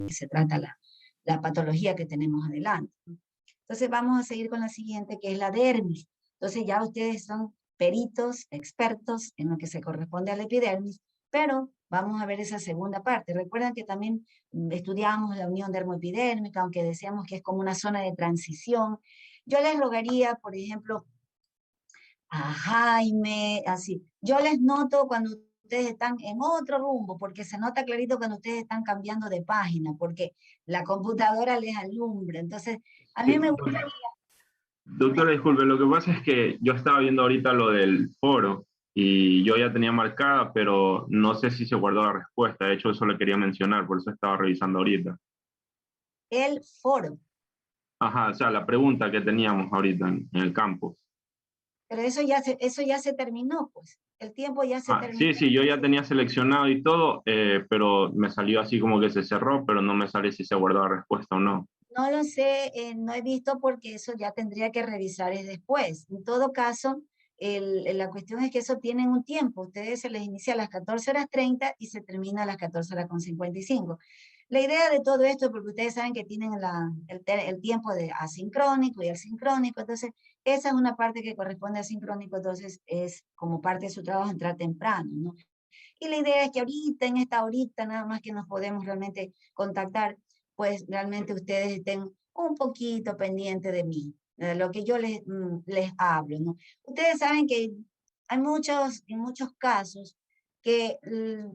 que se trata la patología que tenemos adelante. Entonces vamos a seguir con la siguiente, que es la dermis. Entonces ya ustedes son peritos, expertos en lo que se corresponde a la epidermis, pero vamos a ver esa segunda parte. Recuerden que también estudiamos la unión dermoepidérmica, aunque decíamos que es como una zona de transición. Yo les rogaría, por ejemplo, a Jaime, así. Yo les noto cuando ustedes están en otro rumbo, porque se nota clarito cuando ustedes están cambiando de página, porque la computadora les alumbra. Entonces, a mí me gustaría... Doctora, disculpe, lo que pasa es que yo estaba viendo ahorita lo del foro y yo ya tenía marcada, pero no sé si se guardó la respuesta. De hecho, eso le quería mencionar, por eso estaba revisando ahorita. El foro. Ajá, o sea, la pregunta que teníamos ahorita en el campus. Pero eso ya se terminó, pues. El tiempo ya se Ah, terminó. sí, sí, yo ya tenía seleccionado y todo, pero me salió así como que se cerró, pero no me sale si se guardó la respuesta o no. No lo sé, no he visto porque eso ya tendría que revisar es después. En todo caso, la cuestión es que eso tiene un tiempo. Ustedes se les inicia a las 14:30 y se termina a las 14:55. La idea de todo esto, porque ustedes saben que tienen el tiempo de asincrónico y el sincrónico, entonces esa es una parte que corresponde a sincrónico, entonces es como parte de su trabajo entrar temprano, ¿no? Y la idea es que ahorita, en esta horita, nada más que nos podemos realmente contactar, pues realmente ustedes estén un poquito pendientes de mí, de lo que yo les hablo, ¿no? Ustedes saben que hay en muchos casos, que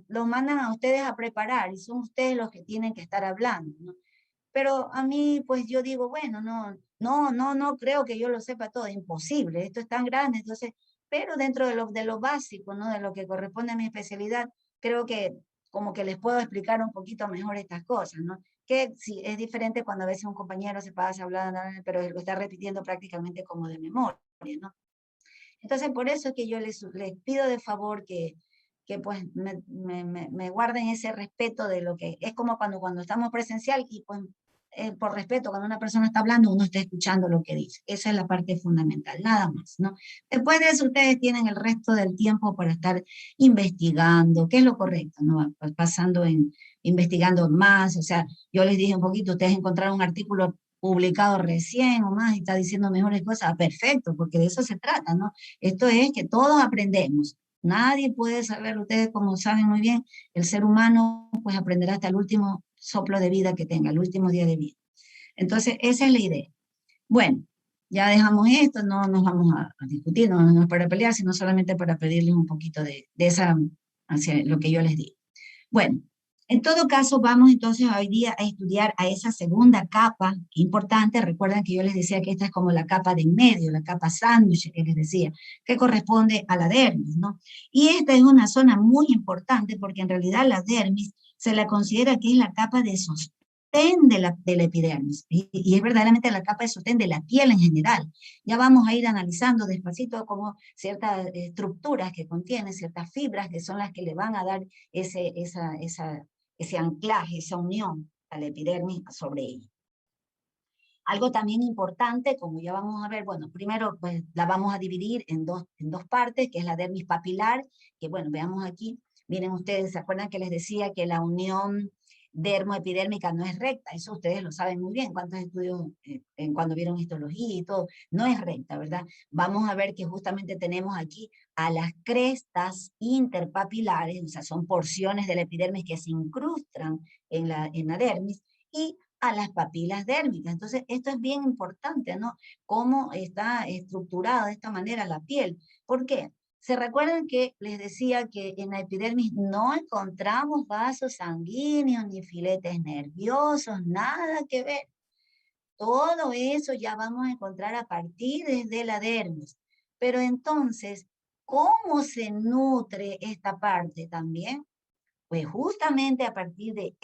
los mandan a ustedes a preparar y son ustedes los que tienen que estar hablando, ¿no? Pero a mí, pues yo digo, bueno, no creo que yo lo sepa todo, imposible, esto es tan grande, entonces, pero dentro de lo básico, ¿no? De lo que corresponde a mi especialidad, creo que como que les puedo explicar un poquito mejor estas cosas, ¿no? Que sí, es diferente cuando a veces un compañero se pasa hablando, pero lo está repitiendo prácticamente como de memoria, ¿no? Entonces, por eso es que yo les pido de favor que pues me guarden ese respeto de lo que es como cuando estamos presencial y pues por respeto, cuando una persona está hablando, uno está escuchando lo que dice. Esa es la parte fundamental, nada más, ¿no? Después de eso, ustedes tienen el resto del tiempo para estar investigando, qué es lo correcto, ¿no? Pasando investigando más, o sea, yo les dije un poquito, ustedes encontraron un artículo publicado recién o más y está diciendo mejores cosas, perfecto, porque de eso se trata, ¿no? Esto es que todos aprendemos. Nadie puede saber, ustedes como saben muy bien, el ser humano pues aprenderá hasta el último soplo de vida que tenga, el último día de vida. Entonces, esa es la idea. Bueno, ya dejamos esto, no nos vamos a discutir, no es para pelear, sino solamente para pedirles un poquito de esa, hacia lo que yo les digo. Bueno, en todo caso, vamos entonces hoy día a estudiar a esa segunda capa importante. Recuerden que yo les decía que esta es como la capa de en medio, la capa sándwich que les decía, que corresponde a la dermis, ¿no? Y esta es una zona muy importante porque en realidad la dermis se la considera que es la capa de sostén de la epidermis y es verdaderamente la capa de sostén de la piel en general. Ya vamos a ir analizando despacito como ciertas estructuras que contiene, ciertas fibras que son las que le van a dar ese anclaje, esa unión a la epidermis sobre ella. Algo también importante, como ya vamos a ver, bueno, primero pues la vamos a dividir en dos partes, que es la dermis papilar, que bueno, veamos aquí, miren ustedes, ¿se acuerdan que les decía que la unión dermoepidérmica no es recta? Eso ustedes lo saben muy bien, cuántos estudios, cuando vieron histología y todo, no es recta, ¿verdad? Vamos a ver que justamente tenemos aquí a las crestas interpapilares, o sea, son porciones de la epidermis que se incrustan en la dermis, y a las papilas dérmicas. Entonces, esto es bien importante, ¿no? Cómo está estructurada de esta manera la piel. ¿Por qué? ¿Se recuerdan que les decía que en la epidermis no encontramos vasos sanguíneos ni filetes nerviosos, nada que ver? Todo eso ya vamos a encontrar a partir de la dermis. Pero entonces, ¿cómo se nutre esta parte también? Pues justamente a partir de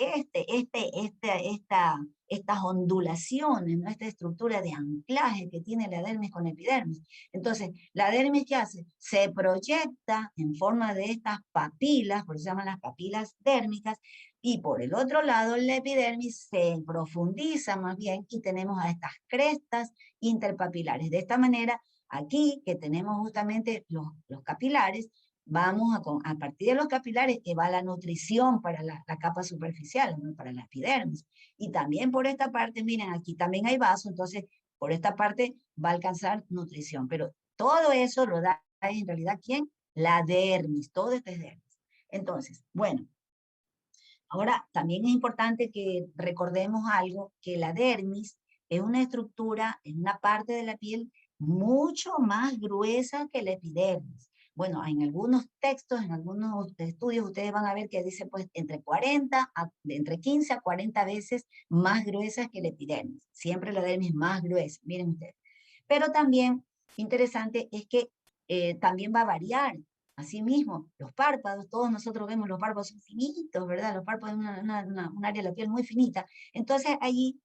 estas ondulaciones, ¿no? Esta estructura de anclaje que tiene la dermis con epidermis. Entonces, la dermis, ¿qué hace? Se proyecta en forma de estas papilas, por eso se llaman las papilas dérmicas, y por el otro lado, la epidermis se profundiza más bien y tenemos a estas crestas interpapilares. De esta manera, aquí que tenemos justamente los capilares, vamos a partir de los capilares que va la nutrición para la capa superficial, ¿no? Para la epidermis. Y también por esta parte, miren, aquí también hay vaso, entonces por esta parte va a alcanzar nutrición. Pero todo eso lo da en realidad, ¿quién? La dermis, todo esto es dermis. Entonces, bueno, ahora también es importante que recordemos algo, que la dermis es una estructura, es una parte de la piel mucho más gruesa que la epidermis. Bueno, en algunos textos, en algunos estudios, ustedes van a ver que dice pues entre 15 a 40 veces más gruesas que la epidermis. Siempre la dermis más gruesa, miren ustedes. Pero también interesante es que también va a variar. Asimismo, los párpados, todos nosotros vemos los párpados son finitos, ¿verdad? Los párpados es un área de la piel muy finita. Entonces allí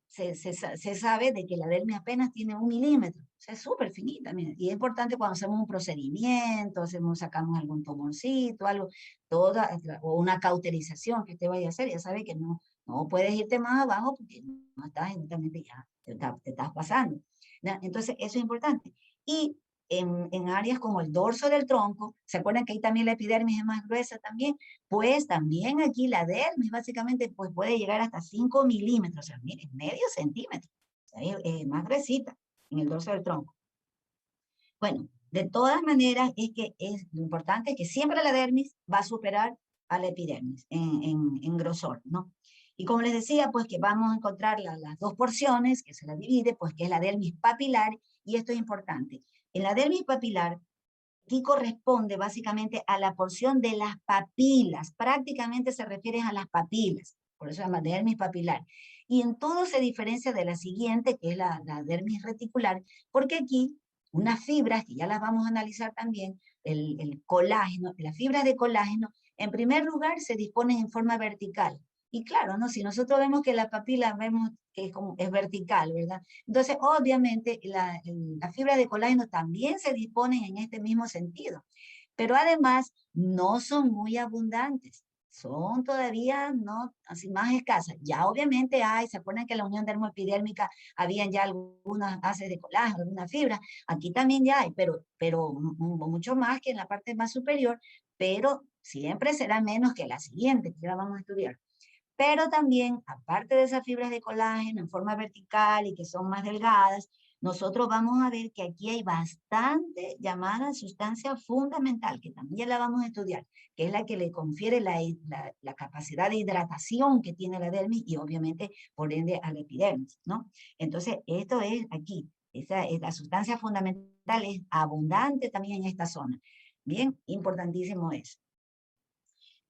se sabe de que la dermis apenas tiene 1 milímetro, o sea, es súper finita. Mira. Y es importante cuando hacemos un procedimiento, sacamos algún tumorcito, algo, o una cauterización que usted vaya a hacer, ya sabe que no puedes irte más abajo porque no estás evidentemente ya, te estás pasando. ¿No? Entonces, eso es importante. Y en áreas como el dorso del tronco, ¿se acuerdan que ahí también la epidermis es más gruesa también? Pues también aquí la dermis básicamente pues puede llegar hasta 5 milímetros, o sea, miren, medio centímetro, o sea, es más gruesita en el dorso del tronco. Bueno, de todas maneras lo importante es que siempre la dermis va a superar a la epidermis en grosor, ¿no? Y como les decía, pues que vamos a encontrar las dos porciones, que se las divide, pues que es la dermis papilar, y esto es importante. En la dermis papilar, aquí corresponde básicamente a la porción de las papilas, prácticamente se refiere a las papilas, por eso se llama dermis papilar. Y en todo se diferencia de la siguiente, que es la dermis reticular, porque aquí unas fibras, que ya las vamos a analizar también, el colágeno, las fibras de colágeno, en primer lugar se disponen en forma vertical. Y claro, ¿no? Si nosotros vemos que la papila vemos que es vertical, ¿verdad? Entonces, obviamente, las fibras de colágeno también se disponen en este mismo sentido, pero además no son muy abundantes, son todavía no, así más escasas. Ya obviamente se acuerdan que en la unión dermoepidérmica habían ya algunas haces de colágeno, algunas fibras, aquí también ya hay, pero mucho más que en la parte más superior, pero siempre será menos que la siguiente, que ya vamos a estudiar. Pero también, aparte de esas fibras de colágeno en forma vertical y que son más delgadas, nosotros vamos a ver que aquí hay bastante llamada sustancia fundamental, que también ya la vamos a estudiar, que es la que le confiere la capacidad de hidratación que tiene la dermis y obviamente por ende a la epidermis, ¿no? Entonces, esto es aquí, esta sustancia fundamental es abundante también en esta zona. Bien, importantísimo eso.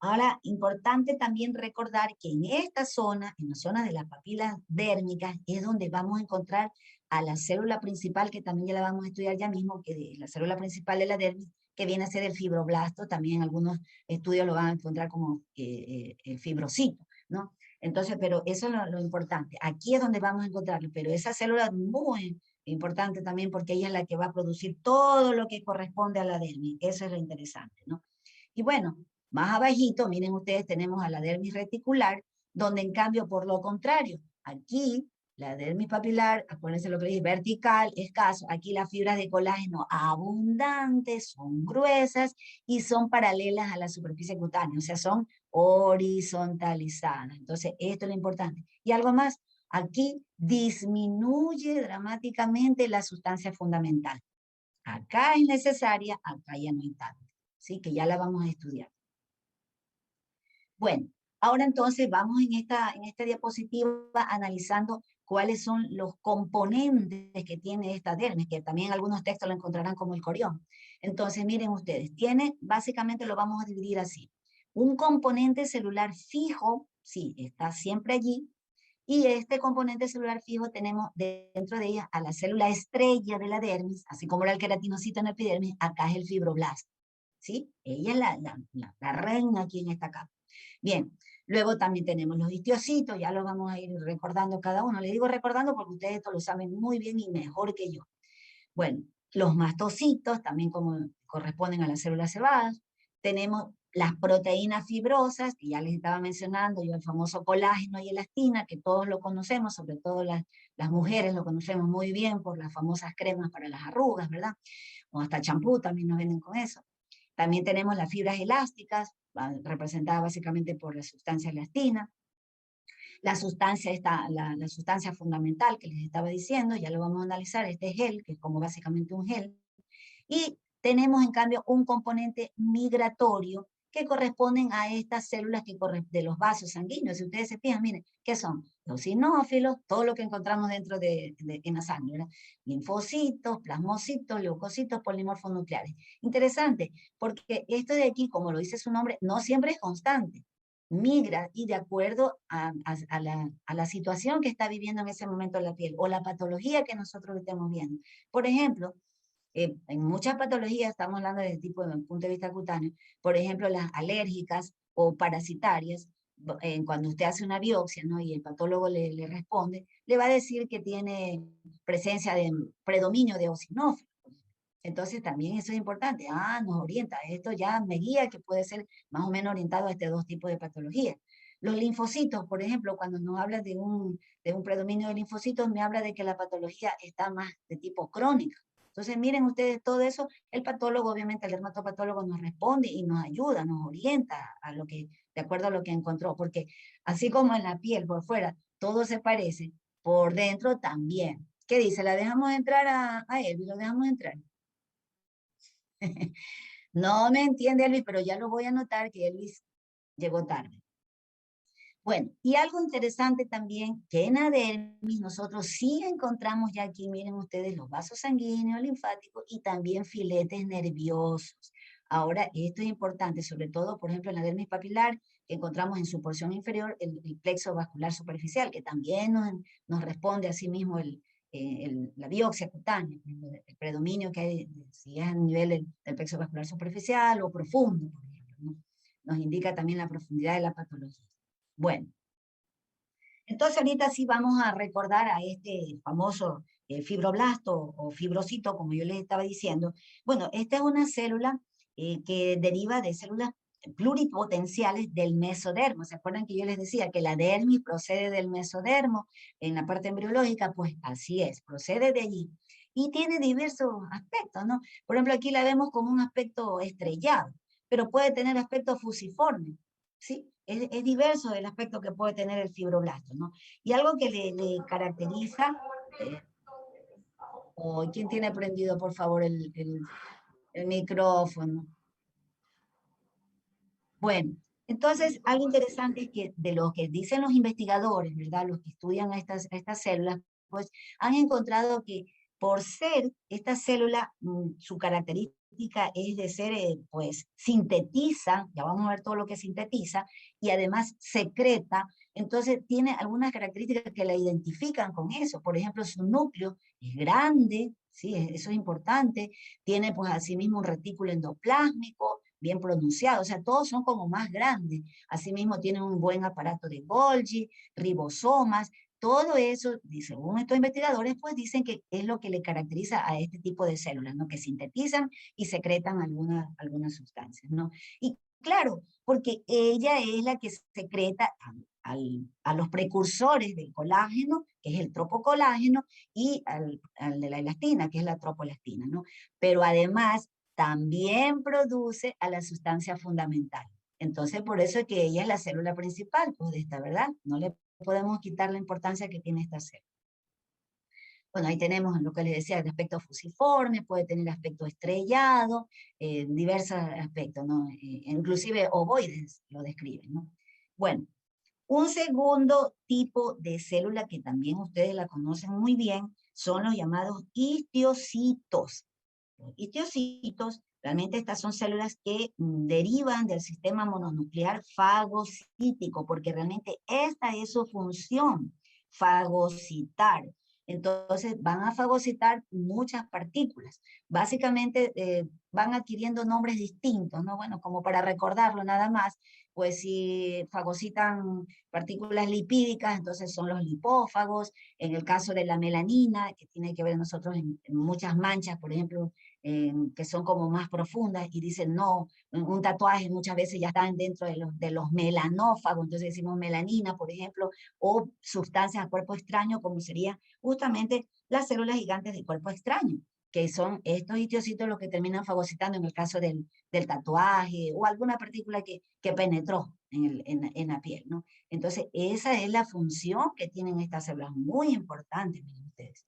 Ahora, importante también recordar que en esta zona, en la zona de las papilas dérmicas, es donde vamos a encontrar a la célula principal, que también ya la vamos a estudiar ya mismo, que la célula principal de la dermis, que viene a ser el fibroblasto, también en algunos estudios lo van a encontrar como el fibrocito, ¿no? Entonces, pero eso es lo importante. Aquí es donde vamos a encontrarlo, pero esa célula es muy importante también porque ella es la que va a producir todo lo que corresponde a la dermis. Eso es lo interesante, ¿no? Y bueno, más abajito, miren ustedes, tenemos a la dermis reticular, donde en cambio, por lo contrario, aquí la dermis papilar, acuérdense lo que les dije, vertical, escaso, aquí las fibras de colágeno abundantes, son gruesas y son paralelas a la superficie cutánea, o sea, son horizontalizadas. Entonces, esto es lo importante. Y algo más, aquí disminuye dramáticamente la sustancia fundamental. Acá es necesaria, acá ya no hay tanto. ¿Sí? Que ya la vamos a estudiar. Bueno, ahora entonces vamos en esta diapositiva analizando cuáles son los componentes que tiene esta dermis, que también en algunos textos lo encontrarán como el corión. Entonces, miren ustedes, básicamente lo vamos a dividir así. Un componente celular fijo, sí, está siempre allí, y este componente celular fijo tenemos dentro de ella a la célula estrella de la dermis, así como era el queratinocito en la epidermis, acá es el fibroblasto. ¿Sí? Ella es la reina aquí en esta capa. Bien, luego también tenemos los histiocitos, ya los vamos a ir recordando cada uno. Le digo recordando porque ustedes esto lo saben muy bien y mejor que yo. Bueno, los mastocitos, también como corresponden a las células cebadas. Tenemos las proteínas fibrosas, que ya les estaba mencionando yo, el famoso colágeno y elastina, que todos lo conocemos, sobre todo las mujeres lo conocemos muy bien por las famosas cremas para las arrugas, ¿verdad? O hasta champú también nos venden con eso. También tenemos las fibras elásticas, representadas básicamente por la sustancia elastina. La sustancia, la sustancia fundamental que les estaba diciendo, ya lo vamos a analizar, este gel, que es como básicamente un gel. Y tenemos en cambio un componente migratorio que corresponden a estas células de los vasos sanguíneos. Si ustedes se fijan, miren, ¿qué son? Los eosinófilos, todo lo que encontramos dentro en la sangre, ¿verdad? Linfocitos, plasmocitos, leucocitos, polimorfos nucleares. Interesante, porque esto de aquí, como lo dice su nombre, no siempre es constante. Migra y de acuerdo a la situación que está viviendo en ese momento la piel o la patología que nosotros estemos viendo. Por ejemplo, en muchas patologías, estamos hablando de tipo desde el punto de vista cutáneo, por ejemplo, las alérgicas o parasitarias, cuando usted hace una biopsia, ¿no? Y el patólogo le responde, le va a decir que tiene presencia de predominio de eosinófilos. Entonces también eso es importante. Nos orienta. Esto ya me guía que puede ser más o menos orientado a estos dos tipos de patologías. Los linfocitos, por ejemplo, cuando nos habla de un predominio de linfocitos, me habla de que la patología está más de tipo crónica. Entonces, miren ustedes todo eso, el patólogo, obviamente el dermatopatólogo nos responde y nos ayuda, nos orienta a lo que, de acuerdo a lo que encontró, porque así como en la piel por fuera todo se parece, por dentro también. ¿Qué dice? ¿La dejamos entrar a Elvi? ¿Lo dejamos entrar? No me entiende Elvis, pero ya lo voy a anotar que Elvis llegó tarde. Bueno, y algo interesante también, que en adermis nosotros sí encontramos ya aquí, miren ustedes, los vasos sanguíneos, linfáticos y también filetes nerviosos. Ahora, esto es importante, sobre todo, por ejemplo, en la dermis papilar, que encontramos en su porción inferior el plexo vascular superficial, que también nos responde a sí mismo la biopsia cutánea, el predominio que hay, si es a nivel del plexo vascular superficial o profundo, por ejemplo, ¿no? Nos indica también la profundidad de la patología. Bueno, entonces ahorita sí vamos a recordar a este famoso fibroblasto o fibrocito, como yo les estaba diciendo. Bueno, esta es una célula que deriva de células pluripotenciales del mesodermo. ¿Se acuerdan que yo les decía que la dermis procede del mesodermo en la parte embriológica? Pues así es, procede de allí. Y tiene diversos aspectos, ¿no? Por ejemplo, aquí la vemos como un aspecto estrellado, pero puede tener aspecto fusiforme, ¿sí? Es diverso el aspecto que puede tener el fibroblasto, ¿no? Y algo que le caracteriza, ¿quién tiene prendido, por favor, el micrófono? Bueno, entonces, algo interesante es que de lo que dicen los investigadores, ¿verdad? Los que estudian a estas células, pues han encontrado que por ser esta célula, su característica es de ser, pues, sintetiza, ya vamos a ver todo lo que sintetiza, y además secreta, entonces tiene algunas características que la identifican con eso. Por ejemplo, su núcleo es grande, ¿sí? Eso es importante, tiene pues asimismo un retículo endoplásmico, bien pronunciado, o sea, todos son como más grandes. Asimismo tienen un buen aparato de Golgi, ribosomas, todo eso, según estos investigadores, pues dicen que es lo que le caracteriza a este tipo de células, ¿no? Que sintetizan y secretan algunas sustancias, ¿no? Y claro, porque ella es la que secreta a los precursores del colágeno, que es el tropocolágeno, y al de la elastina, que es la tropoelastina, ¿no? Pero además también produce a la sustancia fundamental. Entonces, por eso es que ella es la célula principal, pues, de esta, ¿verdad? No le podemos quitar la importancia que tiene esta célula. Bueno, ahí tenemos lo que les decía, el aspecto fusiforme, puede tener aspecto estrellado, diversos aspectos, ¿no? Inclusive ovoides lo describen, ¿no? Bueno, un segundo tipo de célula que también ustedes la conocen muy bien son los llamados histiocitos. Los histiocitos, realmente estas son células que derivan del sistema mononuclear fagocítico, porque realmente esta es su función, fagocitar. Entonces van a fagocitar muchas partículas. Básicamente van adquiriendo nombres distintos, ¿no? Bueno, como para recordarlo nada más, pues si fagocitan partículas lipídicas, entonces son los lipófagos. En el caso de la melanina, que tiene que ver nosotros en muchas manchas, por ejemplo, que son como más profundas, y dicen, no, un tatuaje muchas veces ya están dentro de los melanófagos, entonces decimos melanina, por ejemplo, o sustancias a cuerpo extraño, como sería justamente las células gigantes de cuerpo extraño. que son estos histocitos los que terminan fagocitando en el caso del tatuaje o alguna partícula que penetró en la piel, ¿no? Entonces, esa es la función que tienen estas células, muy importante, miren ustedes.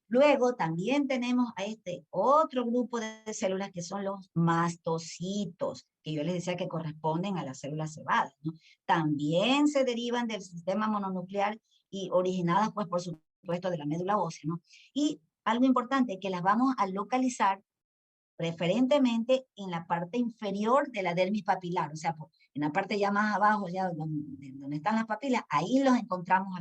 Luego también tenemos a este otro grupo de células que son los mastocitos, que yo les decía que corresponden a las células cebadas, ¿no? También se derivan del sistema mononuclear y originadas, pues, por supuesto, de la médula ósea, ¿no? Y algo importante, que las vamos a localizar preferentemente en la parte inferior de la dermis papilar, o sea, en la parte ya más abajo, ya donde están las papilas, ahí los encontramos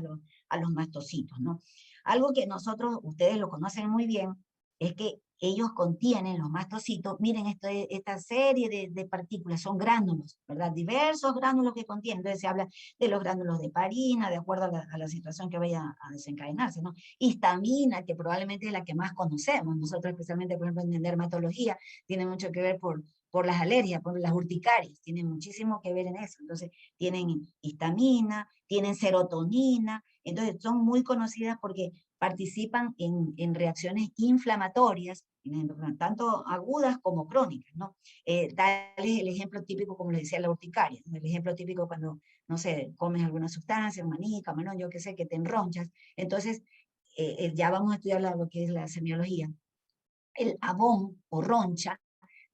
a los mastocitos, ¿no? Algo que nosotros, ustedes lo conocen muy bien, es que ellos contienen, los mastocitos, miren esta serie de partículas, son gránulos, ¿verdad? Diversos gránulos que contienen, entonces se habla de los gránulos de heparina, de acuerdo a la situación que vaya a desencadenarse, ¿no? Histamina, que probablemente es la que más conocemos, nosotros especialmente, por ejemplo, en dermatología, tiene mucho que ver por las alergias, por las urticarias, tienen muchísimo que ver en eso. Entonces, tienen histamina, tienen serotonina, entonces son muy conocidas porque participan en reacciones inflamatorias, tanto agudas como crónicas, ¿no? Tal es el ejemplo típico, como les decía, la urticaria, ¿no? El ejemplo típico cuando, no sé, comes alguna sustancia, maní, camarón, yo qué sé, que te enronchas. Entonces, ya vamos a estudiar lo que es la semiología. El abón o roncha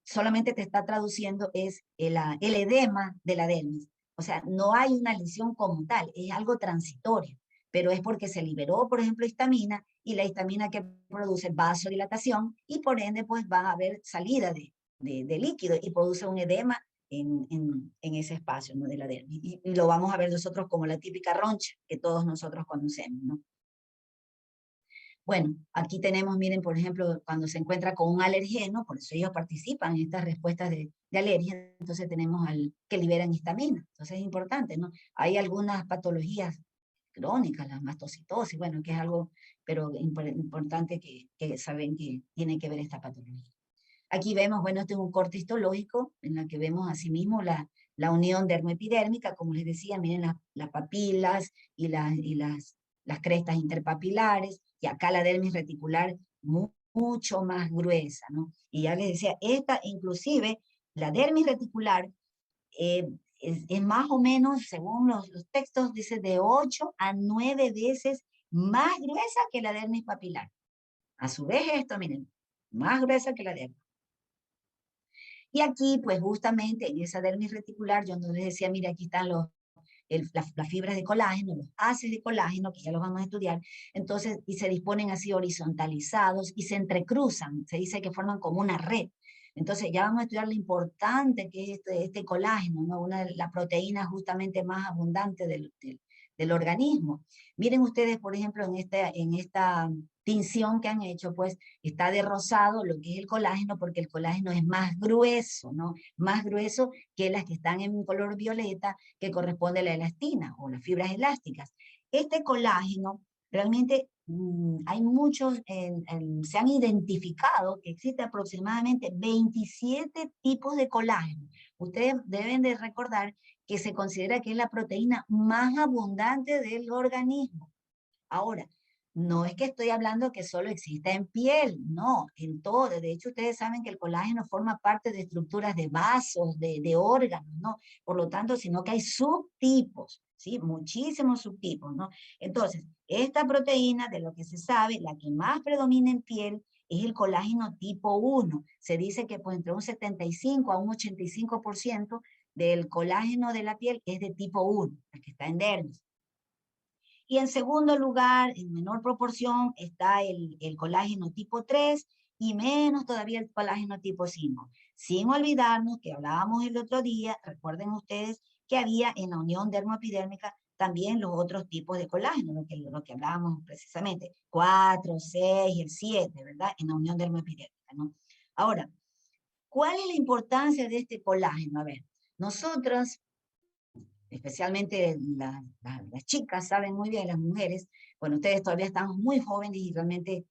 solamente te está traduciendo es el edema de la dermis. O sea, no hay una lesión como tal, es algo transitorio, pero es porque se liberó, por ejemplo, histamina, y la histamina que produce vasodilatación, y por ende, pues va a haber salida de líquido y produce un edema en ese espacio, ¿no?, de la dermis. Y lo vamos a ver nosotros como la típica roncha que todos nosotros conocemos, ¿no? Bueno, aquí tenemos, miren, por ejemplo, cuando se encuentra con un alergeno, por eso ellos participan en estas respuestas de alergia, entonces tenemos que liberan histamina. Entonces es importante, ¿no? Hay algunas patologías crónicas, la mastocitosis, bueno, que es algo, pero importante que saben que tiene que ver esta patología. Aquí vemos, bueno, este es un corte histológico en la que vemos asimismo la unión dermoepidérmica, como les decía, miren las papilas y las crestas interpapilares, y acá la dermis reticular mucho más gruesa, ¿no? Y ya les decía, esta inclusive, la dermis reticular, es más o menos, según los textos, dice de 8 a 9 veces más gruesa que la dermis papilar. A su vez esto, miren, más gruesa que la dermis. Y aquí, pues justamente en esa dermis reticular, yo no les decía, mira, aquí están las fibras de colágeno, los haces de colágeno, que ya los vamos a estudiar, entonces, y se disponen así horizontalizados y se entrecruzan, se dice que forman como una red. Entonces ya vamos a estudiar lo importante que es este colágeno, ¿no? Una de las proteínas justamente más abundantes del organismo. Miren ustedes, por ejemplo, en esta tinción que han hecho, pues está de rosado lo que es el colágeno, porque el colágeno es más grueso, ¿no? Más grueso que las que están en color violeta, que corresponde a la elastina o las fibras elásticas. Este colágeno, realmente hay muchos, se han identificado que existe aproximadamente 27 tipos de colágeno. Ustedes deben de recordar que se considera que es la proteína más abundante del organismo. Ahora, no es que estoy hablando que solo exista en piel, no, en todo. De hecho, ustedes saben que el colágeno forma parte de estructuras de vasos, de órganos, ¿no? Por lo tanto, sino que hay subtipos, ¿sí? Muchísimos subtipos, ¿no? Entonces, esta proteína, de lo que se sabe, la que más predomina en piel es el colágeno tipo 1. Se dice que pues, entre un 75 a un 85% del colágeno de la piel es de tipo 1, el que está en dermis. Y en segundo lugar, en menor proporción, está el colágeno tipo 3 y menos todavía el colágeno tipo 5. Sin olvidarnos que hablábamos el otro día, recuerden ustedes que había en la unión dermoepidérmica también los otros tipos de colágeno, lo que hablábamos precisamente, 4, 6, el 7, ¿verdad? En la unión dermoepidérmica, ¿no? Ahora, ¿cuál es la importancia de este colágeno? A ver, nosotros especialmente las chicas saben muy bien, las mujeres, bueno, ustedes todavía están muy jóvenes y realmente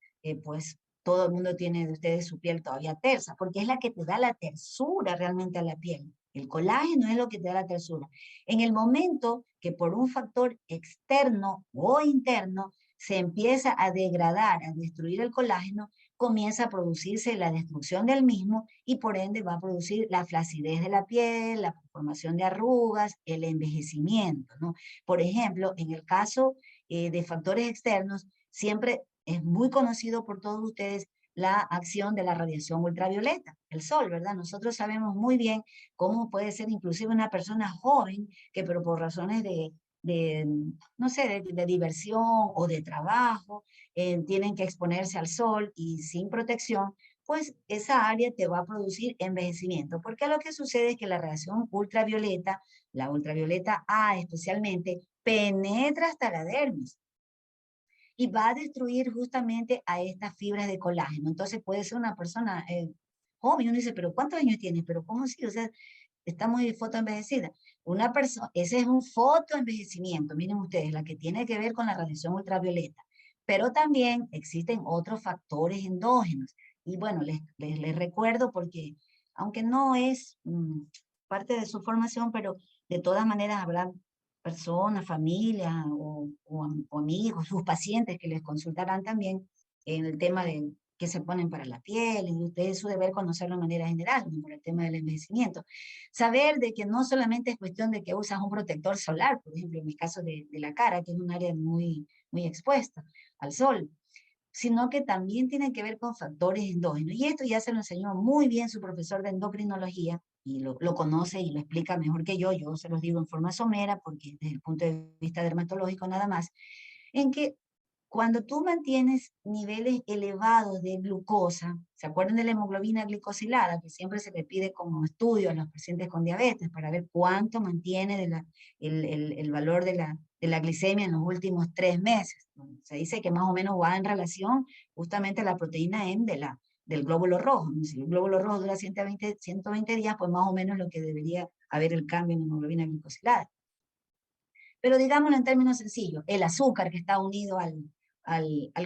pues todo el mundo tiene de ustedes su piel todavía tersa, porque es la que te da la tersura realmente a la piel. El colágeno es lo que te da la tersura. En el momento que por un factor externo o interno se empieza a degradar, a destruir el colágeno, comienza a producirse la destrucción del mismo y por ende va a producir la flacidez de la piel, la formación de arrugas, el envejecimiento, ¿no? Por ejemplo, en el caso de factores externos, siempre es muy conocido por todos ustedes la acción de la radiación ultravioleta, el sol, ¿verdad? Nosotros sabemos muy bien cómo puede ser inclusive una persona joven que pero por razones de no sé, de diversión o de trabajo, tienen que exponerse al sol y sin protección, pues esa área te va a producir envejecimiento. Porque lo que sucede es que la radiación ultravioleta, la ultravioleta A especialmente, penetra hasta la dermis y va a destruir justamente a estas fibras de colágeno. Entonces puede ser una persona joven, uno dice, pero ¿cuántos años tienes? Pero ¿cómo así? O sea, está muy fotoenvejecida. Una persona, ese es un fotoenvejecimiento, miren ustedes, la que tiene que ver con la radiación ultravioleta. Pero también existen otros factores endógenos. Y bueno, les recuerdo porque, aunque no es parte de su formación, pero de todas maneras habrá personas, familias o amigos, sus pacientes que les consultarán también en el tema de que se ponen para la piel, y usted es su deber conocerlo de manera general, ¿no? Por el tema del envejecimiento. Saber de que no solamente es cuestión de que usas un protector solar, por ejemplo, en mi caso de la cara, que es un área muy expuesta al sol, sino que también tiene que ver con factores endógenos. Y esto ya se lo enseñó muy bien su profesor de endocrinología, y lo conoce y lo explica mejor que yo se los digo en forma somera, porque desde el punto de vista dermatológico nada más, en que cuando tú mantienes niveles elevados de glucosa, ¿se acuerdan de la hemoglobina glicosilada? Que siempre se le pide como estudio a los pacientes con diabetes para ver cuánto mantiene el valor de la glicemia en los últimos 3 meses. Se dice que más o menos va en relación justamente a la proteína M del glóbulo rojo. Si el glóbulo rojo dura 120 días, pues más o menos lo que debería haber el cambio en la hemoglobina glicosilada. Pero digámoslo en términos sencillos, el azúcar que está unido al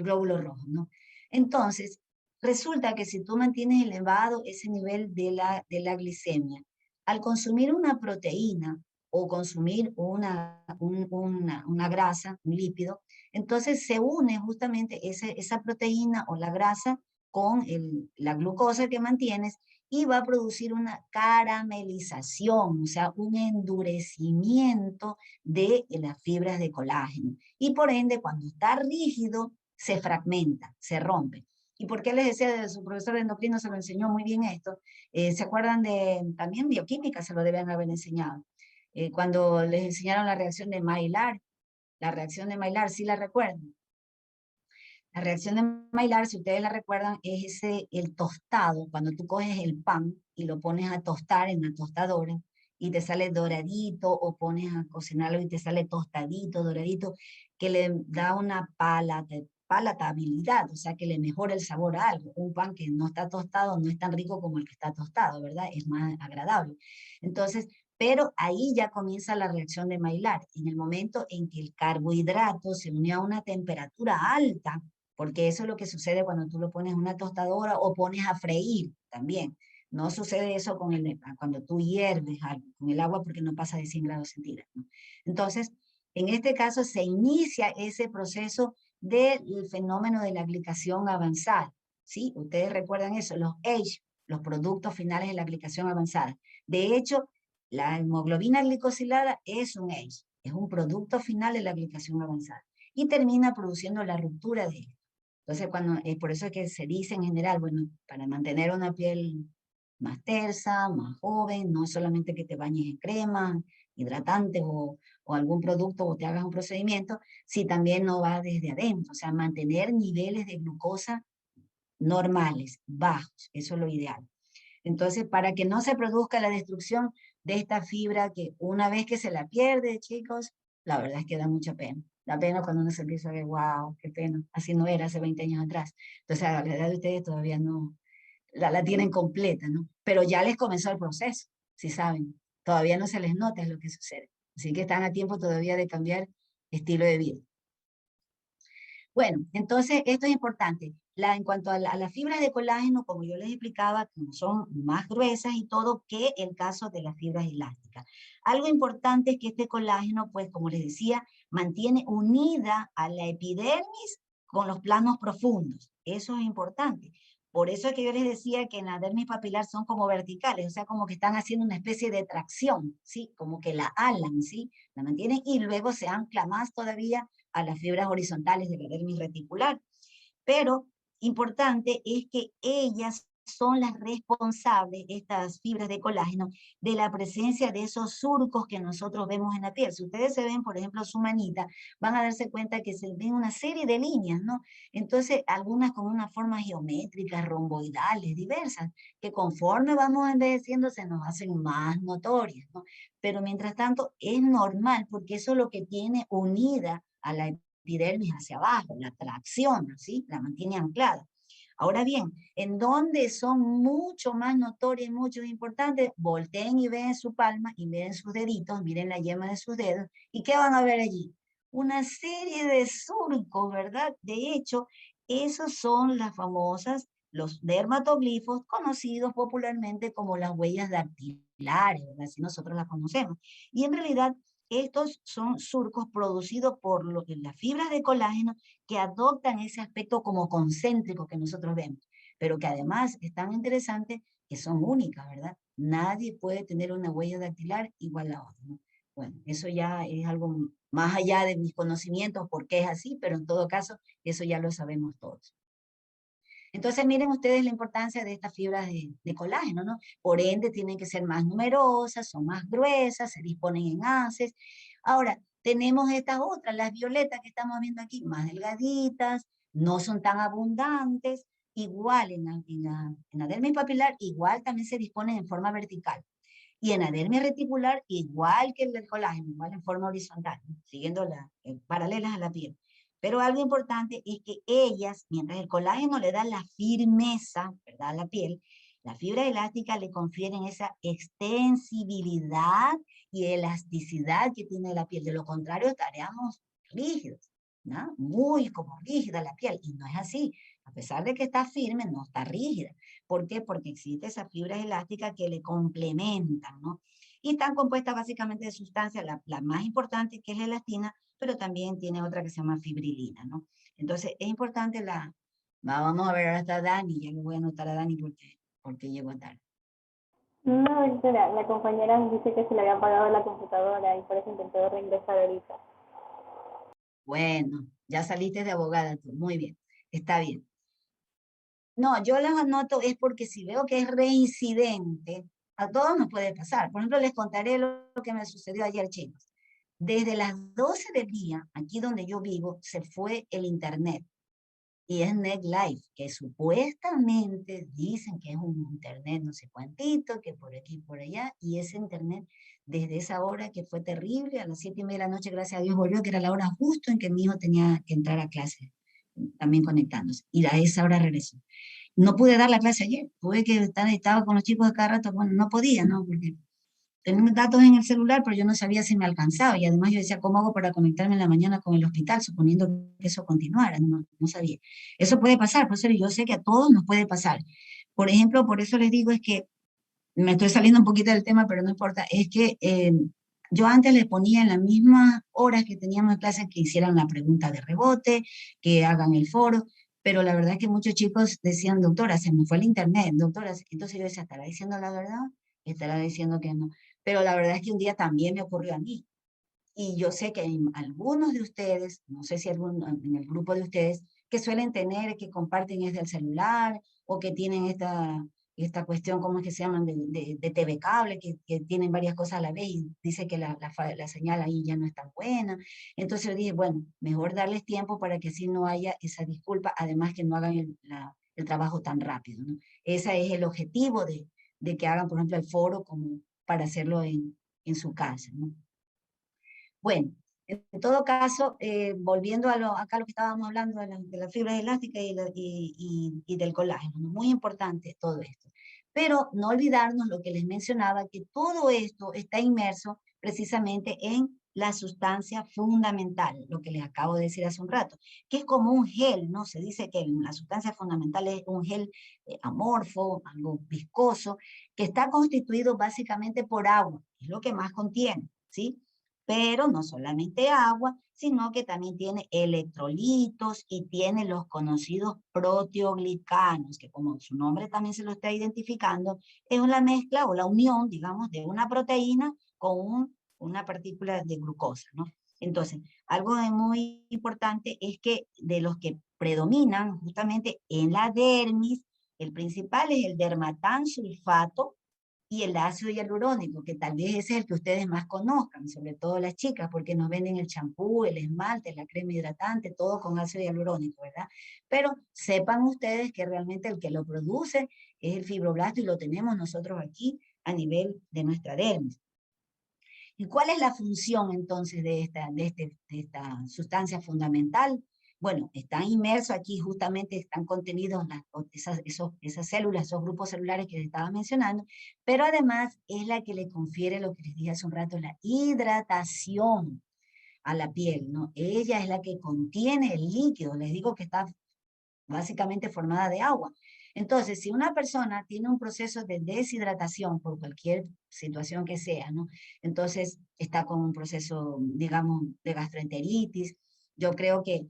glóbulo rojo, ¿no? Entonces, resulta que si tú mantienes elevado ese nivel de la glicemia, al consumir una proteína o consumir una grasa, un lípido, entonces se une justamente esa proteína o la grasa con la glucosa que mantienes y va a producir una caramelización, o sea, un endurecimiento de las fibras de colágeno. Y por ende, cuando está rígido, se fragmenta, se rompe. ¿Y por qué les decía de su profesor de endocrino se lo enseñó muy bien esto? ¿Se acuerdan de también bioquímica? Se lo deben haber enseñado. Cuando les enseñaron la reacción de Maillard, ¿sí la recuerdan? La reacción de Maillard, si ustedes la recuerdan, es el tostado, cuando tú coges el pan y lo pones a tostar en la tostadora y te sale doradito, o pones a cocinarlo y te sale tostadito, doradito, que le da una palatabilidad, o sea, que le mejora el sabor a algo. Un pan que no está tostado no es tan rico como el que está tostado, ¿verdad? Es más agradable. Entonces, pero ahí ya comienza la reacción de Maillard, en el momento en que el carbohidrato se une a una temperatura alta, porque eso es lo que sucede cuando tú lo pones en una tostadora o pones a freír también. No sucede eso cuando tú hierves algo con el agua, porque no pasa de 100 grados centígrados, ¿no? Entonces, en este caso se inicia ese proceso del fenómeno de la glicación avanzada, ¿sí? Ustedes recuerdan eso, los AGE, los productos finales de la glicación avanzada. De hecho, la hemoglobina glicosilada es un AGE, es un producto final de la glicación avanzada y termina produciendo la ruptura de él. Entonces, por eso es que se dice en general, bueno, para mantener una piel más tersa, más joven, no solamente que te bañes en crema, hidratantes o algún producto o te hagas un procedimiento, si también no va desde adentro, o sea, mantener niveles de glucosa normales, bajos, eso es lo ideal. Entonces, para que no se produzca la destrucción de esta fibra que una vez que se la pierde, chicos, la verdad es que da mucha pena. Da pena cuando uno se empieza a ver, wow, qué pena, así no era hace 20 años atrás. Entonces, a la edad de ustedes todavía no, la tienen completa, ¿no? Pero ya les comenzó el proceso, si saben. Todavía no se les nota lo que sucede. Así que están a tiempo todavía de cambiar estilo de vida. Bueno, entonces esto es importante. En cuanto a las fibras de colágeno, como yo les explicaba, son más gruesas y todo que el caso de las fibras elásticas. Algo importante es que este colágeno, pues como les decía, mantiene unida a la epidermis con los planos profundos. Eso es importante. Por eso es que yo les decía que en la dermis papilar son como verticales, o sea, como que están haciendo una especie de tracción, ¿sí? Como que la alan, ¿sí? La mantienen y luego se ancla más todavía a las fibras horizontales de la dermis reticular. Pero importante es que ellas son las responsables, estas fibras de colágeno, de la presencia de esos surcos que nosotros vemos en la piel. Si ustedes se ven, por ejemplo, su manita, van a darse cuenta que se ven una serie de líneas, ¿no? Entonces, algunas con unas formas geométricas, romboidales, diversas, que conforme vamos envejeciendo se nos hacen más notorias, ¿no? Pero mientras tanto, es normal, porque eso es lo que tiene unida a la epidermis hacia abajo, la tracciona, ¿sí? La mantiene anclada. Ahora bien, en donde son mucho más notorias y mucho importantes, volteen y ven su palma y miren sus deditos, miren la yema de sus dedos, ¿y qué van a ver allí? Una serie de surcos, ¿verdad? De hecho, esos son las famosas, los dermatoglifos, conocidos popularmente como las huellas dactilares, ¿verdad? Así nosotros las conocemos. Y en realidad, estos son surcos producidos por las fibras de colágeno que adoptan ese aspecto como concéntrico que nosotros vemos, pero que además es tan interesante que son únicas, ¿verdad? Nadie puede tener una huella dactilar igual a otra, ¿no? Bueno, eso ya es algo más allá de mis conocimientos, por qué es así, pero en todo caso, eso ya lo sabemos todos. Entonces, miren ustedes la importancia de estas fibras de colágeno, ¿no? Por ende, tienen que ser más numerosas, son más gruesas, se disponen en haces. Ahora, tenemos estas otras, las violetas que estamos viendo aquí, más delgaditas, no son tan abundantes, igual en la dermis papilar, igual también se disponen en forma vertical. Y en la dermis reticular, igual que el del colágeno, igual en forma horizontal, ¿no? Siguiendo paralelas a la piel. Pero algo importante es que ellas, mientras el colágeno le da la firmeza, ¿verdad?, a la piel, la fibra elástica le confieren esa extensibilidad y elasticidad que tiene la piel. De lo contrario, estaríamos rígidos, ¿no? Muy como rígida la piel, y no es así. A pesar de que está firme, no está rígida. ¿Por qué? Porque existe esa fibra elástica que le complementan, ¿no? Y están compuestas básicamente de sustancias, la más importante que es la elastina, pero también tiene otra que se llama fibrilina, ¿no? Entonces, es importante vamos a ver, ahora está Dani, ya le voy a anotar a Dani porque llegó tarde. No, doctora, la compañera dice que se le había apagado la computadora y por eso intentó reingresar ahorita. Bueno, ya saliste de abogada tú, muy bien, está bien. No, yo las anoto es porque si veo que es reincidente, a todos nos puede pasar. Por ejemplo, les contaré lo que me sucedió ayer, chicos. Desde las 12 del día, aquí donde yo vivo, se fue el internet. Y es NetLife, que supuestamente dicen que es un internet no sé cuántito, que por aquí y por allá, y ese internet desde esa hora que fue terrible, a las 7:30 de la noche, gracias a Dios volvió, que era la hora justo en que mi hijo tenía que entrar a clase, también conectándose, y a esa hora regresó. No pude dar la clase ayer, tuve que estaba con los chicos de cada rato, bueno, no podía, ¿no? Porque tenía datos en el celular, pero yo no sabía si me alcanzaba, y además yo decía, ¿cómo hago para conectarme en la mañana con el hospital, suponiendo que eso continuara? No sabía. Eso puede pasar, por eso yo sé que a todos nos puede pasar. Por ejemplo, por eso les digo es que, me estoy saliendo un poquito del tema, pero no importa, es que yo antes les ponía en las mismas horas que teníamos clases que hicieran la pregunta de rebote, que hagan el foro, pero la verdad es que muchos chicos decían, doctora, se me fue el internet, doctora, entonces yo decía, ¿estará diciendo la verdad? ¿Estará diciendo que no? Pero la verdad es que un día también me ocurrió a mí. Y yo sé que hay algunos de ustedes, no sé si en el grupo de ustedes, que suelen tener, que comparten desde el celular, o que tienen esta cuestión, ¿cómo es que se llaman? De TV cable, que tienen varias cosas a la vez y dice que la señal ahí ya no es tan buena. Entonces yo dije, bueno, mejor darles tiempo para que así no haya esa disculpa, además que no hagan el trabajo tan rápido, ¿no? Ese es el objetivo de que hagan, por ejemplo, el foro como para hacerlo en su casa, ¿no? Bueno, en todo caso, volviendo acá a lo que estábamos hablando de las fibras elásticas y del colágeno, ¿no? Muy importante todo esto. Pero no olvidarnos lo que les mencionaba, que todo esto está inmerso precisamente en la sustancia fundamental, lo que les acabo de decir hace un rato, que es como un gel, ¿no? Se dice que la sustancia fundamental es un gel amorfo, algo viscoso, que está constituido básicamente por agua, es lo que más contiene, ¿sí? pero no solamente agua, sino que también tiene electrolitos y tiene los conocidos proteoglicanos, que como su nombre también se lo está identificando, es una mezcla o la unión, digamos, de una proteína con una partícula de glucosa, ¿no? Entonces, algo muy importante es que de los que predominan justamente en la dermis, el principal es el dermatansulfato y el ácido hialurónico, que tal vez ese es el que ustedes más conozcan, sobre todo las chicas, porque nos venden el champú, el esmalte, la crema hidratante, todo con ácido hialurónico, ¿verdad? Pero sepan ustedes que realmente el que lo produce es el fibroblasto y lo tenemos nosotros aquí a nivel de nuestra dermis. ¿Y cuál es la función entonces de esta sustancia fundamental? Bueno, están inmersos aquí, justamente están contenidos esas células, esos grupos celulares que les estaba mencionando, pero además es la que le confiere lo que les dije hace un rato, la hidratación a la piel, ¿no? Ella es la que contiene el líquido, les digo que está básicamente formada de agua. Entonces, si una persona tiene un proceso de deshidratación por cualquier situación que sea, ¿no? Entonces está con un proceso, digamos, de gastroenteritis. Yo creo que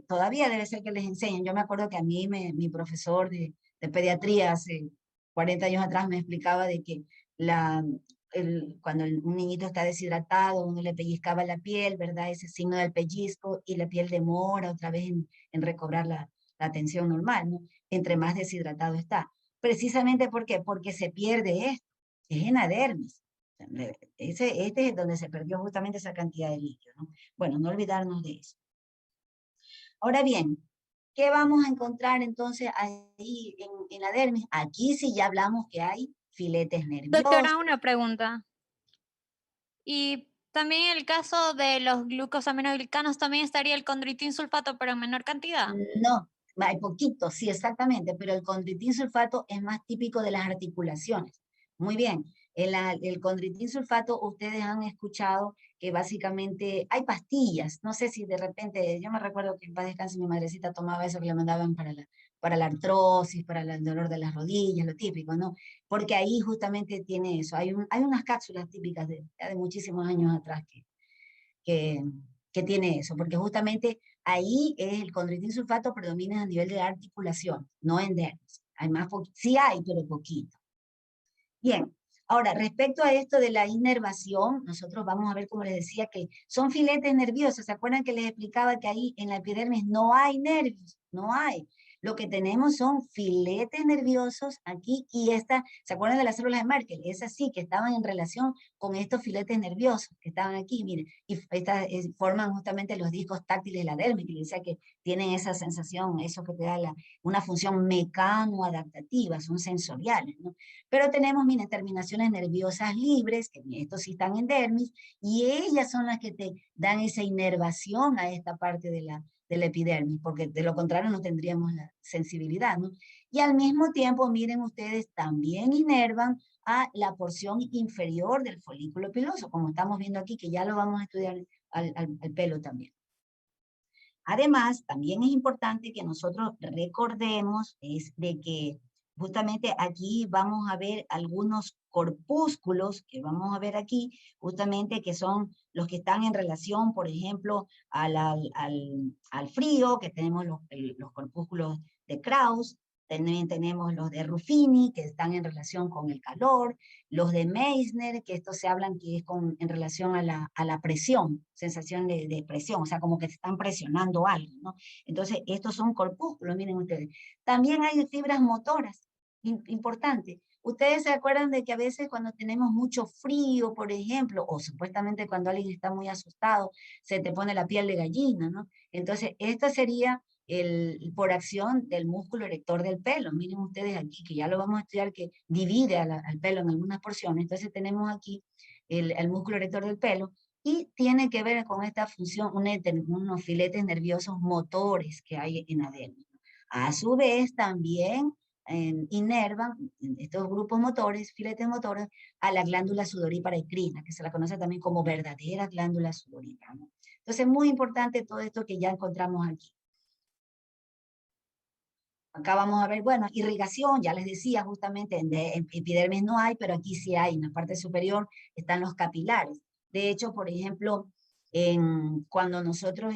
todavía debe ser que les enseñen. Yo me acuerdo que a mí mi profesor de pediatría hace 40 años atrás me explicaba de que cuando un niñito está deshidratado, uno le pellizcaba la piel, ¿verdad? Ese signo del pellizco y la piel demora otra vez en recobrar la tensión normal, ¿no? Entre más deshidratado está. Precisamente ¿por qué? Porque se pierde esto, es en la dermis. Este es donde se perdió justamente esa cantidad de líquido, ¿no? Bueno, no olvidarnos de eso. Ahora bien, ¿qué vamos a encontrar entonces ahí en la dermis? Aquí sí ya hablamos que hay filetes nerviosos. Doctora, una pregunta. Y también en el caso de los glucosaminoglicanos también estaría el condroitin sulfato, pero en menor cantidad. No, hay poquito, sí, exactamente, pero el condroitin sulfato es más típico de las articulaciones. Muy bien, el condroitin sulfato ustedes han escuchado que básicamente hay pastillas, no sé si de repente, yo me recuerdo que en paz descanse mi madrecita tomaba eso que le mandaban para la artrosis, para el dolor de las rodillas, lo típico, ¿no? Porque ahí justamente tiene eso, hay unas cápsulas típicas de muchísimos años atrás que, que tiene eso, porque justamente ahí es el condroitin sulfato predomina a nivel de articulación, no en dermis. Hay más, sí hay, pero poquito. Bien, ahora, respecto a esto de la inervación, nosotros vamos a ver, como les decía, que son filetes nerviosos. ¿Se acuerdan que les explicaba que ahí en la epidermis no hay nervios? No hay. Lo que tenemos son filetes nerviosos aquí y ¿se acuerdan de las células de Merkel? Esas sí, que estaban en relación con estos filetes nerviosos que estaban aquí, miren, y forman justamente los discos táctiles de la dermis, que decía que tienen esa sensación, eso que te da una función mecanoadaptativa, son sensoriales, ¿no? Pero tenemos, miren, terminaciones nerviosas libres, que estos sí están en dermis, y ellas son las que te dan esa inervación a esta parte de la epidermis, porque de lo contrario no tendríamos la sensibilidad, ¿no? Y al mismo tiempo, miren ustedes, también inervan a la porción inferior del folículo piloso, como estamos viendo aquí, que ya lo vamos a estudiar al pelo también. Además, también es importante que nosotros recordemos es de que justamente aquí vamos a ver algunos corpúsculos que vamos a ver aquí, justamente que son los que están en relación, por ejemplo, al frío, que tenemos los corpúsculos de Krauss, también tenemos los de Ruffini, que están en relación con el calor, los de Meissner, que estos se hablan que es en relación a la presión, sensación de presión, o sea, como que te están presionando algo, ¿no? Entonces, estos son corpúsculos, miren ustedes. También hay fibras motoras, importante. Ustedes se acuerdan de que a veces cuando tenemos mucho frío, por ejemplo, o supuestamente cuando alguien está muy asustado, se te pone la piel de gallina, ¿no? Entonces, esto sería por acción del músculo erector del pelo. Miren ustedes aquí, que ya lo vamos a estudiar, que divide al pelo en algunas porciones. Entonces tenemos aquí el músculo erector del pelo y tiene que ver con esta función, unos filetes nerviosos motores que hay en la dermis. A su vez también inervan estos grupos motores, filetes motores, a la glándula sudorípara encrina, que se la conoce también como verdadera glándula sudorípara, ¿no? Entonces, muy importante todo esto que ya encontramos aquí. Acá vamos a ver, bueno, irrigación, ya les decía justamente, en epidermis no hay, pero aquí sí hay, en la parte superior están los capilares. De hecho, por ejemplo, cuando nosotros,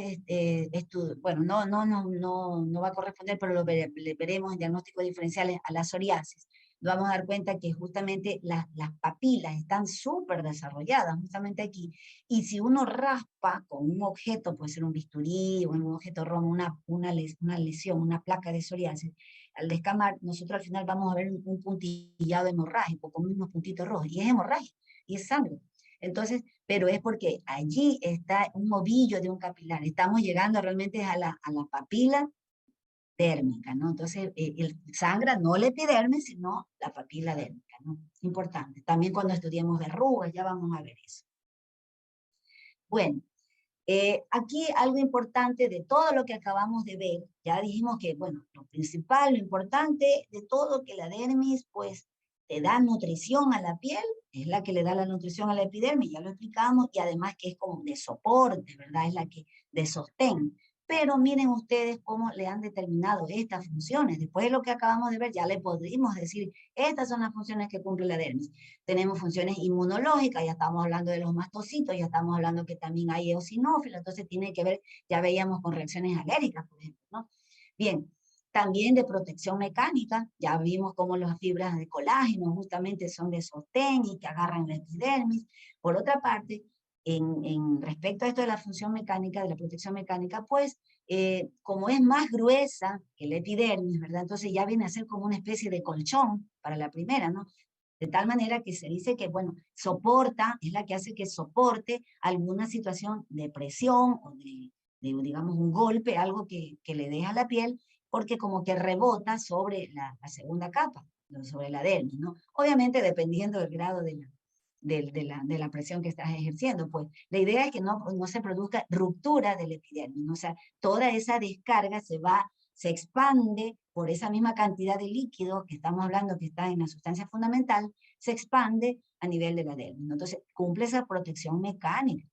bueno, no va a corresponder, pero le veremos en diagnósticos diferenciales a la psoriasis. Nos vamos a dar cuenta que justamente las papilas están súper desarrolladas, justamente aquí. Y si uno raspa con un objeto, puede ser un bisturí o un objeto romo, una lesión, una placa de psoriasis, al descamar, nosotros al final vamos a ver un puntillado hemorrágico con unos puntitos rojos, y es hemorragia, y es sangre. Entonces, pero es porque allí está un ovillo de un capilar. Estamos llegando realmente a la papila dérmica, ¿no? Entonces, sangra no la epidermis, sino la papila dérmica, ¿no? Importante. También cuando estudiemos verrugas, ya vamos a ver eso. Bueno, aquí algo importante de todo lo que acabamos de ver, ya dijimos que, bueno, lo principal, lo importante de todo, que la dermis, pues, te da nutrición a la piel, es la que le da la nutrición a la epidermis, ya lo explicamos, y además que es como de soporte, ¿verdad? Es la que de sostén. Pero miren ustedes cómo le han determinado estas funciones. Después de lo que acabamos de ver, ya le podríamos decir, estas son las funciones que cumple la dermis. Tenemos funciones inmunológicas, ya estamos hablando de los mastocitos, ya estamos hablando que también hay eosinófilos, entonces tiene que ver, ya veíamos con reacciones alérgicas, por ejemplo, ¿no? Bien, también de protección mecánica, ya vimos cómo las fibras de colágeno justamente son de sostén y que agarran la epidermis. Por otra parte, en respecto a esto de la función mecánica, de la protección mecánica, pues, como es más gruesa que la epidermis, ¿verdad? Entonces ya viene a ser como una especie de colchón para la primera, ¿no? De tal manera que se dice que, bueno, soporta, es la que hace que soporte alguna situación de presión o digamos, un golpe, algo que le deja a la piel, porque como que rebota sobre la segunda capa, sobre la dermis, ¿no? Obviamente dependiendo del grado de la presión que estás ejerciendo, pues la idea es que no se produzca ruptura del epidermis, ¿no? O sea, toda esa descarga se expande por esa misma cantidad de líquido que estamos hablando que está en la sustancia fundamental, se expande a nivel de la dermis, ¿no? Entonces cumple esa protección mecánica.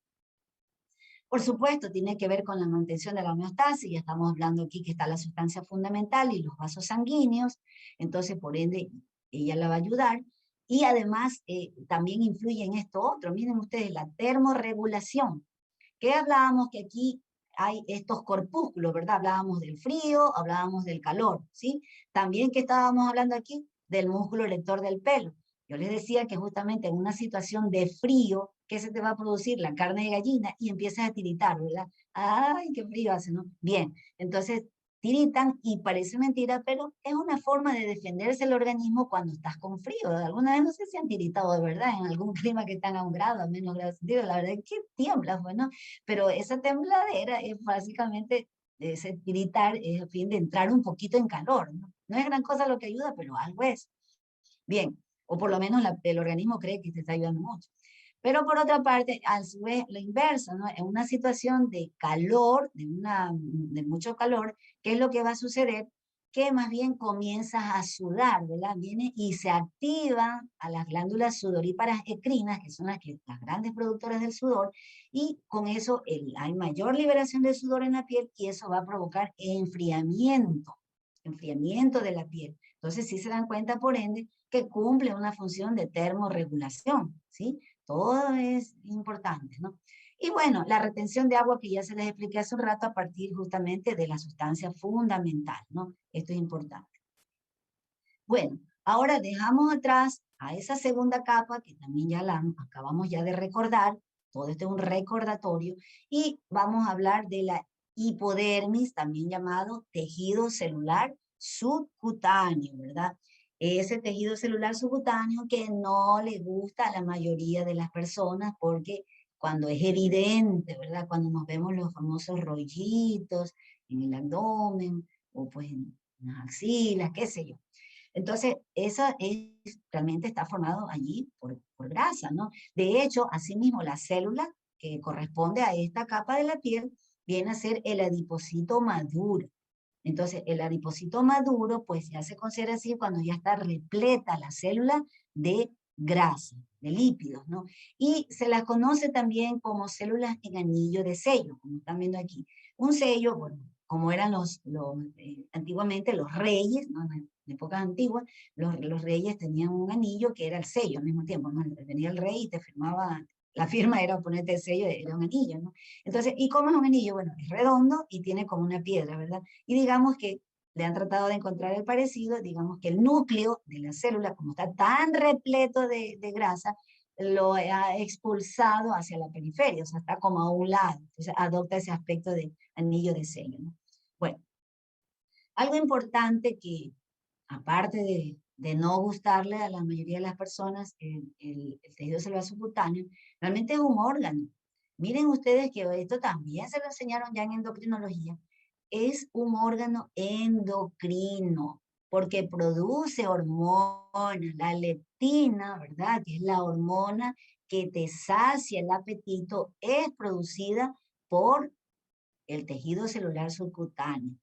Por supuesto, tiene que ver con la mantención de la homeostasis, ya estamos hablando aquí que está la sustancia fundamental y los vasos sanguíneos, entonces por ende ella la va a ayudar, y además también influye en esto otro, miren ustedes, la termorregulación, que hablábamos que aquí hay estos corpúsculos, ¿verdad? Hablábamos del frío, hablábamos del calor, ¿sí? También que estábamos hablando aquí del músculo erector del pelo. Yo les decía que justamente en una situación de frío, ¿qué se te va a producir? La carne de gallina y empiezas a tiritar, ¿verdad? ¡Ay, qué frío hace!, ¿no? Bien, entonces tiritan y parece mentira, pero es una forma de defenderse el organismo cuando estás con frío. Alguna vez no sé si han tiritado de verdad en algún clima que están a 1 grado, a menos grado centígrados, la verdad es que tiembla, bueno, pero esa tembladera es básicamente ese tiritar, es a fin de entrar un poquito en calor, ¿no? No es gran cosa lo que ayuda, pero algo es. Bien, o por lo menos el organismo cree que te está ayudando mucho. Pero por otra parte, a su vez, lo inverso, ¿no? En una situación de calor, de mucho calor, ¿qué es lo que va a suceder? Que más bien comienzas a sudar, ¿verdad? Viene y se activan a las glándulas sudoríparas ecrinas, que son las grandes productoras del sudor, y con eso hay mayor liberación de sudor en la piel y eso va a provocar enfriamiento de la piel. Entonces, sí se dan cuenta, por ende, que cumple una función de termorregulación, ¿sí? Todo es importante, ¿no? Y bueno, la retención de agua que ya se les expliqué hace un rato a partir justamente de la sustancia fundamental, ¿no? Esto es importante. Bueno, ahora dejamos atrás a esa segunda capa que también ya la acabamos ya de recordar, todo esto es un recordatorio, y vamos a hablar de la hipodermis, también llamado tejido celular subcutáneo, ¿verdad? Ese tejido celular subcutáneo que no le gusta a la mayoría de las personas porque cuando es evidente, ¿verdad? Cuando nos vemos los famosos rollitos en el abdomen o pues en las axilas, qué sé yo. Entonces, realmente está formado allí por grasa, ¿no? De hecho, asimismo, la célula que corresponde a esta capa de la piel viene a ser el adipocito maduro. Entonces, el adipocito maduro, pues ya se considera así cuando ya está repleta la célula de grasa, de lípidos, ¿no? Y se las conoce también como células en anillo de sello, como están viendo aquí. Un sello, bueno, como eran antiguamente los reyes, ¿no? En épocas antiguas, los reyes tenían un anillo que era el sello al mismo tiempo, ¿no? Venía el rey y te firmaba la firma era ponerte el sello, era un anillo, ¿no? Entonces, ¿y cómo es un anillo? Bueno, es redondo y tiene como una piedra, ¿verdad? Y digamos que le han tratado de encontrar el parecido, digamos que el núcleo de la célula, como está tan repleto de grasa, lo ha expulsado hacia la periferia, o sea, está como a un lado, entonces adopta ese aspecto de anillo de sello, ¿no? Bueno, algo importante que, aparte de no gustarle a la mayoría de las personas, el tejido celular subcutáneo, realmente es un órgano. Miren ustedes que esto también se lo enseñaron ya en endocrinología, es un órgano endocrino, porque produce hormonas, la leptina, ¿verdad? Que es la hormona que te sacia el apetito, es producida por el tejido celular subcutáneo,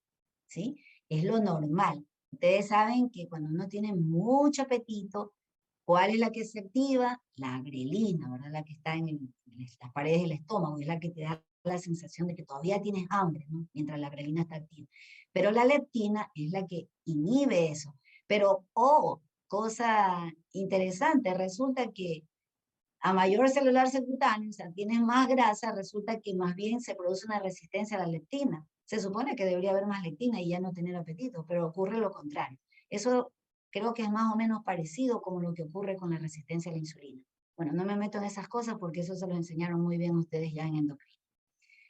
¿sí? Es lo normal. Ustedes saben que cuando uno tiene mucho apetito, ¿cuál es la que se activa? La grelina, ¿verdad? La que está en las paredes del estómago, es la que te da la sensación de que todavía tienes hambre, ¿no? Mientras la grelina está activa. Pero la leptina es la que inhibe eso. Pero, oh, cosa interesante, resulta que a mayor celular subcutáneo, o sea, tienes más grasa, resulta que más bien se produce una resistencia a la leptina. Se supone que debería haber más leptina y ya no tener apetito, pero ocurre lo contrario. Eso creo que es más o menos parecido como lo que ocurre con la resistencia a la insulina. Bueno, no me meto en esas cosas porque eso se lo enseñaron muy bien ustedes ya en endocrino.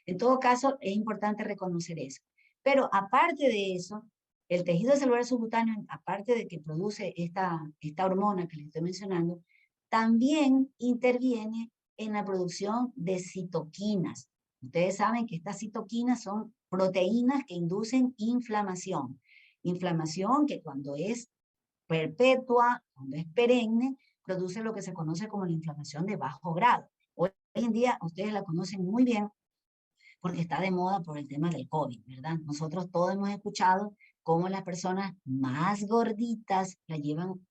En todo caso, es importante reconocer eso. Pero aparte de eso, el tejido celular subcutáneo, aparte de que produce esta hormona que les estoy mencionando, también interviene en la producción de citoquinas. Ustedes saben que estas citoquinas son proteínas que inducen inflamación. Inflamación que cuando es perpetua, cuando es perenne, produce lo que se conoce como la inflamación de bajo grado. Hoy en día ustedes la conocen muy bien porque está de moda por el tema del COVID, ¿verdad? Nosotros todos hemos escuchado cómo las personas más gorditas la llevan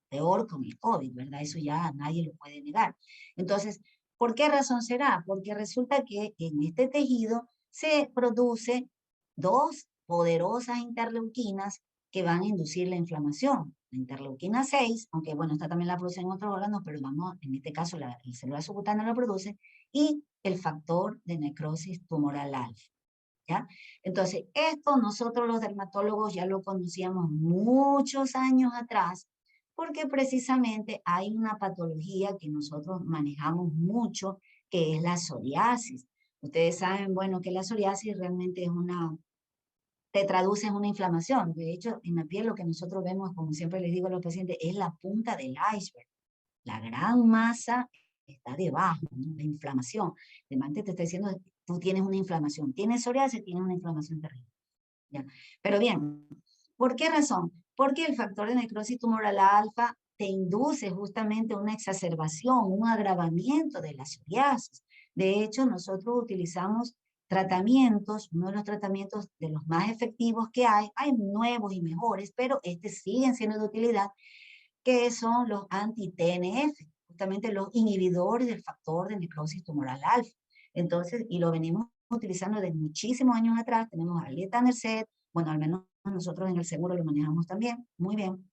peor con el COVID, ¿verdad? Eso ya nadie lo puede negar. Entonces, ¿por qué razón será? Porque resulta que en este tejido se produce dos poderosas interleuquinas que van a inducir la inflamación. La interleuquina 6, aunque bueno, esta también la producen otros órganos, pero vamos, en este caso el celular subcutáneo la produce, y el factor de necrosis tumoral alfa. ¿Ya? Entonces, esto nosotros los dermatólogos ya lo conocíamos muchos años atrás, porque precisamente hay una patología que nosotros manejamos mucho, que es la psoriasis. Ustedes saben, bueno, que la psoriasis realmente es te traduce en una inflamación. De hecho, en la piel lo que nosotros vemos, como siempre les digo a los pacientes, es la punta del iceberg. La gran masa está debajo, ¿no? La inflamación. De manera te está diciendo, tú tienes una inflamación. Tienes psoriasis, tienes una inflamación terrible. ¿Ya? Pero bien, ¿por qué razón? Porque el factor de necrosis tumoral alfa te induce justamente una exacerbación, un agravamiento de la psoriasis. De hecho, nosotros utilizamos tratamientos, uno de los tratamientos de los más efectivos que hay nuevos y mejores, pero siguen siendo de utilidad, que son los anti-TNF, justamente los inhibidores del factor de necrosis tumoral alfa. Entonces, y lo venimos utilizando desde muchísimos años atrás, tenemos al etanercept, bueno, al menos nosotros en el seguro lo manejamos también, muy bien.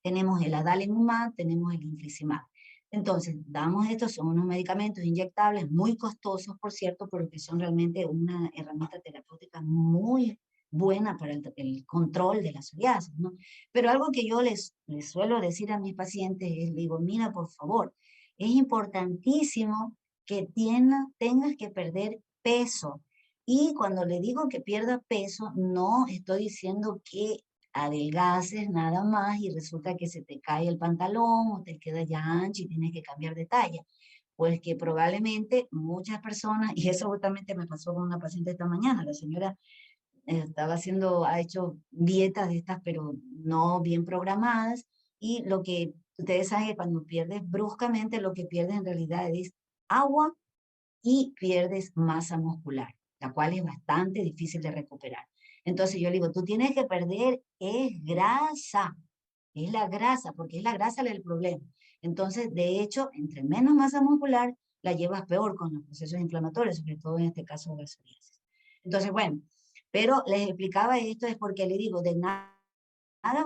Tenemos el adalimumab, tenemos el infliximab. Entonces, damos estos, son unos medicamentos inyectables muy costosos, por cierto, pero que son realmente una herramienta terapéutica muy buena para el control de la psoriasis, ¿no? Pero algo que yo les suelo decir a mis pacientes es, digo, mira, por favor, es importantísimo que tengas que perder peso. Y cuando le digo que pierda peso, no estoy diciendo que adelgaces nada más y resulta que se te cae el pantalón o te queda ya ancho y tienes que cambiar de talla. Pues que probablemente muchas personas, y eso justamente me pasó con una paciente esta mañana, la señora ha hecho dietas de estas, pero no bien programadas, y lo que ustedes saben que cuando pierdes bruscamente, lo que pierdes en realidad es agua y pierdes masa muscular, la cual es bastante difícil de recuperar. Entonces yo le digo, tú tienes que perder es grasa, es la grasa, porque es la grasa el problema. Entonces, de hecho, entre menos masa muscular, la llevas peor con los procesos inflamatorios, sobre todo en este caso de la psoriasis. Entonces, bueno, pero les explicaba esto es porque le digo, de nada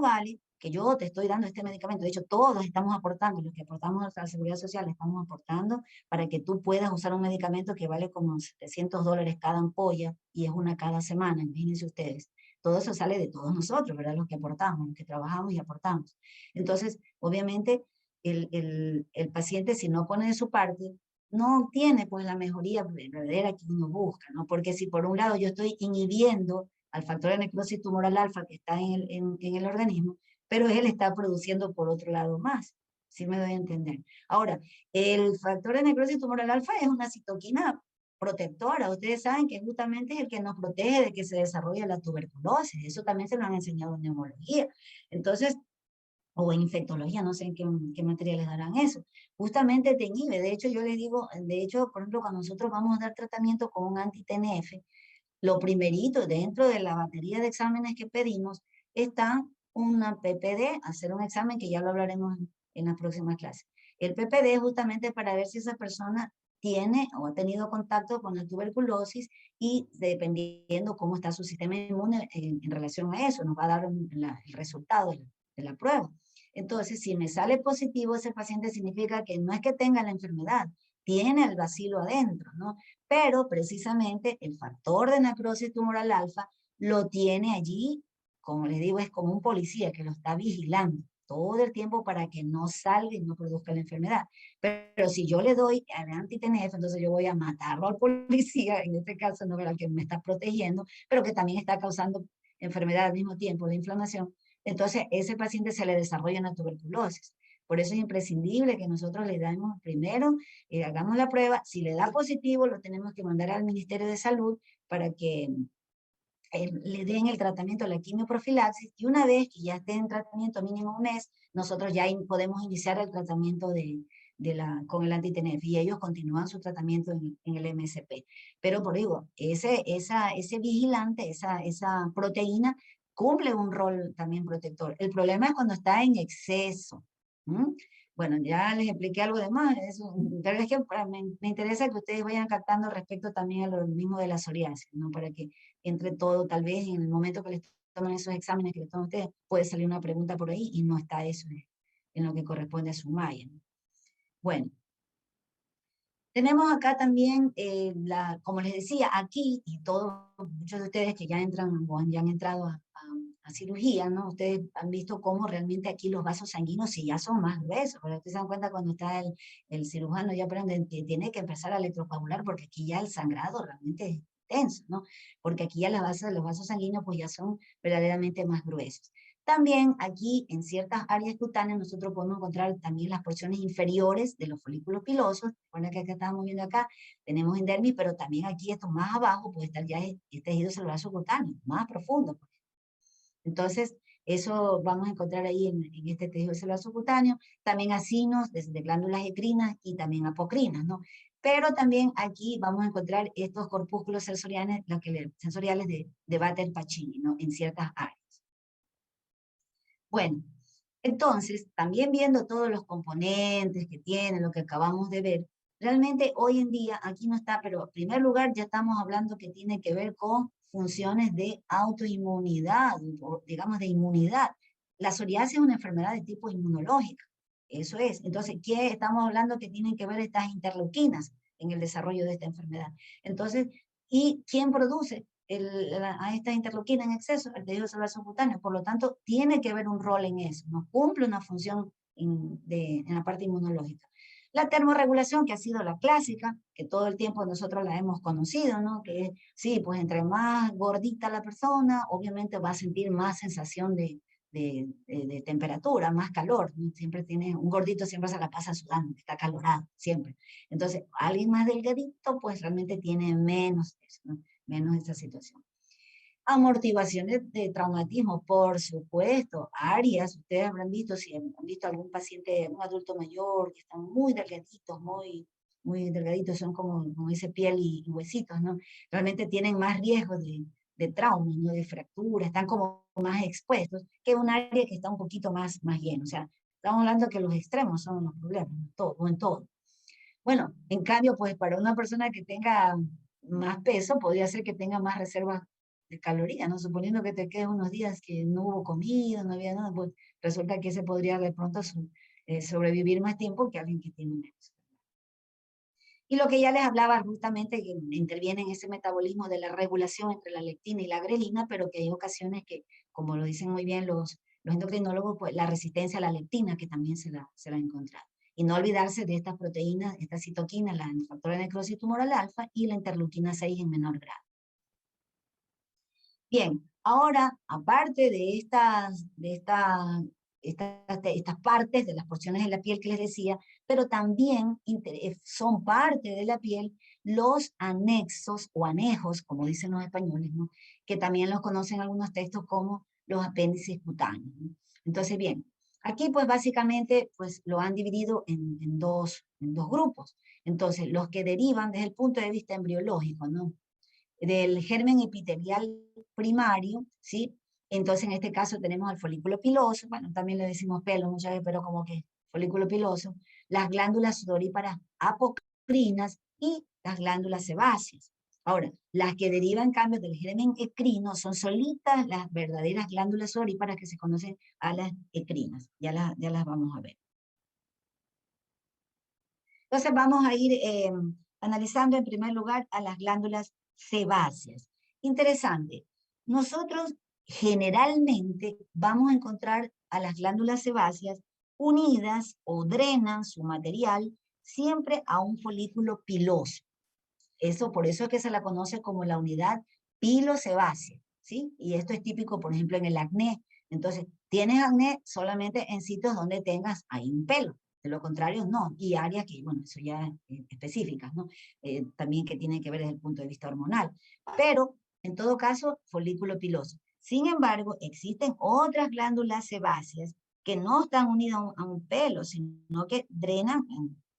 vale que yo te estoy dando este medicamento. De hecho, todos estamos aportando, los que aportamos a la Seguridad Social estamos aportando para que tú puedas usar un medicamento que vale como $700 cada ampolla y es una cada semana, imagínense ustedes. Todo eso sale de todos nosotros, ¿verdad? Los que aportamos, los que trabajamos y aportamos. Entonces, obviamente, el paciente, si no pone de su parte, no obtiene pues la mejoría verdadera que uno busca, ¿no? Porque si por un lado yo estoy inhibiendo al factor de necrosis tumoral alfa que está en el organismo, pero él está produciendo por otro lado más. ¿Sí me doy a entender? Ahora, el factor de necrosis tumoral alfa es una citoquina protectora. Ustedes saben que justamente es el que nos protege de que se desarrolle la tuberculosis. Eso también se lo han enseñado en neumología. Entonces, o en infectología, no sé en qué materia les darán eso. Justamente te inhibe. De hecho, yo les digo, de hecho, por ejemplo, cuando nosotros vamos a dar tratamiento con un anti-TNF, lo primerito dentro de la batería de exámenes que pedimos está una PPD, hacer un examen que ya lo hablaremos en las próximas clases. El PPD es justamente para ver si esa persona tiene o ha tenido contacto con la tuberculosis y dependiendo cómo está su sistema inmune en relación a eso, nos va a dar el resultado de la prueba. Entonces, si me sale positivo ese paciente significa que no es que tenga la enfermedad, tiene el bacilo adentro, ¿no? Pero precisamente el factor de necrosis tumoral alfa lo tiene allí, como les digo, es como un policía que lo está vigilando todo el tiempo para que no salga y no produzca la enfermedad. Pero si yo le doy al anti-TNF, entonces yo voy a matarlo al policía, en este caso no era el que me está protegiendo, pero que también está causando enfermedad al mismo tiempo, la inflamación. Entonces, ese paciente se le desarrolla una tuberculosis. Por eso es imprescindible que nosotros le damos primero, hagamos la prueba. Si le da positivo, lo tenemos que mandar al Ministerio de Salud para que le den el tratamiento, la quimioprofilaxis, y una vez que ya esté en tratamiento mínimo un mes, nosotros ya podemos iniciar el tratamiento con el anti-TNF y ellos continúan su tratamiento en el MSP. Pero por digo, ese vigilante, esa proteína, cumple un rol también protector. El problema es cuando está en exceso. Bueno, ya les expliqué algo de más, pero es que me interesa que ustedes vayan captando respecto también a lo mismo de la psoriasis, ¿no? Para que entre todo, tal vez en el momento que les tomen esos exámenes que les toman ustedes, puede salir una pregunta por ahí y no está eso en lo que corresponde a su malla, ¿no? Bueno, tenemos acá también, como les decía, aquí, y todos, muchos de ustedes que ya entran o ya han entrado a cirugía, ¿no? Ustedes han visto cómo realmente aquí los vasos sanguíneos sí ya son más gruesos, pero ustedes se dan cuenta cuando está el cirujano ya aprende que tiene que empezar a electrocoagular porque aquí ya el sangrado realmente es intenso, ¿no? Porque aquí ya los vasos sanguíneos pues ya son verdaderamente más gruesos. También aquí en ciertas áreas cutáneas nosotros podemos encontrar también las porciones inferiores de los folículos pilosos. Recuerden que acá estamos viendo acá, tenemos endermis, pero también aquí esto más abajo puede estar ya el tejido celular subcutáneo, más profundo. Entonces, eso vamos a encontrar ahí en este tejido celular subcutáneo. También acinos de glándulas endocrinas y también apocrinas, ¿no? Pero también aquí vamos a encontrar estos corpúsculos sensoriales, sensoriales de Batten-Pacini, ¿no? En ciertas áreas. Bueno, entonces, también viendo todos los componentes que tiene, lo que acabamos de ver, realmente hoy en día, aquí no está, pero en primer lugar ya estamos hablando que tiene que ver con funciones de autoinmunidad, o digamos de inmunidad. La psoriasis es una enfermedad de tipo inmunológica, eso es. Entonces, ¿qué estamos hablando que tienen que ver estas interleuquinas en el desarrollo de esta enfermedad? Entonces, ¿y quién produce a esta interleuquina en exceso? El tejido celular subcutáneo. Por lo tanto, tiene que haber un rol en eso, ¿no? Cumple una función en la parte inmunológica. La termorregulación, que ha sido la clásica, que todo el tiempo nosotros la hemos conocido, ¿no? Que sí, pues entre más gordita la persona, obviamente va a sentir más sensación de temperatura, más calor, ¿no? Siempre tiene, un gordito siempre se la pasa sudando, está calorado, siempre. Entonces, alguien más delgadito, pues realmente tiene menos eso, ¿no? Menos esa situación. Amortiguaciones de traumatismo, por supuesto, áreas, ustedes habrán visto, si han visto algún paciente, un adulto mayor, que están muy delgaditos, muy delgaditos, son como dice, piel y huesitos, ¿no? Realmente tienen más riesgo de trauma, ¿no? De fractura, están como más expuestos que un área que está un poquito más lleno. O sea, estamos hablando que los extremos son los problemas, o en todo. Bueno, en cambio, pues para una persona que tenga más peso, podría ser que tenga más reservas de calorías, ¿no? Suponiendo que te quedes unos días que no hubo comida, no había nada, pues resulta que ese podría de pronto sobrevivir más tiempo que alguien que tiene menos. Y lo que ya les hablaba justamente, que interviene en ese metabolismo de la regulación entre la lectina y la grelina, pero que hay ocasiones que, como lo dicen muy bien los endocrinólogos, pues la resistencia a la lectina, que también se la ha encontrado. Y no olvidarse de estas proteínas, esta citoquina, la factor de necrosis tumoral alfa y la interleuquina 6 en menor grado. Bien, ahora, aparte de estas partes de las porciones de la piel que les decía, pero también son parte de la piel los anexos o anejos, como dicen los españoles, ¿no? Que también los conocen algunos textos como los apéndices cutáneos, ¿no? Entonces, bien, aquí pues básicamente pues lo han dividido en dos grupos. Entonces, los que derivan desde el punto de vista embriológico, ¿no? Del germen epitelial primario, ¿sí? Entonces, en este caso tenemos al folículo piloso, bueno, también le decimos pelo muchas veces, pero como que folículo piloso, las glándulas sudoríparas apocrinas y las glándulas sebáceas. Ahora, las que derivan en cambio del germen ecrino son solitas las verdaderas glándulas sudoríparas que se conocen a las ecrinas. Ya las vamos a ver. Entonces vamos a ir analizando en primer lugar a las glándulas sebáceas. Interesante. Nosotros generalmente vamos a encontrar a las glándulas sebáceas unidas o drenan su material siempre a un folículo piloso. Por eso es que se la conoce como la unidad pilosebácea, ¿sí? Y esto es típico, por ejemplo, en el acné. Entonces, tienes acné solamente en sitios donde tengas ahí un pelo. De lo contrario, no. Y áreas que, bueno, eso ya específicas, ¿no? También que tienen que ver desde el punto de vista hormonal. Pero, en todo caso, folículo piloso. Sin embargo, existen otras glándulas sebáceas que no están unidas a un pelo, sino que drenan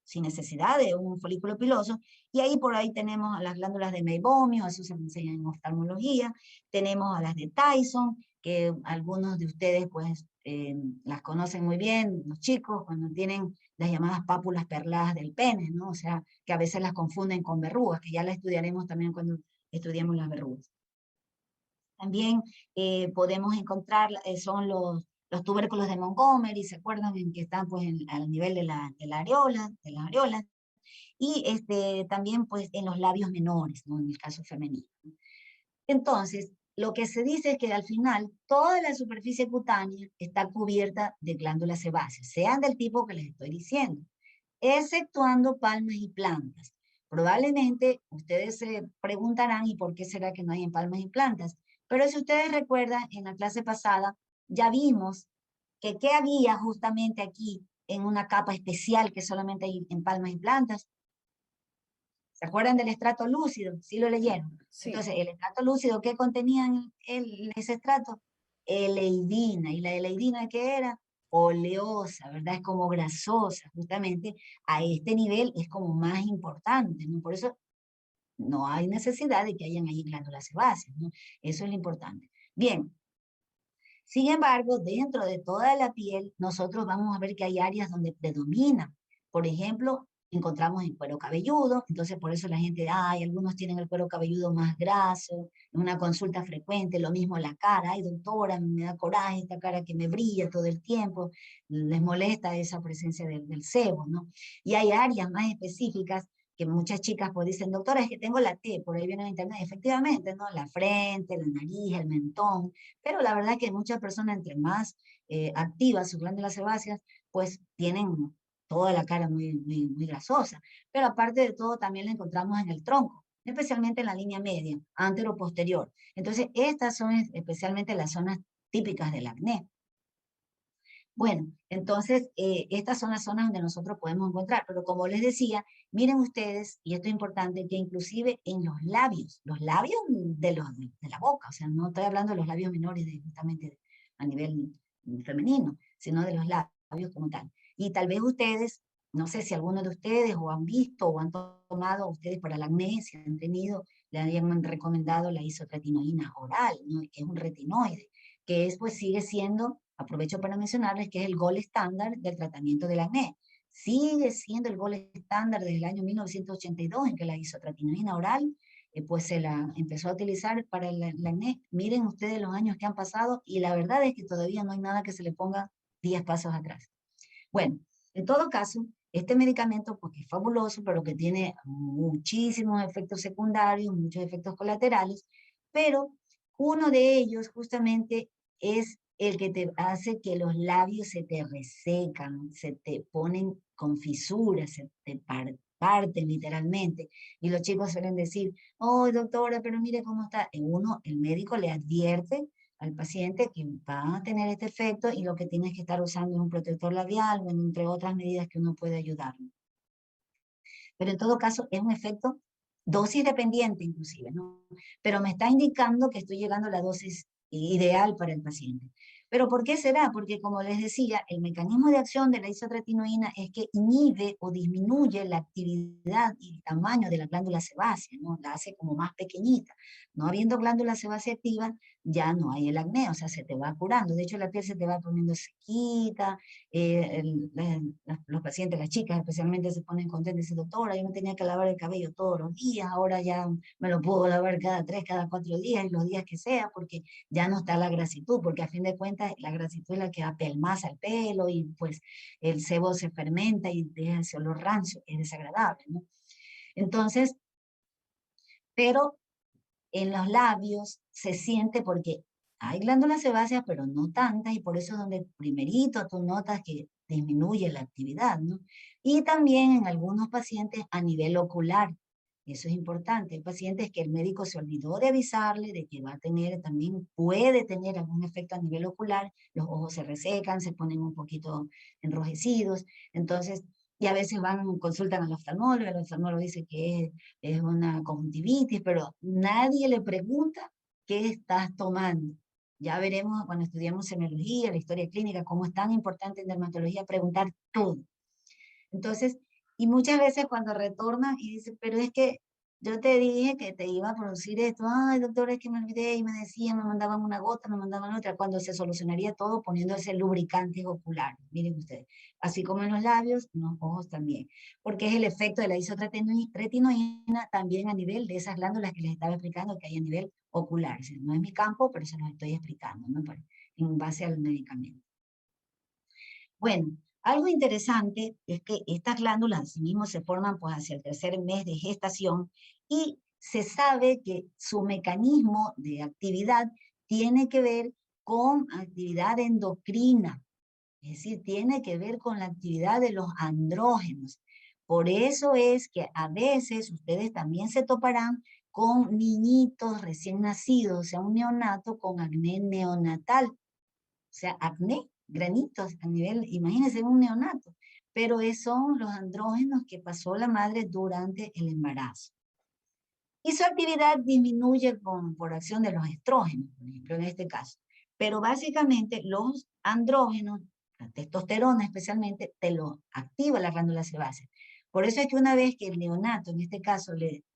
sin necesidad de un folículo piloso. Y ahí por ahí tenemos a las glándulas de Meibomio, eso se enseña en oftalmología. Tenemos a las de Tyson, que algunos de ustedes pues las conocen muy bien, los chicos, cuando tienen las llamadas pápulas perladas del pene, ¿no? O sea, que a veces las confunden con verrugas, que ya las estudiaremos también cuando estudiemos las verrugas. También podemos encontrar, son los tubérculos de Montgomery, ¿se acuerdan? En que están pues al nivel de la areola, y también pues en los labios menores, ¿no? En el caso femenino. Entonces, lo que se dice es que al final toda la superficie cutánea está cubierta de glándulas sebáceas, sean del tipo que les estoy diciendo, exceptuando palmas y plantas. Probablemente ustedes se preguntarán, ¿y por qué será que no hay en palmas y plantas? Pero si ustedes recuerdan, en la clase pasada ya vimos que qué había justamente aquí en una capa especial que solamente hay en palmas y plantas. ¿Se acuerdan del estrato lúcido? ¿Sí lo leyeron? Sí. Entonces, el estrato lúcido, ¿qué contenía ese estrato? Eleidina. ¿Y la eleidina qué era? Oleosa, ¿verdad? Es como grasosa, justamente a este nivel es como más importante, ¿no? Por eso no hay necesidad de que hayan ahí glándulas sebáceas, ¿no? Eso es lo importante. Bien. Sin embargo, dentro de toda la piel, nosotros vamos a ver que hay áreas donde predomina. Por ejemplo, encontramos el cuero cabelludo, entonces por eso la gente, ay, algunos tienen el cuero cabelludo más graso, en una consulta frecuente, lo mismo la cara, ay doctora, me da coraje esta cara que me brilla todo el tiempo, les molesta esa presencia del sebo, ¿no? Y hay áreas más específicas que muchas chicas pues dicen, doctora, es que tengo la T, por ahí viene en internet, efectivamente, ¿no? La frente, la nariz, el mentón, pero la verdad es que muchas personas, entre más activas sus glándulas sebáceas, pues tienen toda la cara muy grasosa. Pero aparte de todo, también la encontramos en el tronco, especialmente en la línea media, antero-posterior. Entonces, estas son especialmente las zonas típicas del acné. Bueno, entonces, estas son las zonas donde nosotros podemos encontrar, pero como les decía, miren ustedes, y esto es importante, que inclusive en los labios de la boca, o sea, no estoy hablando de los labios menores justamente a nivel femenino, sino de los labios como tal. Y tal vez ustedes, no sé si alguno de ustedes o han visto o han tomado ustedes para el acné, si han tenido, le habían recomendado la isotretinoína oral, ¿no? Que es un retinoide, que pues sigue siendo, aprovecho para mencionarles que es el gold estándar del tratamiento del acné. Sigue siendo el gold estándar desde el año 1982 en que la isotretinoína oral pues se la empezó a utilizar para el acné. Miren ustedes los años que han pasado y la verdad es que todavía no hay nada que se le ponga 10 pasos atrás. Bueno, en todo caso, este medicamento, porque es fabuloso, pero que tiene muchísimos efectos secundarios, muchos efectos colaterales, pero uno de ellos justamente es el que te hace que los labios se te resecan, se te ponen con fisuras, se te parten literalmente. Y los chicos suelen decir, oh, doctora, pero mire cómo está. El médico le advierte al paciente que va a tener este efecto y lo que tienes que estar usando es un protector labial, o entre otras medidas que uno puede ayudarlo. Pero en todo caso es un efecto dosis dependiente inclusive, ¿no? Pero me está indicando que estoy llegando a la dosis ideal para el paciente. ¿Pero por qué será? Porque como les decía, el mecanismo de acción de la isotretinoína es que inhibe o disminuye la actividad y el tamaño de la glándula sebácea, ¿no? La hace como más pequeñita. No habiendo glándula sebácea activa, ya no hay el acné, o sea, se te va curando. De hecho, la piel se te va poniendo sequita, los pacientes, las chicas especialmente, se ponen contentas y dicen, doctora, yo me tenía que lavar el cabello todos los días, ahora ya me lo puedo lavar cada 3, cada 4 días, y los días que sea, porque ya no está la grasitud, porque a fin de cuentas la grasitud es la que apelmaza el pelo, y pues el sebo se fermenta y deja ese olor rancio, es desagradable, ¿no? Entonces, pero en los labios se siente porque hay glándulas sebáceas, pero no tantas, y por eso es donde primerito tú notas que disminuye la actividad, ¿no? Y también en algunos pacientes a nivel ocular, eso es importante. Hay pacientes que el médico se olvidó de avisarle de que va a tener, también puede tener algún efecto a nivel ocular, los ojos se resecan, se ponen un poquito enrojecidos, entonces, y a veces consultan al oftalmólogo, el oftalmólogo dice que es una conjuntivitis, pero nadie le pregunta qué estás tomando. Ya veremos cuando estudiamos semiología, la historia clínica, cómo es tan importante en dermatología preguntar todo. Entonces, y muchas veces cuando retornan y dicen, pero es que yo te dije que te iba a producir esto, ay doctor, es que me olvidé, y me decían, me mandaban una gota, me mandaban otra, cuando se solucionaría todo poniéndose lubricantes oculares, miren ustedes, así como en los labios, en los ojos también, porque es el efecto de la isotretinoína también a nivel de esas glándulas que les estaba explicando que hay a nivel ocular. No es mi campo, pero se los estoy explicando, ¿no? En base al medicamento. Bueno, algo interesante es que estas glándulas asimismo se forman pues hacia el tercer mes de gestación, y se sabe que su mecanismo de actividad tiene que ver con actividad endocrina, es decir, tiene que ver con la actividad de los andrógenos. Por eso es que a veces ustedes también se toparán con niñitos recién nacidos, o sea, un neonato con acné neonatal. O sea, acné, granitos a nivel, imagínense un neonato, pero son los andrógenos que pasó la madre durante el embarazo. Y su actividad disminuye por acción de los estrógenos, por ejemplo, en este caso. Pero básicamente los andrógenos, la testosterona especialmente, te lo activa la glándula sebácea. Por eso es que una vez que el neonato, en este caso,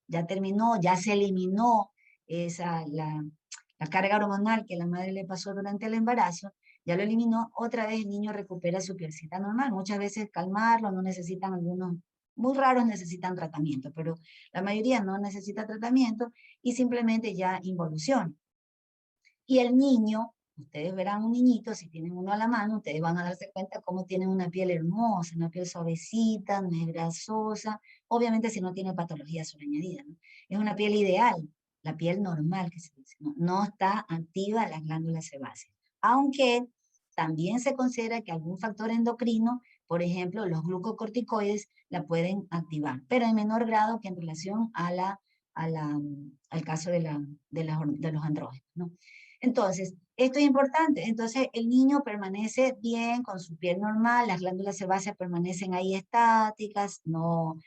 ya terminó, ya se eliminó la carga hormonal que la madre le pasó durante el embarazo, ya lo eliminó, otra vez el niño recupera su pielcita normal. Muchas veces calmarlo, no necesitan algunos, muy raros necesitan tratamiento, pero la mayoría no necesita tratamiento y simplemente ya involuciona. Y el niño, ustedes verán un niñito, si tienen uno a la mano, ustedes van a darse cuenta cómo tiene una piel hermosa, una piel suavecita, no es grasosa, obviamente si no tiene patología sobreañadida, ¿no? Es una piel ideal, la piel normal que se dice, ¿no? No está activa la glándula sebácea. Aunque también se considera que algún factor endocrino, por ejemplo, los glucocorticoides, la pueden activar, pero en menor grado que en relación al caso de los andrógenos, ¿no? Entonces, esto es importante. Entonces, el niño permanece bien con su piel normal, las glándulas sebáceas permanecen ahí estáticas, no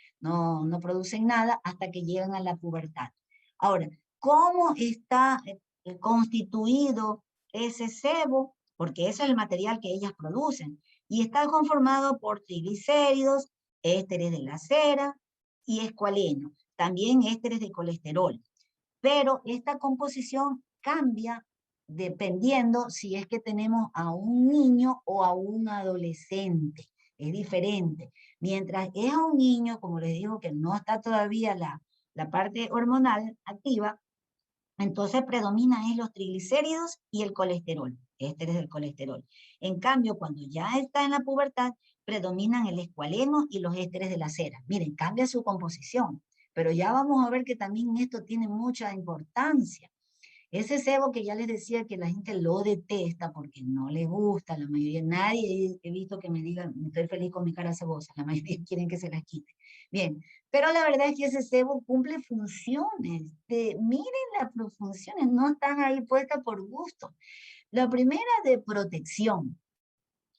producen nada hasta que llegan a la pubertad. Ahora, ¿cómo está constituido ese sebo? Porque ese es el material que ellas producen. Y está conformado por triglicéridos, ésteres de la cera y escualeno. También ésteres de colesterol. Pero esta composición cambia dependiendo si es que tenemos a un niño o a un adolescente. Es diferente. Mientras es a un niño, como les digo, que no está todavía la parte hormonal activa, entonces predominan los triglicéridos y el colesterol, ésteres del colesterol. En cambio, cuando ya está en la pubertad, predominan el escualeno y los ésteres de la cera. Miren, cambia su composición, pero ya vamos a ver que también esto tiene mucha importancia. Ese sebo que ya les decía que la gente lo detesta porque no le gusta, la mayoría, nadie he visto que me digan, estoy feliz con mi cara cebosa, la mayoría quieren que se las quite. Bien, pero la verdad es que ese sebo cumple funciones. Miren las funciones, no están ahí puestas por gusto. La primera de protección,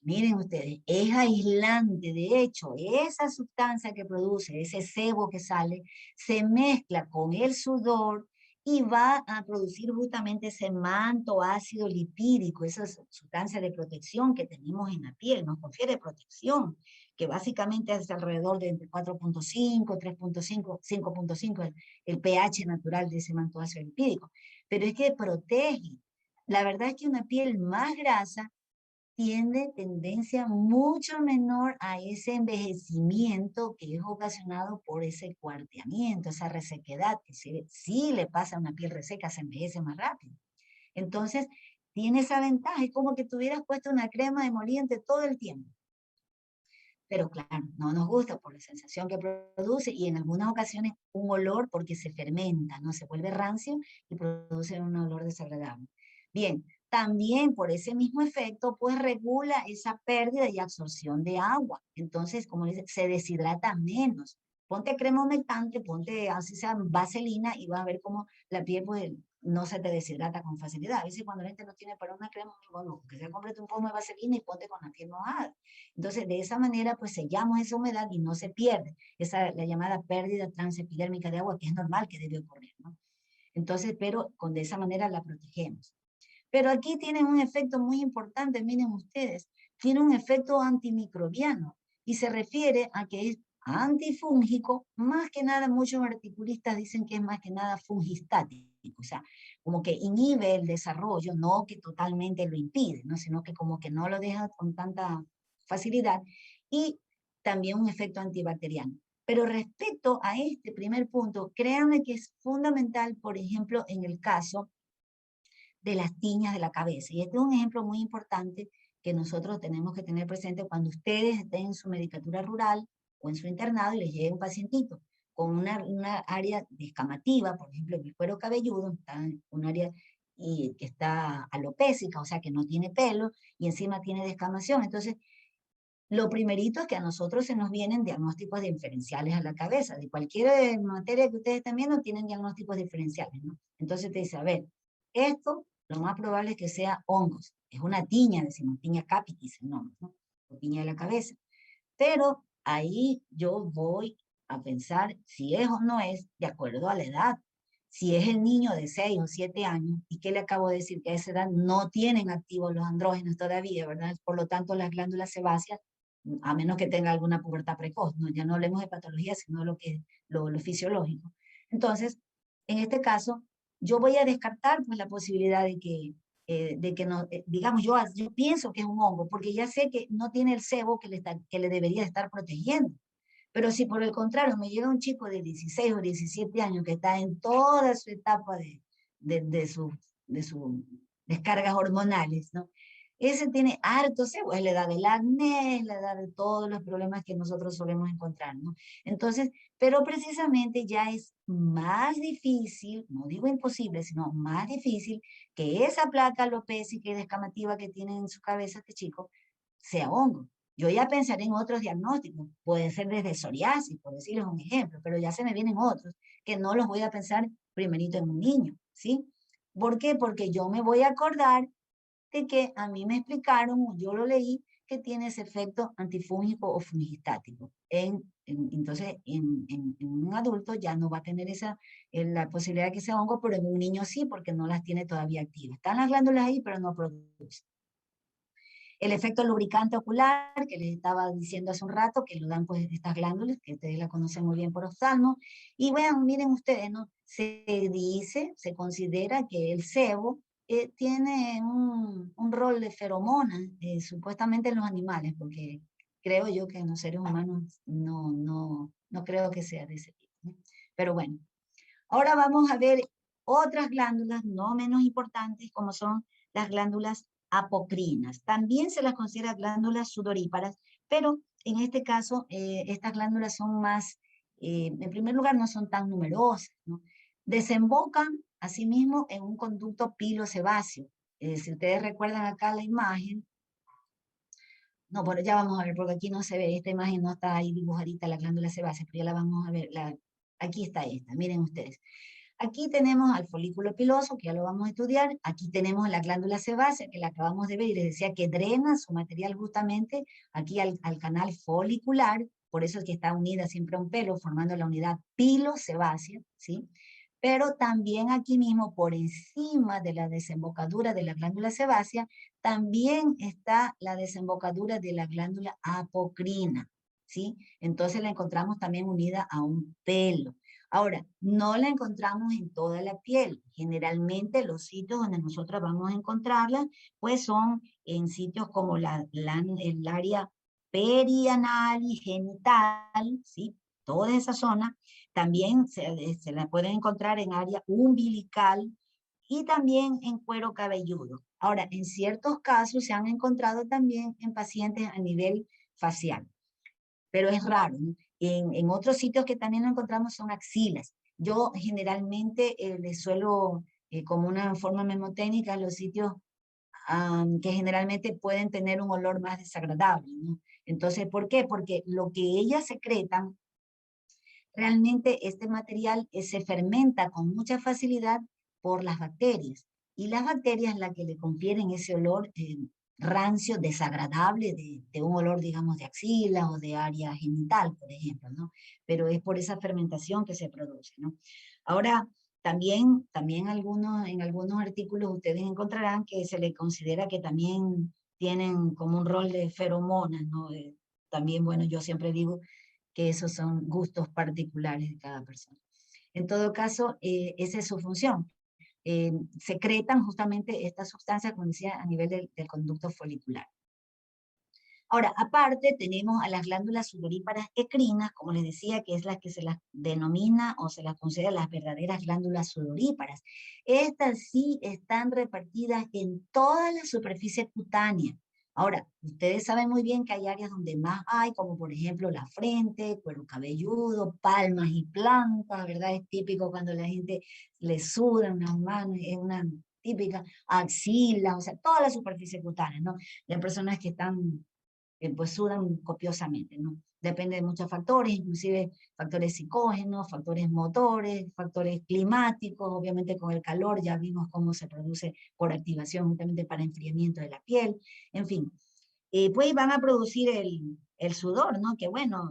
miren ustedes, es aislante. De hecho, esa sustancia que produce, ese sebo que sale, se mezcla con el sudor y va a producir justamente ese manto ácido lipídico, esa sustancia de protección que tenemos en la piel, nos confiere protección, que básicamente es alrededor de entre 4.5, 3.5, 5.5, el pH natural de ese manto ácido lipídico. Pero es que protege. La verdad es que una piel más grasa tiene tendencia mucho menor a ese envejecimiento que es ocasionado por ese cuarteamiento, esa resequedad, que sí le pasa a una piel reseca, se envejece más rápido. Entonces, tiene esa ventaja, es como que tuvieras puesto una crema emoliente todo el tiempo. Pero claro, no nos gusta por la sensación que produce y en algunas ocasiones un olor porque se fermenta, ¿no? Se vuelve rancio y produce un olor desagradable. Bien, también por ese mismo efecto, pues regula esa pérdida y absorción de agua. Entonces, como dice, se deshidrata menos. Ponte crema humectante, ponte así sea vaselina y vas a ver cómo la piel pues, no se te deshidrata con facilidad. A veces cuando la gente no tiene para una crema, bueno, que se cómprate un poco de vaselina y ponte con la piel mojada. Entonces, de esa manera, pues sellamos esa humedad y no se pierde. Esa la llamada pérdida transepidérmica de agua, que es normal que debe ocurrir, ¿no? Entonces, pero de esa manera la protegemos. Pero aquí tiene un efecto muy importante, miren ustedes, tiene un efecto antimicrobiano y se refiere a que es antifúngico, más que nada muchos articulistas dicen que es más que nada fungistático, o sea, como que inhibe el desarrollo, no que totalmente lo impide, ¿no? Sino que como que no lo deja con tanta facilidad y también un efecto antibacteriano. Pero respecto a este primer punto, créanme que es fundamental, por ejemplo, en el caso de las tiñas de la cabeza. Y este es un ejemplo muy importante que nosotros tenemos que tener presente cuando ustedes estén en su medicatura rural o en su internado y les llegue un pacientito con una área descamativa, por ejemplo, en el cuero cabelludo, está en un área que está alopésica, o sea que no tiene pelo y encima tiene descamación. Entonces, lo primerito es que a nosotros se nos vienen diagnósticos diferenciales a la cabeza. De cualquier materia que ustedes estén viendo, tienen diagnósticos diferenciales, ¿no? Entonces te dice, a ver, esto lo más probable es que sea hongos. Es una tiña, decimos, tiña capitis, ¿no? O tiña de la cabeza. Pero ahí yo voy a pensar si es o no es de acuerdo a la edad. Si es el niño de 6 o 7 años, y que le acabo de decir que a esa edad no tienen activos los andrógenos todavía, ¿verdad? Por lo tanto, las glándulas sebáceas, a menos que tenga alguna pubertad precoz, ¿no? Ya no hablemos de patología, sino lo fisiológico. Entonces, en este caso, yo voy a descartar pues, la posibilidad de que no, digamos, yo pienso que es un hongo, porque ya sé que no tiene el sebo que le debería estar protegiendo. Pero si por el contrario me llega un chico de 16 o 17 años que está en toda su etapa de sus descargas hormonales, ¿no? Ese tiene harto sebo, es la edad del acné, es la edad de todos los problemas que nosotros solemos encontrar, ¿no? Entonces, pero precisamente ya es más difícil, no digo imposible, sino más difícil que esa placa alopécica y descamativa que tiene en su cabeza este chico sea hongo. Yo ya pensaré en otros diagnósticos, puede ser desde psoriasis, por decirles un ejemplo, pero ya se me vienen otros que no los voy a pensar primerito en un niño, ¿sí? ¿Por qué? Porque yo me voy a acordar de que a mí me explicaron, yo lo leí, que tiene ese efecto antifúngico o fungistático. Entonces, en un adulto ya no va a tener la posibilidad de que sea hongo, pero en un niño sí, porque no las tiene todavía activas. Están las glándulas ahí, pero no producen. El efecto lubricante ocular, que les estaba diciendo hace un rato, que lo dan pues estas glándulas, que ustedes la conocen muy bien por oftalmo. Y bueno, miren ustedes, ¿no? Se dice, se considera que el sebo tiene un rol de feromona, supuestamente en los animales, porque creo yo que en los seres humanos no creo que sea de ese tipo, ¿no? Pero bueno, Ahora vamos a ver otras glándulas no menos importantes, como son las glándulas apocrinas. También se las considera glándulas sudoríparas, pero en este caso estas glándulas son más, en primer lugar, no son tan numerosas, ¿no? Desembocan asimismo en un conducto pilosebáceo. Si ustedes recuerdan acá la imagen, no, bueno, ya vamos a ver, porque aquí no se ve, esta imagen no está ahí dibujadita la glándula sebácea, pero ya la vamos a ver, aquí está esta, miren ustedes. Aquí tenemos al folículo piloso, que ya lo vamos a estudiar. Aquí tenemos la glándula sebácea, que la acabamos de ver, y les decía que drena su material justamente aquí al canal folicular, por eso es que está unida siempre a un pelo, formando la unidad pilosebácea, ¿sí? Pero también aquí mismo, por encima de la desembocadura de la glándula sebácea, también está la desembocadura de la glándula apocrina, ¿sí? Entonces la encontramos también unida a un pelo. Ahora, no la encontramos en toda la piel. Generalmente los sitios donde nosotros vamos a encontrarla, pues son en sitios como el área perianal y genital, ¿sí? Toda esa zona. También se la pueden encontrar en área umbilical y también en cuero cabelludo. Ahora, en ciertos casos se han encontrado también en pacientes a nivel facial, pero es raro, ¿no? En otros sitios que también lo encontramos son axilas. Yo generalmente les suelo, como una forma memotécnica, los sitios que generalmente pueden tener un olor más desagradable, ¿no? Entonces, ¿por qué? Porque lo que ellas secretan, realmente este material se fermenta con mucha facilidad por las bacterias. Y las bacterias las que le confieren ese olor rancio, desagradable, de un olor, digamos, de axila o de área genital, por ejemplo, ¿no? Pero es por esa fermentación que se produce, ¿no? Ahora, también en algunos artículos ustedes encontrarán que se le considera que también tienen como un rol de feromonas, ¿no? También, bueno, yo siempre digo que esos son gustos particulares de cada persona. En todo caso, esa es su función. Secretan justamente estas sustancias, como decía, a nivel del conducto folicular. Ahora, aparte tenemos a las glándulas sudoríparas ecrinas, como les decía, que es la que se las denomina o se las considera las verdaderas glándulas sudoríparas. Estas sí están repartidas en toda la superficie cutánea. Ahora, ustedes saben muy bien que hay áreas donde más hay, como por ejemplo la frente, cuero cabelludo, palmas y plantas, ¿verdad? Es típico cuando la gente le sudan las manos, es una típica axila, o sea, toda la superficie cutánea, ¿no? Las personas que están pues sudan copiosamente, ¿no? Depende de muchos factores, inclusive factores psicógenos, factores motores, factores climáticos, obviamente con el calor ya vimos cómo se produce por activación justamente para enfriamiento de la piel, en fin. Pues van a producir el sudor, ¿no? Que bueno,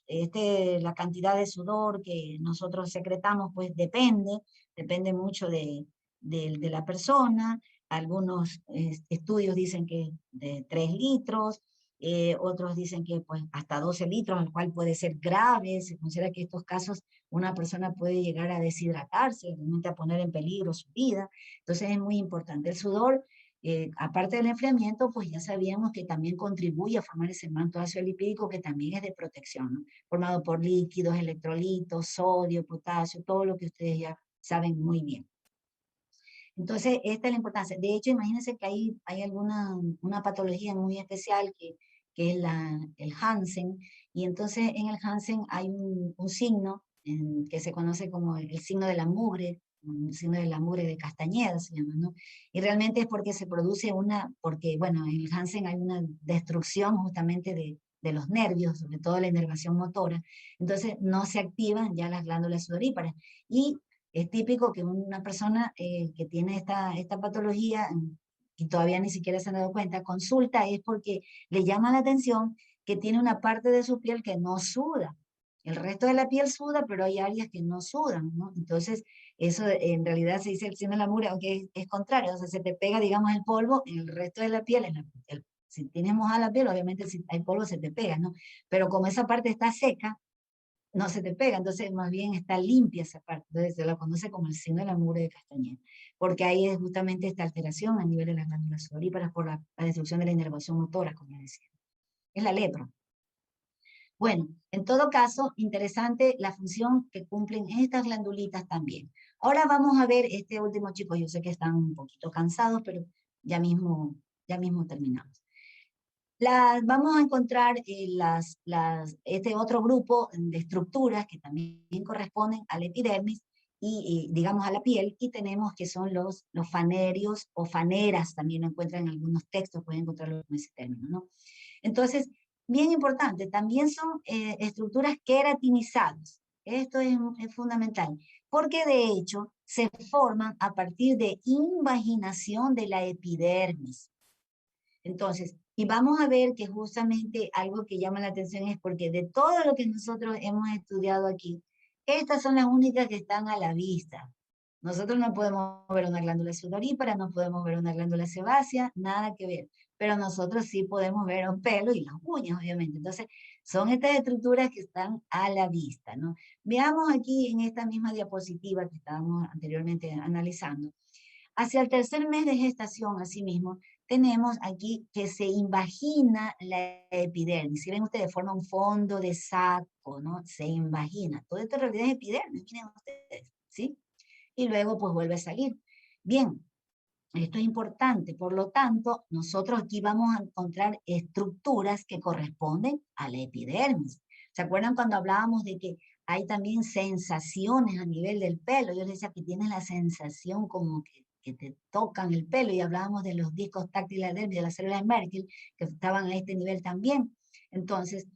la cantidad de sudor que nosotros secretamos pues depende mucho de la persona. Algunos estudios dicen que de 3 litros, otros dicen que pues hasta 12 litros, el cual puede ser grave. Se considera que en estos casos una persona puede llegar a deshidratarse, realmente a poner en peligro su vida. Entonces es muy importante. El sudor, aparte del enfriamiento, pues ya sabíamos que también contribuye a formar ese manto ácido lipídico que también es de protección, ¿no? Formado por líquidos, electrolitos, sodio, potasio, todo lo que ustedes ya saben muy bien. Entonces, esta es la importancia. De hecho, imagínense que hay una patología muy especial que es el Hansen, y entonces en el Hansen hay un signo que se conoce como el signo de la mugre, el signo de la mugre de Castañeda se llama, ¿no? Y realmente es porque se produce porque, bueno, en el Hansen hay una destrucción justamente de los nervios, sobre todo la inervación motora, entonces no se activan ya las glándulas sudoríparas. Y es típico que una persona que tiene esta patología y todavía ni siquiera se han dado cuenta, consulta es porque le llama la atención que tiene una parte de su piel que no suda. El resto de la piel suda, pero hay áreas que no sudan, ¿no? Entonces, eso en realidad se dice el signo de la mugre, aunque es contrario, o sea, se te pega, digamos, el polvo en el resto de la piel, si tienes mojada la piel, obviamente si hay polvo se te pega, ¿no? Pero como esa parte está seca, no se te pega, entonces más bien está limpia esa parte, entonces se la conoce como el signo de la mugre de Castañeda, porque ahí es justamente esta alteración a nivel de las glándulas sudoríparas por la destrucción de la inervación motora, como decía. Es la lepra. Bueno, en todo caso, interesante la función que cumplen estas glandulitas también. Ahora vamos a ver este último, chicos, yo sé que están un poquito cansados, pero ya mismo terminamos. Vamos a encontrar este otro grupo de estructuras que también corresponden a la epidermis y digamos a la piel, y tenemos que son los fanerios o faneras, también lo encuentran en algunos textos, pueden encontrarlo con ese término, ¿no? Entonces, bien importante, también son estructuras queratinizadas. Esto es fundamental, porque de hecho se forman a partir de invaginación de la epidermis. Entonces, y vamos a ver que justamente algo que llama la atención es porque de todo lo que nosotros hemos estudiado aquí, estas son las únicas que están a la vista. Nosotros no podemos ver una glándula sudorípara, no podemos ver una glándula sebácea, nada que ver. Pero nosotros sí podemos ver los pelos y las uñas, obviamente. Entonces, son estas estructuras que están a la vista, ¿no? Veamos aquí en esta misma diapositiva que estábamos anteriormente analizando. Hacia el tercer mes de gestación, asimismo, tenemos aquí que se invagina la epidermis. Si ven ustedes, forma un fondo de saco, ¿no? Se invagina. Todo esto en realidad es epidermis, miren ustedes, ¿sí? Y luego pues vuelve a salir. Bien, esto es importante. Por lo tanto, nosotros aquí vamos a encontrar estructuras que corresponden a la epidermis. ¿Se acuerdan cuando hablábamos de que hay también sensaciones a nivel del pelo? Yo les decía que tienes la sensación como que te tocan el pelo, y hablábamos de los discos táctiles de las células Merkel, que estaban a este nivel también. Entonces,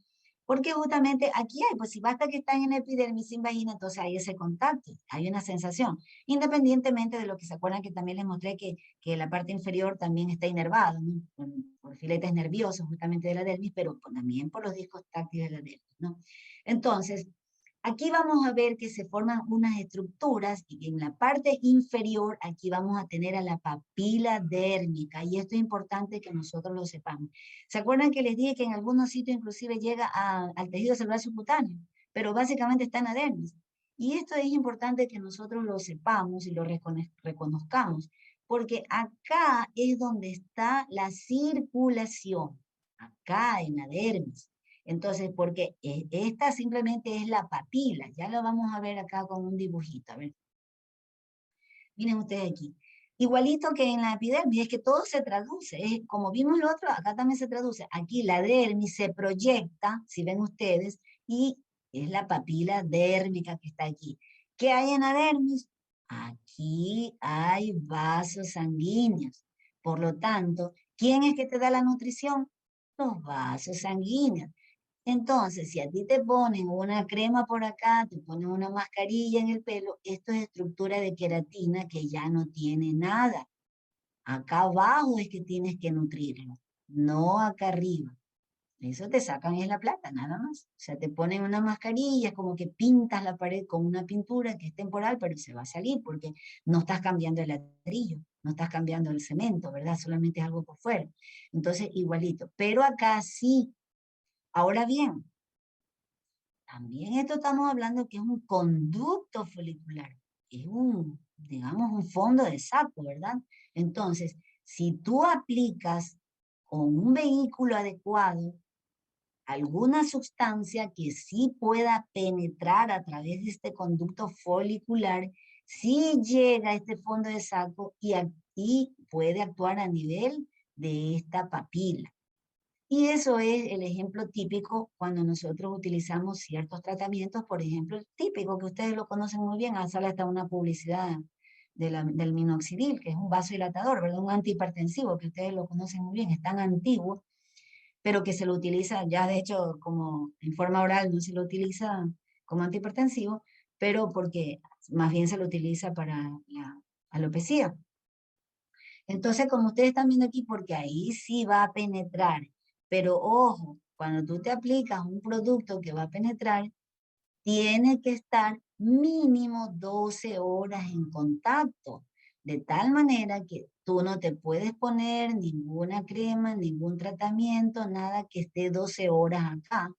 porque justamente aquí hay, pues si basta que están en la epidermis invagina, entonces hay ese contacto, hay una sensación, independientemente de lo que se acuerdan que también les mostré que la parte inferior también está inervada, ¿no? por filetes nerviosos justamente de la dermis, pero también por los discos táctiles de la dermis, ¿no? Entonces, aquí vamos a ver que se forman unas estructuras y en la parte inferior aquí vamos a tener a la papila dérmica, y esto es importante que nosotros lo sepamos. ¿Se acuerdan que les dije que en algunos sitios inclusive llega al tejido celular subcutáneo? Pero básicamente está en la dermis. Y esto es importante que nosotros lo sepamos y lo reconozcamos, porque acá es donde está la circulación, acá en la dermis. Entonces, porque esta simplemente es la papila, ya lo vamos a ver acá con un dibujito, a ver. Miren ustedes aquí. Igualito que en la epidermis, es que todo se traduce, como vimos lo otro, acá también se traduce. Aquí la dermis se proyecta, si ven ustedes, y es la papila dérmica que está aquí. ¿Qué hay en la dermis? Aquí hay vasos sanguíneos. Por lo tanto, ¿quién es que te da la nutrición? Los vasos sanguíneos. Entonces, si a ti te ponen una crema por acá, te ponen una mascarilla en el pelo, esto es estructura de queratina que ya no tiene nada. Acá abajo es que tienes que nutrirlo, no acá arriba. Eso te sacan es la plata, nada más. O sea, te ponen una mascarilla, es como que pintas la pared con una pintura que es temporal, pero se va a salir porque no estás cambiando el ladrillo, no estás cambiando el cemento, ¿verdad? Solamente es algo por fuera. Entonces, igualito. Pero acá sí. Ahora bien, también esto estamos hablando que es un conducto folicular, es digamos, un fondo de saco, ¿verdad? Entonces, si tú aplicas con un vehículo adecuado alguna sustancia que sí pueda penetrar a través de este conducto folicular, sí llega a este fondo de saco y puede actuar a nivel de esta papila. Y eso es el ejemplo típico cuando nosotros utilizamos ciertos tratamientos, por ejemplo, el típico que ustedes lo conocen muy bien, sale hasta una publicidad del minoxidil, que es un vasodilatador, ¿verdad? Un antihipertensivo, que ustedes lo conocen muy bien, es tan antiguo, pero que se lo utiliza ya de hecho como en forma oral, no se lo utiliza como antihipertensivo, pero porque más bien se lo utiliza para la alopecia. Entonces, como ustedes están viendo aquí, porque ahí sí va a penetrar, pero ojo, cuando tú te aplicas un producto que va a penetrar, tiene que estar mínimo 12 horas en contacto, de tal manera que tú no te puedes poner ninguna crema, ningún tratamiento, nada que esté 12 horas acá.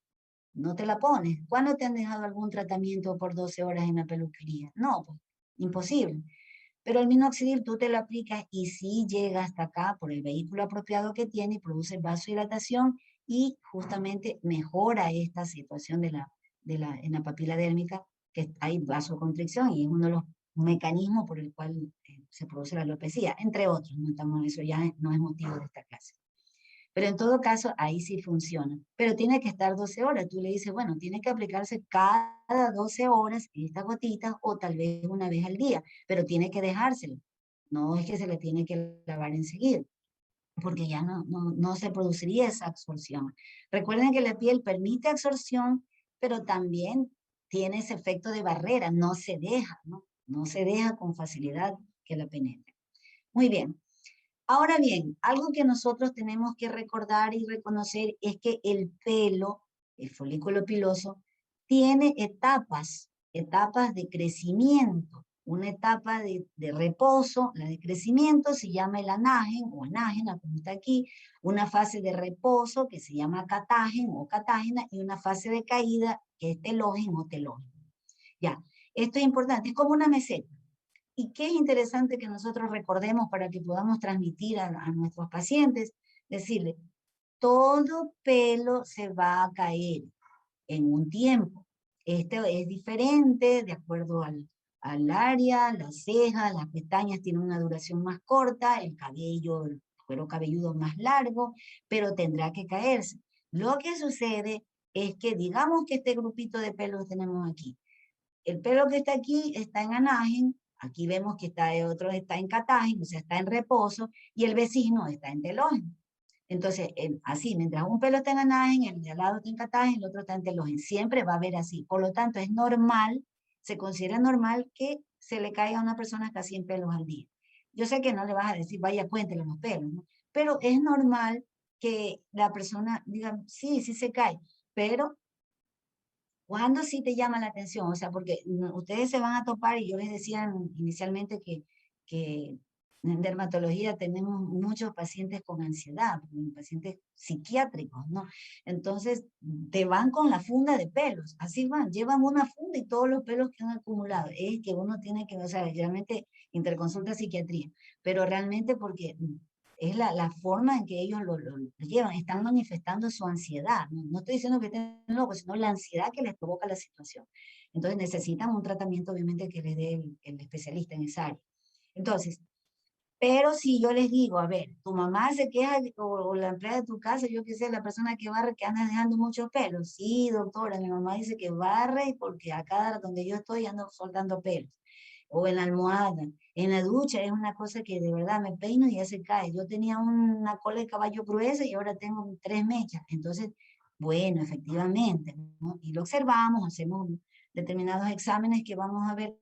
No te la pones. ¿Cuándo te han dejado algún tratamiento por 12 horas en la peluquería? No, pues, imposible. Pero el minoxidil tú te lo aplicas y sí llega hasta acá por el vehículo apropiado que tiene y produce vasodilatación y justamente mejora esta situación en la papila dérmica, que hay vasoconstricción y es uno de los mecanismos por el cual se produce la alopecia, entre otros, no estamos, eso ya no es motivo de esta clase. Pero en todo caso, ahí sí funciona. Pero tiene que estar 12 horas. Tú le dices, bueno, tiene que aplicarse cada 12 horas estas gotitas o tal vez una vez al día, pero tiene que dejárselo. No es que se le tiene que lavar enseguida, porque ya no se produciría esa absorción. Recuerden que la piel permite absorción, pero también tiene ese efecto de barrera, no se deja, ¿no? No se deja con facilidad que la penetre. Muy bien. Ahora bien, algo que nosotros tenemos que recordar y reconocer es que el pelo, el folículo piloso, tiene etapas de crecimiento. Una etapa de reposo, la de crecimiento se llama el anagen o anágena, como está aquí, una fase de reposo que se llama catágen o catágena y una fase de caída que es telógeno o telógeno. Ya, esto es importante, es como una meseta. Y qué es interesante que nosotros recordemos para que podamos transmitir a nuestros pacientes, decirle, todo pelo se va a caer en un tiempo. Este es diferente de acuerdo al área, las cejas, las pestañas tienen una duración más corta, el cabello, el cuero cabelludo más largo, pero tendrá que caerse. Lo que sucede es que digamos que este grupito de pelos tenemos aquí. El pelo que está aquí está en anagen, aquí vemos que otro está en catágen, o sea, está en reposo, y el vecino está en telógeno. Entonces, así, mientras un pelo está en anagen, el de al lado está en catágen, el otro está en telógeno. Siempre va a haber así. Por lo tanto, es normal, se considera normal que se le caiga a una persona hasta 100 pelos al día. Yo sé que no le vas a decir, vaya, cuéntele los pelos, ¿no? Pero es normal que la persona diga, sí, sí se cae, pero ¿cuándo sí te llama la atención? O sea, porque ustedes se van a topar, y yo les decía inicialmente que en dermatología tenemos muchos pacientes con ansiedad, pacientes psiquiátricos, ¿no? Entonces, te van con la funda de pelos, así van, llevan una funda y todos los pelos que han acumulado. Es que uno tiene que, o sea, realmente interconsulta psiquiatría, pero realmente porque es la forma en que ellos lo llevan, están manifestando su ansiedad. No estoy diciendo que estén locos, sino la ansiedad que les provoca la situación. Entonces necesitan un tratamiento, obviamente, que les dé el especialista en esa área. Entonces, pero si yo les digo, a ver, tu mamá se queja, o la empleada de tu casa, yo qué sé, la persona que barre, que anda dejando muchos pelos. Sí, doctora, mi mamá dice que barre porque acá donde yo estoy ando soltando pelos. O en la almohada, en la ducha, es una cosa que de verdad me peino y ya se cae. Yo tenía una cola de caballo gruesa y ahora tengo 3 mechas. Entonces, bueno, efectivamente, ¿no? Y lo observamos, hacemos determinados exámenes que vamos a ver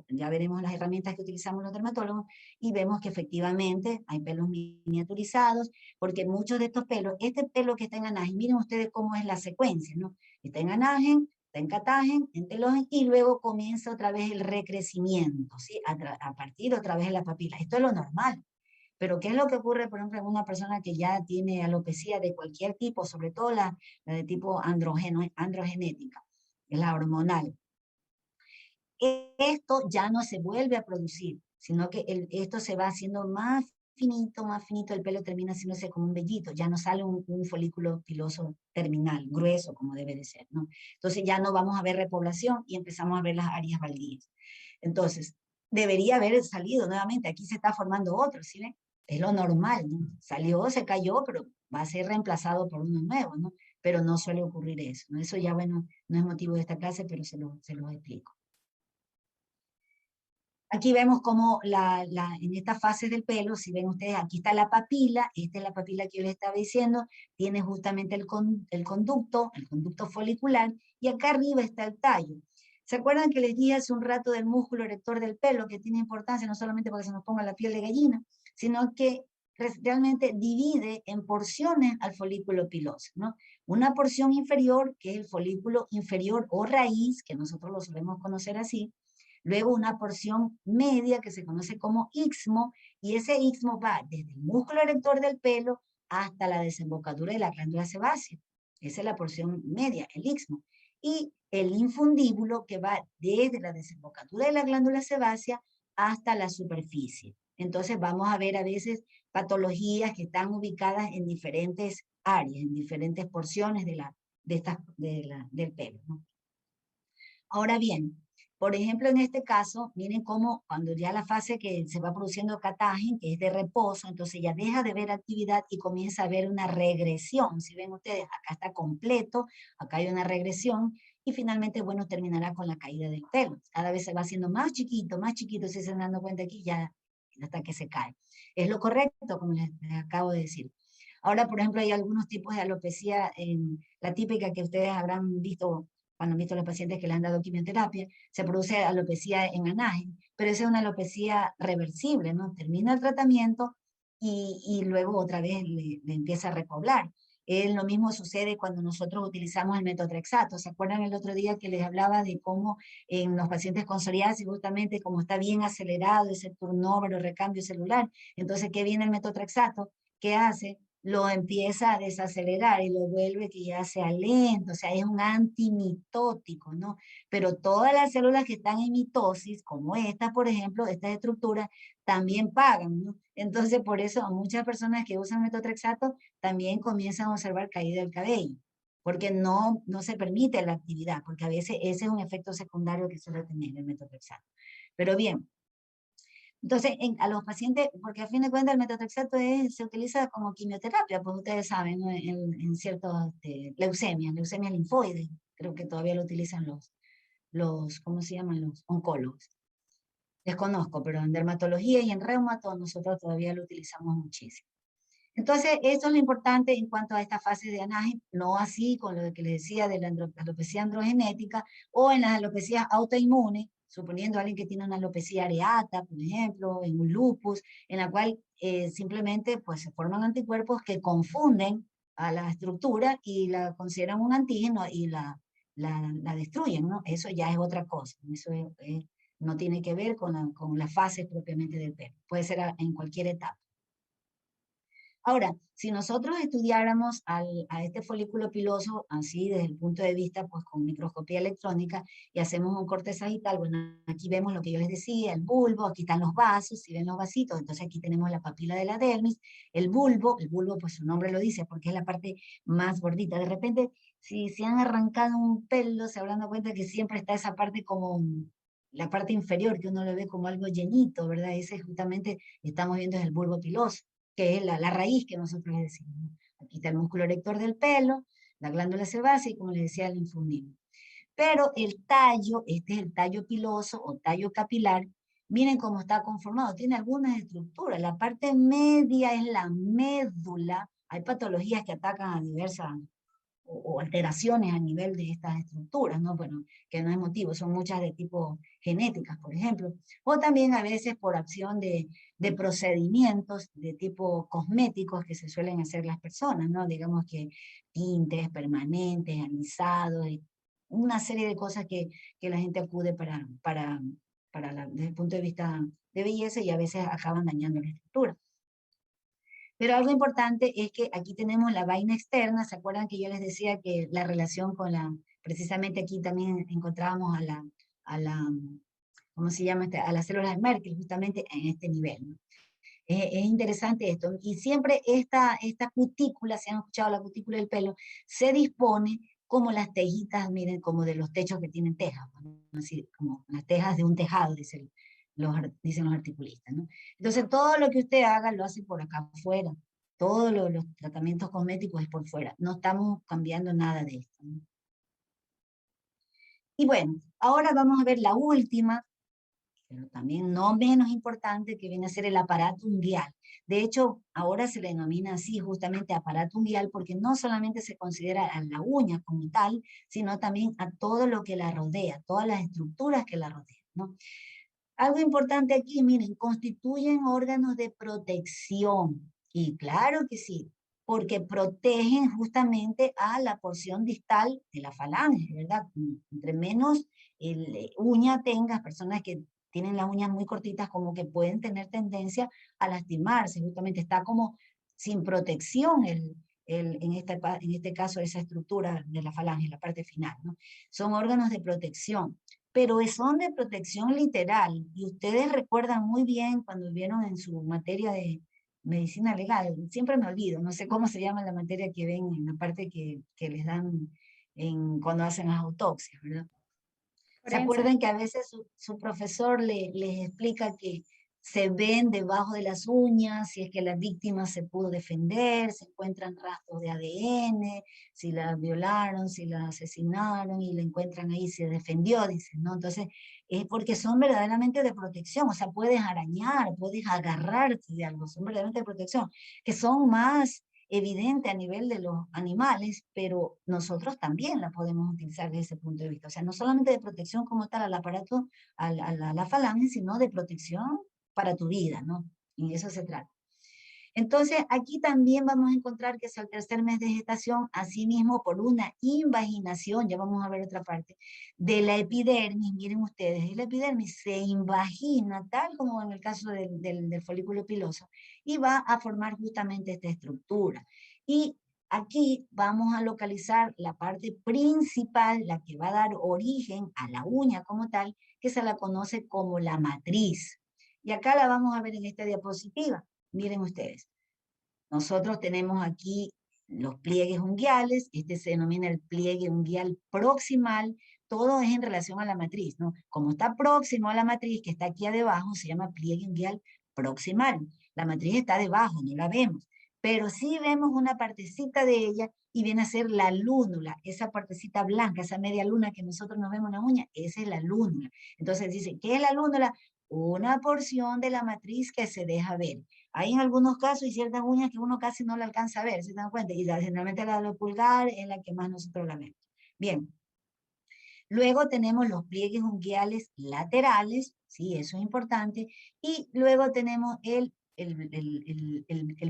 ya veremos las herramientas que utilizamos los dermatólogos y vemos que efectivamente hay pelos miniaturizados, porque muchos de estos pelos, este pelo que está en anagen, miren ustedes cómo es la secuencia, ¿no? Está en anagen, está en catágen, en telógeno, y luego comienza otra vez el recrecimiento, ¿sí? A partir otra vez de la papila. Esto es lo normal. Pero ¿qué es lo que ocurre, por ejemplo, en una persona que ya tiene alopecia de cualquier tipo, sobre todo la de tipo androgenética, la hormonal? Esto ya no se vuelve a producir, sino que esto se va haciendo más finito, el pelo termina haciéndose como un vellito, ya no sale un folículo piloso terminal, grueso como debe de ser, ¿no? Entonces ya no vamos a ver repoblación y empezamos a ver las áreas baldías. Entonces, debería haber salido nuevamente, aquí se está formando otro, ¿sí ven? Es lo normal, ¿no? Salió, se cayó, pero va a ser reemplazado por uno nuevo, ¿no? Pero no suele ocurrir eso, ¿no? Eso ya, bueno, no es motivo de esta clase, pero se los explico. Aquí vemos cómo en esta fase del pelo, si ven ustedes, aquí está la papila, esta es la papila que yo les estaba diciendo, tiene justamente el conducto folicular, y acá arriba está el tallo. ¿Se acuerdan que les dije hace un rato del músculo erector del pelo, que tiene importancia no solamente porque se nos ponga la piel de gallina, sino que realmente divide en porciones al folículo piloso, ¿no? Una porción inferior, que es el folículo inferior o raíz, que nosotros lo solemos conocer así. Luego una porción media que se conoce como istmo, y ese istmo va desde el músculo erector del pelo hasta la desembocadura de la glándula sebácea. Esa es la porción media, el istmo. Y el infundíbulo que va desde la desembocadura de la glándula sebácea hasta la superficie. Entonces vamos a ver a veces patologías que están ubicadas en diferentes áreas, en diferentes porciones del pelo, ¿no? Ahora bien, por ejemplo, en este caso, miren cómo cuando ya la fase que se va produciendo catagen, que es de reposo, entonces ya deja de ver actividad y comienza a ver una regresión. Si ven ustedes, acá está completo, acá hay una regresión, y finalmente, bueno, terminará con la caída del pelo. Cada vez se va haciendo más chiquito, si se están dando cuenta aquí, ya hasta que se cae. Es lo correcto, como les acabo de decir. Ahora, por ejemplo, hay algunos tipos de alopecia, la típica que ustedes habrán visto cuando han visto a los pacientes que le han dado quimioterapia, se produce alopecia en anagen, pero esa es una alopecia reversible, ¿no? Termina el tratamiento y luego otra vez le empieza a repoblar. Lo mismo sucede cuando nosotros utilizamos el metotrexato. ¿Se acuerdan el otro día que les hablaba de cómo en los pacientes con psoriasis, justamente como está bien acelerado ese turnover o recambio celular? Entonces, ¿qué viene el metotrexato? ¿Qué hace? Lo empieza a desacelerar y lo vuelve que ya sea lento, o sea, es un antimitótico, ¿no? Pero todas las células que están en mitosis, como esta, por ejemplo, estas estructuras, también pagan, ¿no? Entonces, por eso muchas personas que usan metotrexato también comienzan a observar caída del cabello, porque no se permite la actividad, porque a veces ese es un efecto secundario que suele tener el metotrexato. Pero bien, entonces, a los pacientes, porque a fin de cuentas el metotrexato se utiliza como quimioterapia, pues ustedes saben, ¿no? en ciertos leucemias linfoides, creo que todavía lo utilizan ¿cómo se llaman? Los oncólogos. Desconozco, pero en dermatología y en reumato nosotros todavía lo utilizamos muchísimo. Entonces, esto es lo importante en cuanto a esta fase de anagen, no así con lo que les decía de la alopecia androgenética o en las alopecias autoinmunes, suponiendo a alguien que tiene una alopecia areata, por ejemplo, en un lupus, en la cual simplemente pues, se forman anticuerpos que confunden a la estructura y la consideran un antígeno y la destruyen, ¿no? Eso ya es otra cosa, eso no tiene que ver con la fase propiamente del pelo, puede ser en cualquier etapa. Ahora, si nosotros estudiáramos a este folículo piloso, así desde el punto de vista, pues con microscopía electrónica, y hacemos un corte sagital, bueno, aquí vemos lo que yo les decía, el bulbo, aquí están los vasos, si ven los vasitos, entonces aquí tenemos la papila de la dermis, el bulbo pues su nombre lo dice, porque es la parte más gordita. De repente, si se han arrancado un pelo, se habrán dado cuenta que siempre está esa parte como la parte inferior, que uno lo ve como algo llenito, ¿verdad? Ese justamente estamos viendo es el bulbo piloso, que es la raíz que nosotros le decimos. Aquí está el músculo erector del pelo, la glándula sebácea y como les decía, el infundíbulo. Pero el tallo, este es el tallo piloso o tallo capilar, miren cómo está conformado, tiene algunas estructuras. La parte media es la médula, hay patologías que atacan a diversas o alteraciones a nivel de estas estructuras, ¿no? Bueno, que no es motivo, son muchas de tipo genéticas, por ejemplo, o también a veces por acción de procedimientos de tipo cosméticos que se suelen hacer las personas, ¿no? Digamos que tintes permanentes, alisados, una serie de cosas que la gente acude desde el punto de vista de belleza y a veces acaban dañando la estructura. Pero algo importante es que aquí tenemos la vaina externa. ¿Se acuerdan que yo les decía que la relación con precisamente aquí también encontrábamos ¿cómo se llama? A las células de Merkel, justamente en este nivel, ¿no? Es interesante esto. Y siempre esta cutícula, si han escuchado la cutícula del pelo, se dispone como las tejitas, miren, como de los techos que tienen tejas, ¿no? Así como las tejas de un tejado, dicen los articulistas, ¿no? Entonces, todo lo que usted haga lo hace por acá afuera. Todos los tratamientos cosméticos es por fuera. No estamos cambiando nada de esto, ¿no? Y bueno, ahora vamos a ver la última, pero también no menos importante, que viene a ser el aparato unguial. De hecho, ahora se le denomina así justamente aparato unguial porque no solamente se considera a la uña como tal, sino también a todo lo que la rodea, todas las estructuras que la rodean, ¿no? Algo importante aquí, miren, constituyen órganos de protección. Y claro que sí, porque protegen justamente a la porción distal de la falange, ¿verdad? Entre menos uña tengas, personas que tienen las uñas muy cortitas, como que pueden tener tendencia a lastimarse, justamente está como sin protección en este caso esa estructura de la falange, la parte final, ¿no? Son órganos de protección. pero son de protección literal. Y ustedes recuerdan muy bien cuando vieron en su materia de medicina legal, siempre me olvido, no sé cómo se llama la materia que ven en la parte que les dan cuando hacen las autopsias, ¿verdad? ¿Se Forense. acuerdan que a veces su profesor les explica que se ven debajo de las uñas, si es que la víctima se pudo defender, se encuentran rastros de ADN, si la violaron, si la asesinaron y la encuentran ahí, se defendió, dicen, ¿no? Entonces, es porque son verdaderamente de protección, o sea, puedes arañar, puedes agarrarte de algo, son verdaderamente de protección, que son más evidente a nivel de los animales, pero nosotros también la podemos utilizar desde ese punto de vista. O sea, no solamente de protección como tal al aparato, a la falange, sino de protección para tu vida, ¿no? Y eso se trata. Entonces, aquí también vamos a encontrar que es el tercer mes de gestación, asimismo por una invaginación, ya vamos a ver otra parte, de la epidermis. Miren ustedes, la epidermis se invagina, tal como en el caso del folículo piloso, y va a formar justamente esta estructura. Y aquí vamos a localizar la parte principal, la que va a dar origen a la uña como tal, que se la conoce como la matriz. Y acá la vamos a ver en esta diapositiva. Miren ustedes, nosotros tenemos aquí los pliegues unguiales, este se denomina el pliegue unguial proximal, todo es en relación a la matriz, ¿no? Como está próximo a la matriz, que está aquí debajo, se llama pliegue unguial proximal. La matriz está debajo, no la vemos, pero sí vemos una partecita de ella y viene a ser la lúnula, esa partecita blanca, esa media luna que nosotros nos vemos en la uña, esa es la lúnula. Entonces dice, ¿qué es la lúnula? Una porción de la matriz que se deja ver. Hay en algunos casos y ciertas uñas que uno casi no la alcanza a ver, ¿se dan cuenta? Y generalmente la de pulgar es la que más nosotros la vemos. Bien. Luego tenemos los pliegues unguiales laterales, sí, eso es importante. Y luego tenemos el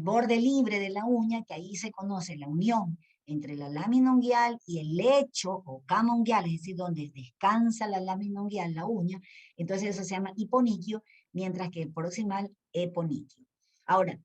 borde libre de la uña, que ahí se conoce la unión entre la lámina unguial y el lecho o cama unguial, es decir, donde descansa la lámina unguial, la uña. Entonces eso se llama hiponiquio, mientras que el proximal, eponiquio. Ahora,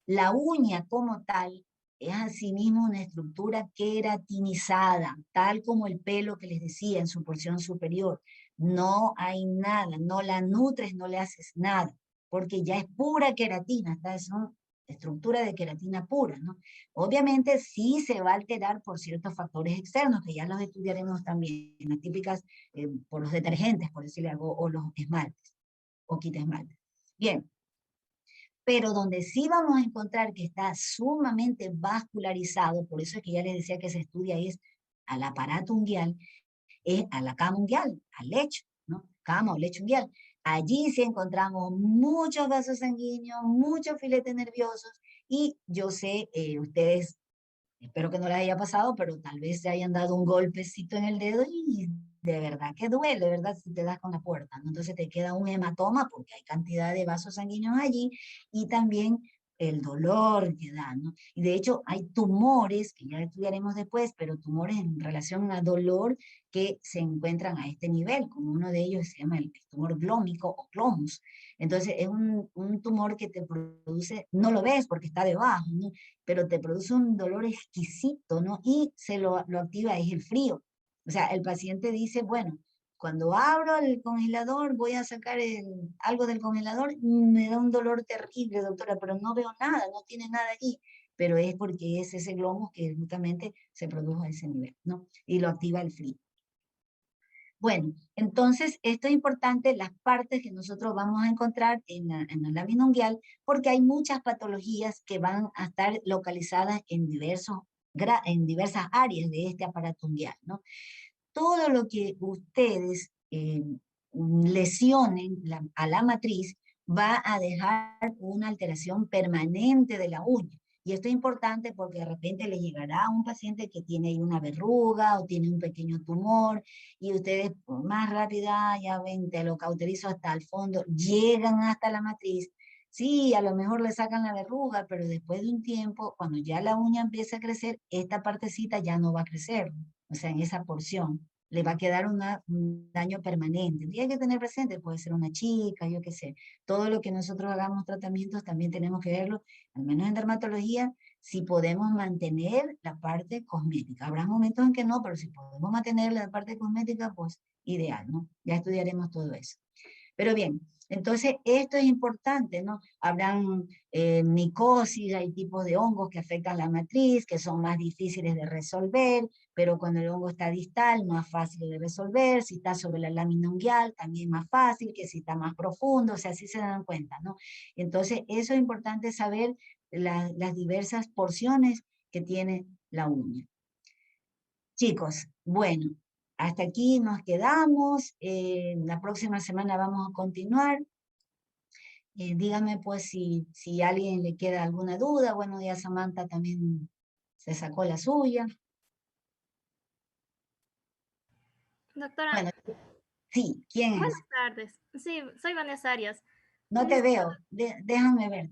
la uña como tal es asimismo una estructura queratinizada, tal como el pelo que les decía en su porción superior. No hay nada, no la nutres, no le haces nada, porque ya es pura queratina, es una estructura de queratina pura, ¿no? Obviamente sí se va a alterar por ciertos factores externos, que ya los estudiaremos también, las típicas por los detergentes, por decirle algo, o los esmaltes, o quita esmaltes. Bien, pero donde sí vamos a encontrar que está sumamente vascularizado, por eso es que ya les decía que se estudia es al aparato unguial, es a la cama unguial, al lecho, ¿no? Cama o lecho unguial. Allí sí encontramos muchos vasos sanguíneos, muchos filetes nerviosos, y yo sé, ustedes, espero que no les haya pasado, pero tal vez se hayan dado un golpecito en el dedo y de verdad que duele, de verdad, si te das con la puerta, ¿no? Entonces te queda un hematoma porque hay cantidad de vasos sanguíneos allí y también el dolor que da, ¿no? Y de hecho hay tumores, que ya estudiaremos después, pero tumores en relación a dolor que se encuentran a este nivel, como uno de ellos se llama el tumor glómico o glomus. Entonces es un tumor que te produce, no lo ves porque está debajo, ¿no? Pero te produce un dolor exquisito, ¿no? Y se lo activa es el frío. O sea, el paciente dice, bueno, cuando abro el congelador, voy a sacar algo del congelador, me da un dolor terrible, doctora, pero no veo nada, no tiene nada allí. Pero es porque es ese glomus que justamente se produjo a ese nivel, ¿no? Y lo activa el frío. Bueno, entonces esto es importante, las partes que nosotros vamos a encontrar en la lámina unguial, porque hay muchas patologías que van a estar localizadas en diversas áreas de este aparato unguial, ¿no? Todo lo que ustedes lesionen a la matriz va a dejar una alteración permanente de la uña. Y esto es importante porque de repente le llegará a un paciente que tiene ahí una verruga o tiene un pequeño tumor y ustedes por más rápida, ya ven, te lo cauterizo hasta el fondo, llegan hasta la matriz. Sí, a lo mejor le sacan la verruga, pero después de un tiempo, cuando ya la uña empieza a crecer, esta partecita ya no va a crecer, o sea, en esa porción. le va a quedar un daño permanente. Y hay que tener presente, puede ser una chica, yo qué sé. Todo lo que nosotros hagamos tratamientos también tenemos que verlo, al menos en dermatología, si podemos mantener la parte cosmética. Habrá momentos en que no, pero si podemos mantener la parte cosmética, pues ideal, ¿no? Ya estudiaremos todo eso. Pero bien, entonces esto es importante, ¿no? Habrán micosis, hay tipos de hongos que afectan la matriz, que son más difíciles de resolver, pero cuando el hongo está distal, más fácil de resolver. Si está sobre la lámina unguial, también más fácil que si está más profundo, o sea, así se dan cuenta, ¿no? Entonces, eso es importante saber las diversas porciones que tiene la uña. Chicos, bueno, hasta aquí nos quedamos. La próxima semana vamos a continuar. Dígame pues si a alguien le queda alguna duda. Bueno, ya Samantha también se sacó la suya. Doctora, Bueno, sí, ¿quién es? buenas tardes. Sí, soy Vanessa Arias. No te veo, déjame ver.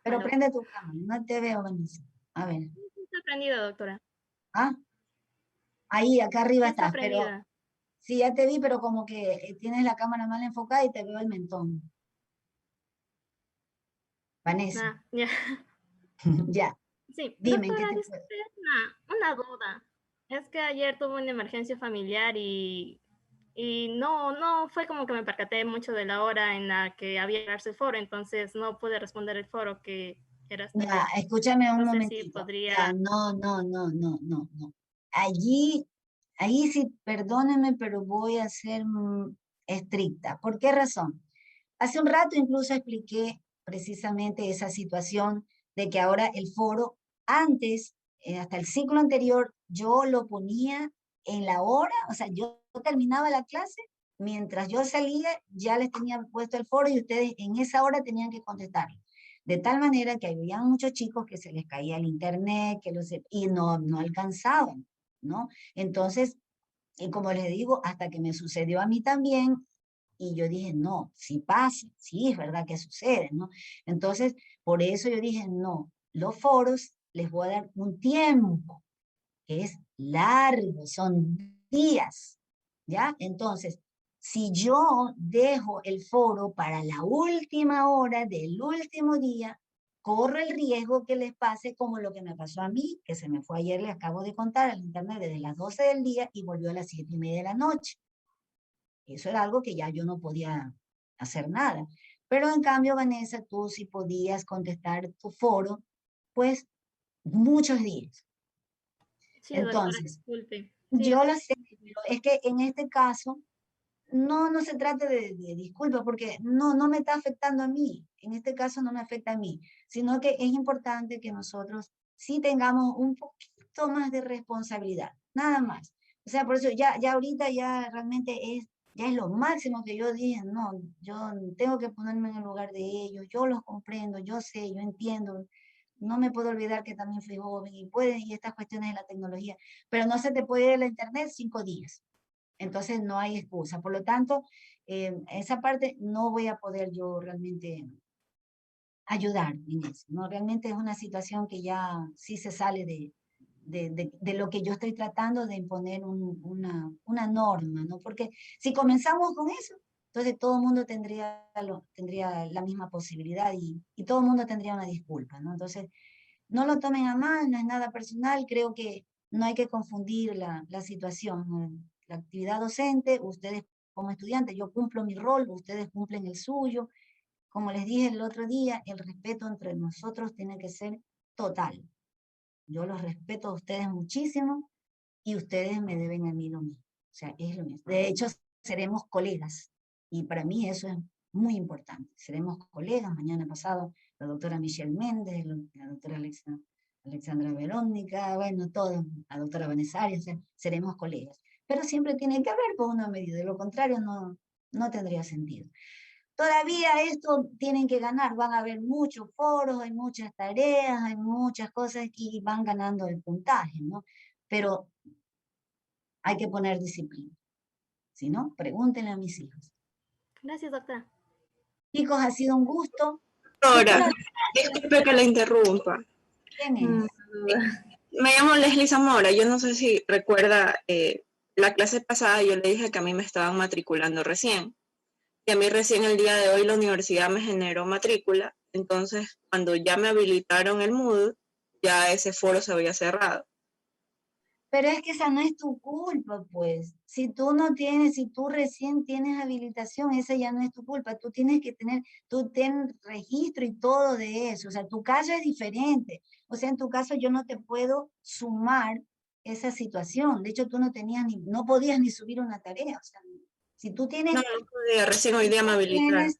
Pero Aló. prende tu cámara, no te veo, Vanessa. A ver. Está prendida, doctora. Ah, ahí, acá arriba Está estás, pero prendida. sí, ya te vi, pero como que tienes la cámara mal enfocada y te veo el mentón. Vanessa, Ah, ya. ya, Sí, dime, ¿en qué doctora, te puedo? disculpe, una duda. Es que ayer tuve una emergencia familiar y no fue como que me percaté mucho de la hora en la que había que darse el foro, entonces no pude responder el foro que era hasta Ya, ayer. escúchame un No sé si momentito. Ya, podría... no. Allí sí, perdóneme, pero voy a ser estricta. ¿Por qué razón? Hace un rato incluso expliqué precisamente esa situación de que ahora el foro, antes, hasta el ciclo anterior, yo lo ponía en la hora, o sea, yo terminaba la clase, mientras yo salía, ya les tenía puesto el foro y ustedes en esa hora tenían que contestarlo. De tal manera que había muchos chicos que se les caía el internet, y no alcanzaban, ¿no? Entonces, y como les digo, hasta que me sucedió a mí también, y yo dije, no, sí pasa, sí es verdad que sucede, ¿no? Entonces, por eso yo dije, no, los foros les voy a dar un tiempo, que es largo, son días, ¿ya? Entonces, si yo dejo el foro para la última hora del último día, corro el riesgo que les pase como lo que me pasó a mí, que se me fue ayer, les acabo de contar, al internet desde las 12 del día y volvió a las 7:30 de la noche. Eso era algo que ya yo no podía hacer nada. Pero en cambio, Vanessa, tú sí podías contestar tu foro, pues muchos días. Sí, doctora, Entonces, disculpe. Sí, yo lo sé, pero es que en este caso no se trata de disculpa, porque no me está afectando a mí. En este caso no me afecta a mí, sino que es importante que nosotros sí tengamos un poquito más de responsabilidad, nada más. O sea, por eso ya ahorita ya realmente ya es lo máximo que yo dije, no, yo tengo que ponerme en el lugar de ellos, yo los comprendo, yo sé, yo entiendo. No me puedo olvidar que también fui joven y estas cuestiones de la tecnología, pero no se te puede ir a la internet 5 días. Entonces no hay excusa. Por lo tanto, esa parte no voy a poder yo realmente ayudar en eso, ¿no? Realmente es una situación que ya sí se sale de lo que yo estoy tratando de imponer una norma, ¿no? Porque si comenzamos con eso, entonces todo el mundo tendría la misma posibilidad y todo el mundo tendría una disculpa, ¿no? Entonces, no lo tomen a mal, no es nada personal, creo que no hay que confundir la situación, ¿no? La actividad docente, ustedes como estudiantes, yo cumplo mi rol, ustedes cumplen el suyo. Como les dije el otro día, el respeto entre nosotros tiene que ser total. Yo los respeto a ustedes muchísimo y ustedes me deben a mí lo mismo. O sea, es lo mismo. De hecho, seremos colegas y para mí eso es muy importante. Seremos colegas. Mañana pasado la doctora Michelle Méndez, la doctora Alexandra Verónica, bueno, todos, la doctora Vanessa Arias, o sea, seremos colegas. Pero siempre tiene que haber por una medida, de lo contrario no tendría sentido. Todavía esto tienen que ganar, van a haber muchos foros, hay muchas tareas, hay muchas cosas que van ganando el puntaje, ¿no? Pero hay que poner disciplina. Si no, pregúntenle a mis hijos. gracias, doctora. Chicos, ha sido un gusto. Doctora, Doctora, disculpe que la interrumpa. ¿quién es? Me llamo Leslie Zamora. Yo no sé si recuerda la clase pasada, yo le dije que a mí me estaban matriculando recién. Y a mí recién el día de hoy la universidad me generó matrícula. Entonces, cuando ya me habilitaron el Moodle, ya ese foro se había cerrado. Pero es que esa no es tu culpa, pues. Si tú no tienes, si tú recién tienes habilitación, esa ya no es tu culpa. Tú tienes que tener, tú ten registro y todo de eso. O sea, tu caso es diferente. O sea, en tu caso yo no te puedo sumar esa situación. De hecho, tú no tenías ni, no podías ni subir una tarea. O sea, si tú tienes, No, no podía, recién hoy día me habilitaron. tienes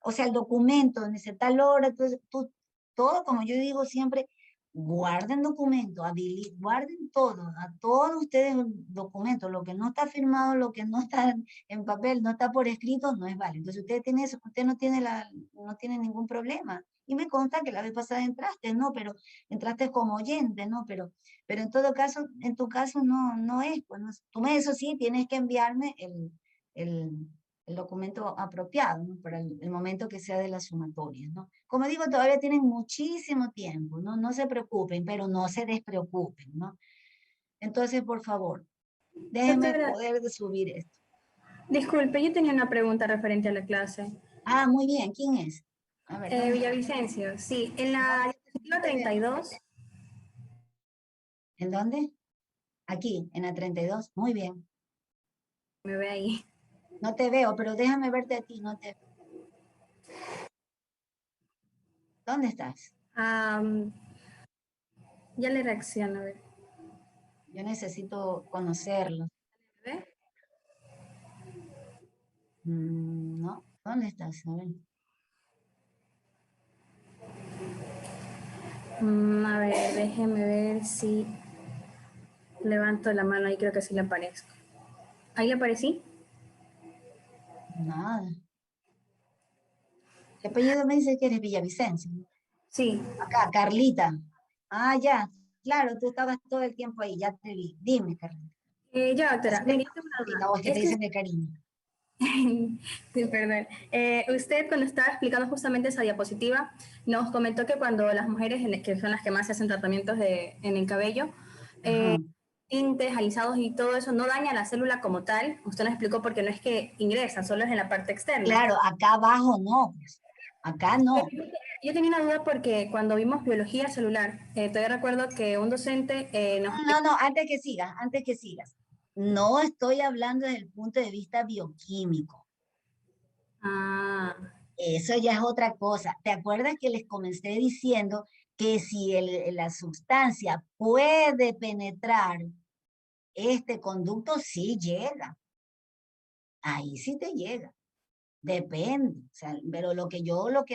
o sea, el documento, en ese tal hora, todo, como yo digo siempre, guarden documento, guarden todo, a todos ustedes un documento, lo que no está firmado, lo que no está en papel, no está por escrito, no es válido. Entonces usted tiene eso, usted no tiene ningún problema. Y me consta que la vez pasada entraste, ¿no? Pero entraste como oyente, ¿no? Pero en todo caso, en tu caso no es, pues, no, tú eso sí, tienes que enviarme el, el documento apropiado, ¿no? Para el momento que sea de las sumatorias, ¿no? Como digo, todavía tienen muchísimo tiempo, ¿no? No se preocupen, pero no se despreocupen, ¿no? Entonces, por favor, déjenme Doctora, poder de subir esto. disculpe, yo tenía una pregunta referente a la clase. Ah, muy bien, ¿quién es? A ver, ¿dónde está? Villavicencio, sí, en la diapositiva 32. ¿En dónde? Aquí, en la 32. Muy bien. Me ve ahí. No te veo, pero déjame verte a ti, no te... ¿Dónde estás? Ya le reacciono, a ver. Yo necesito conocerlo. ¿Ve? No, ¿dónde estás? A ver. A ver, déjeme ver si levanto la mano y creo que sí le aparezco. ¿Ahí le aparecí? Nada. ¿Qué apellido me dice que eres Villavicencio? Sí. Acá, Carlita. Ah, ya. Claro, tú estabas todo el tiempo ahí, ya te vi. Dime, Carlita. Ya, doctora, Así mire, me yo tengo una Carlita, duda. o es que te dicen de cariño. Sí, perdón. Usted cuando estaba explicando justamente esa diapositiva, nos comentó que cuando las mujeres, que son las que más se hacen tratamientos en el cabello, Ajá. tintes, alisados y todo eso, no daña la célula como tal. Usted nos explicó porque no es que ingresa, solo es en la parte externa. Claro, acá abajo no, pues. Acá no. Yo tenía una duda porque cuando vimos biología celular, todavía recuerdo que un docente nos... No, antes que sigas. No estoy hablando desde el punto de vista bioquímico. Ah, Eso ya es otra cosa. ¿Te acuerdas que les comencé diciendo que si la sustancia puede penetrar este conducto, sí llega? Ahí sí te llega. Depende. O sea, pero lo que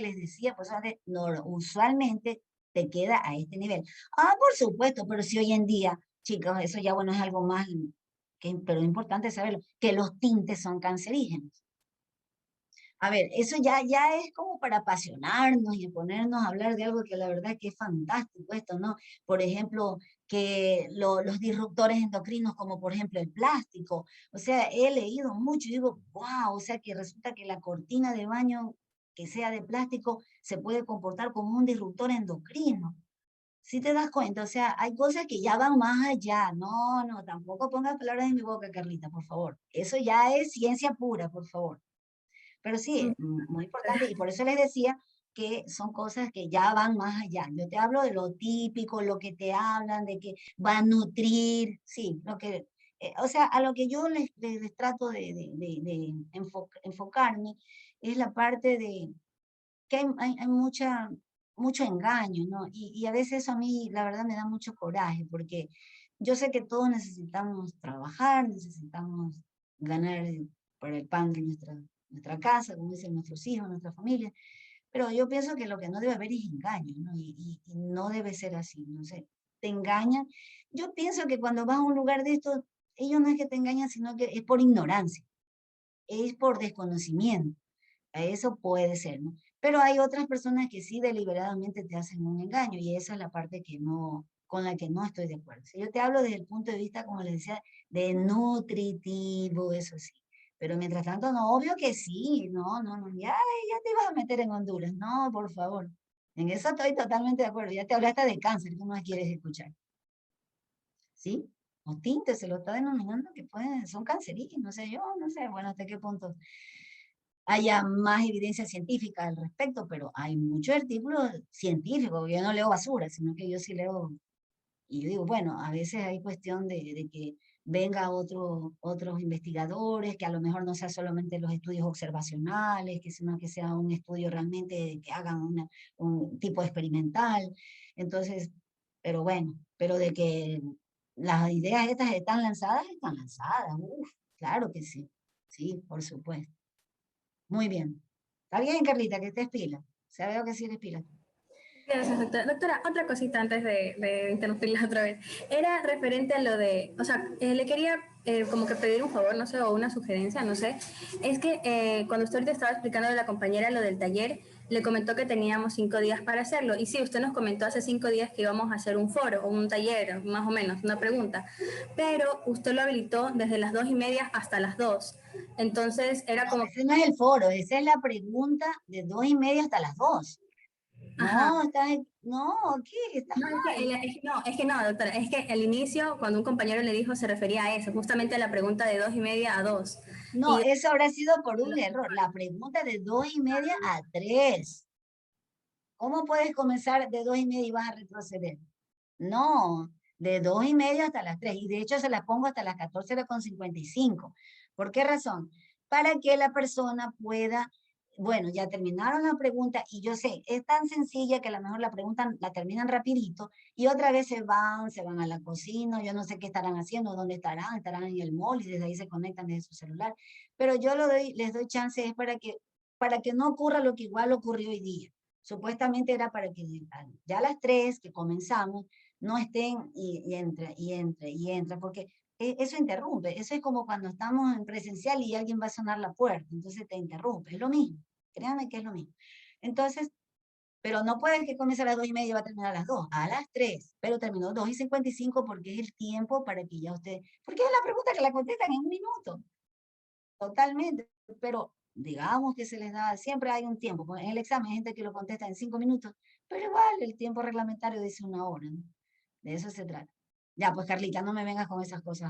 les decía, pues no, usualmente te queda a este nivel. Ah, por supuesto, pero si hoy en día, chicos, eso ya bueno es algo más, pero es importante saberlo, que los tintes son cancerígenos. A ver, eso ya es como para apasionarnos y ponernos a hablar de algo que la verdad que es fantástico esto, ¿no? Por ejemplo, que los disruptores endocrinos, como por ejemplo el plástico, o sea, he leído mucho y digo, wow, o sea, que resulta que la cortina de baño que sea de plástico se puede comportar como un disruptor endocrino. Si te das cuenta, o sea, hay cosas que ya van más allá. No, tampoco pongas palabras en mi boca, Carlita, por favor. Eso ya es ciencia pura, por favor. Pero sí, muy importante, y por eso les decía que son cosas que ya van más allá. Yo te hablo de lo típico, lo que te hablan, de que va a nutrir, sí, o sea, a lo que yo les trato de enfocarme es la parte de que hay mucho engaño, ¿no? Y a veces eso a mí, la verdad, me da mucho coraje, porque yo sé que todos necesitamos trabajar, necesitamos ganar para el pan de nuestra casa, como dicen nuestros hijos, nuestra familia, pero yo pienso que lo que no debe haber es engaño, ¿no? Y no debe ser así, no sé, te engañan. Yo pienso que cuando vas a un lugar de estos, ellos no es que te engañan, sino que es por ignorancia, es por desconocimiento. Eso puede ser, ¿no? Pero hay otras personas que sí deliberadamente te hacen un engaño y esa es la parte que no, con la que no estoy de acuerdo. Si yo te hablo desde el punto de vista, como les decía, de nutritivo, eso sí. Pero mientras tanto, no, obvio que sí, no, ya te ibas a meter en Honduras, no, por favor. En eso estoy totalmente de acuerdo. Ya te hablaste de cáncer, ¿qué más quieres escuchar? ¿Sí? O tinte se lo está denominando que son cancerígenos, no sé yo, no sé, bueno, hasta qué punto haya más evidencia científica al respecto, pero hay muchos artículos científicos, yo no leo basura, sino que yo sí leo, y yo digo, bueno, a veces hay cuestión de que venga otros investigadores, que a lo mejor no sea solamente los estudios observacionales, sino que sea un estudio realmente que hagan un tipo experimental. Entonces, pero bueno, pero de que las ideas estas están lanzadas, uf, claro que sí, sí, por supuesto. Muy bien. Está bien, Carlita, que estés pila. O sea, veo que sí eres pila. Gracias, doctora. Doctora, otra cosita antes de interrumpirla otra vez. Era referente a lo de, o sea, le quería como que pedir un favor, no sé, o una sugerencia, no sé. Es que cuando usted ahorita estaba explicando a la compañera lo del taller, le comentó que teníamos 5 días para hacerlo. Y sí, usted nos comentó hace 5 días que íbamos a hacer un foro o un taller, más o menos, una pregunta. Pero usted lo habilitó desde las 2:30 hasta las 2. Entonces era como... Ese no es el foro, esa es la pregunta de 2:30 hasta las 2. No, no, ¿qué? Estás No, mal. es que no, doctora, es que al inicio, cuando un compañero le dijo, se refería a eso, justamente a la pregunta de 2:30 a 2. No, Y eso habrá sido por un error. La pregunta de 2:30 a 3. ¿Cómo puedes comenzar de 2:30 y vas a retroceder? No, de 2:30 hasta las 3. Y de hecho se las pongo hasta las 14:55. ¿Por qué razón? Para que la persona pueda, bueno, ya terminaron la pregunta y yo sé, es tan sencilla que a lo mejor la pregunta la terminan rapidito y otra vez se van a la cocina, yo no sé qué estarán haciendo, dónde estarán en el mall y desde ahí se conectan desde su celular. Pero yo les doy chance es para que no ocurra lo que igual ocurrió hoy día. Supuestamente era para que ya a las 3 que comenzamos no estén y entra, porque eso interrumpe. Eso es como cuando estamos en presencial y alguien va a sonar la puerta, entonces te interrumpe. Es lo mismo, créanme que es lo mismo. Entonces, pero no puede que comience a las 2:30 y va a terminar a las 2, a las 3, pero terminó 2:55 porque es el tiempo para que ya usted, porque es la pregunta que la contestan en 1 minuto, totalmente, pero digamos que se les da, siempre hay un tiempo, pues en el examen hay gente que lo contesta en 5 minutos, pero igual el tiempo reglamentario dice 1 hora, ¿no? De eso se trata. Ya, pues Carlita, no me vengas con esas cosas.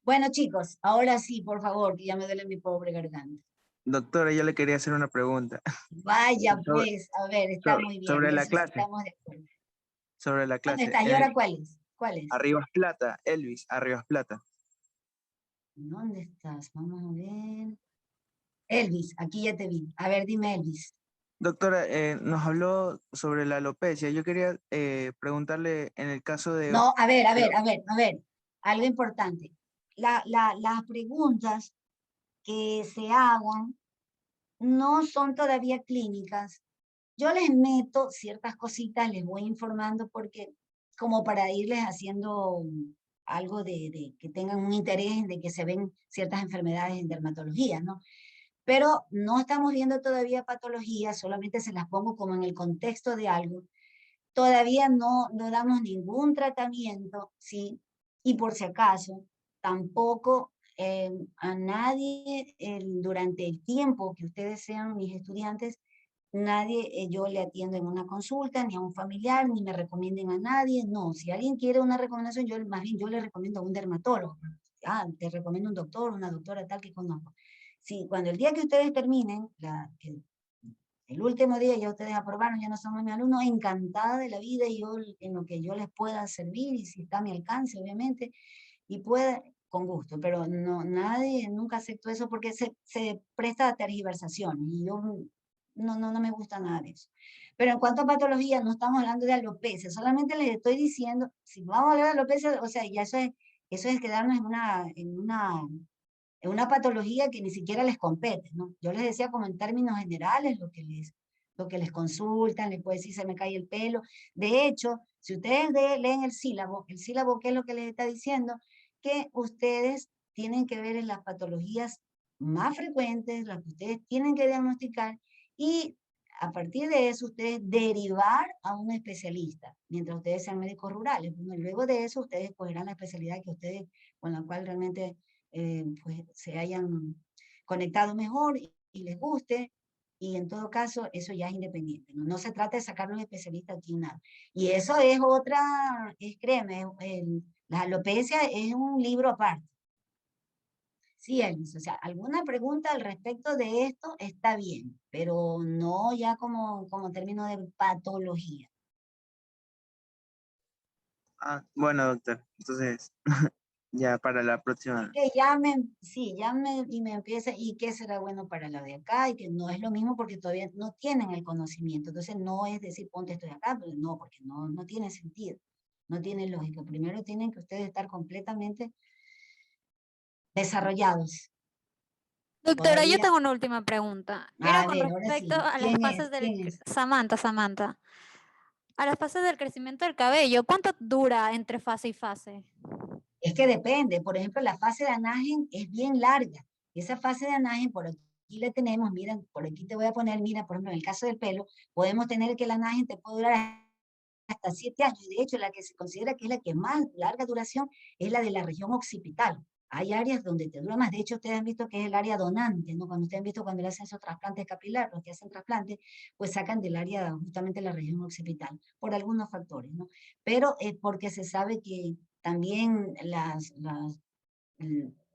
Bueno, chicos, ahora sí, por favor, que ya me duele mi pobre garganta. Doctora, yo le quería hacer una pregunta. Vaya, pues, a ver, está muy bien. Sobre De la eso sí clase. estamos de acuerdo. Sobre la ¿Dónde clase. estás? ¿Y ahora cuál es? ¿Cuál es? Arribas Plata, Elvis, Arribas Plata. ¿Dónde estás? Vamos a ver. Elvis, aquí ya te vi. A ver, dime, Elvis. Doctora, nos habló sobre la alopecia. Yo quería preguntarle en el caso de... No, a ver. Algo importante. Las preguntas que se hagan no son todavía clínicas. Yo les meto ciertas cositas, les voy informando porque como para irles haciendo algo de que tengan un interés de que se ven ciertas enfermedades en dermatología, ¿no? Pero no estamos viendo todavía patologías, solamente se las pongo como en el contexto de algo. Todavía no damos ningún tratamiento, ¿sí? Y por si acaso, tampoco a nadie durante el tiempo que ustedes sean mis estudiantes, nadie yo le atiendo en una consulta, ni a un familiar, ni me recomienden a nadie, no. Si alguien quiere una recomendación, más bien yo le recomiendo a un dermatólogo. Te recomiendo un doctor, una doctora tal que conozco. Sí, cuando el día que ustedes terminen, el último día ya ustedes aprobaron, ya no son mis alumnos, encantada de la vida y yo en lo que yo les pueda servir y si está a mi alcance, obviamente, y pueda, con gusto, pero no, nadie nunca aceptó eso porque se presta a tergiversaciones y yo no me gusta nada de eso. Pero en cuanto a patología, no estamos hablando de alopecia, solamente les estoy diciendo, si vamos a hablar de alopecia, o sea, ya eso es quedarnos en una patología que ni siquiera les compete, ¿no? Yo les decía como en términos generales lo que les consultan, les puede decir se me cae el pelo. De hecho, si ustedes leen el sílabo, ¿qué es lo que les está diciendo? Que ustedes tienen que ver en las patologías más frecuentes, las que ustedes tienen que diagnosticar y a partir de eso ustedes derivar a un especialista, mientras ustedes sean médicos rurales. Bueno, luego de eso ustedes escogerán la especialidad que ustedes, con la cual realmente pues se hayan conectado mejor y les guste. y en todo caso eso ya es independiente. No, no se trata de sacar un especialista aquí nada. Y eso es otra, créeme, la alopecia es un libro aparte. Sí, Elvis, o sea, alguna pregunta al respecto de esto está bien, pero no ya como término de patología. Ah, bueno, doctor. Entonces, ya para la Así próxima. que llamen, sí, llamen y me empieza, y qué será bueno para la de acá, y que no es lo mismo porque todavía no tienen el conocimiento. Entonces no es decir, ponte esto de acá, pero no, porque no tiene sentido, no tiene lógica. Primero tienen que ustedes estar completamente desarrollados. Doctora, yo Todavía, tengo una última pregunta. Era a con ver, ahora respecto sí, a las ¿quién fases es? del... ¿Quién es? Samantha. A las fases del crecimiento del cabello, ¿cuánto dura entre fase y fase? Es que depende. Por ejemplo, la fase de anagen es bien larga. Esa fase de anagen, por aquí la tenemos, miren, por aquí te voy a poner, mira, por ejemplo, en el caso del pelo, podemos tener que el anagen te puede durar hasta 7 años. Y de hecho, la que se considera que es la que más larga duración es la de la región occipital. Hay áreas donde te dura más. De hecho, ustedes han visto que es el área donante, ¿no? Cuando ustedes han visto cuando le hacen esos trasplantes capilares, los que hacen trasplantes, pues sacan del área justamente la región occipital, por algunos factores, ¿no? Pero es porque se sabe que también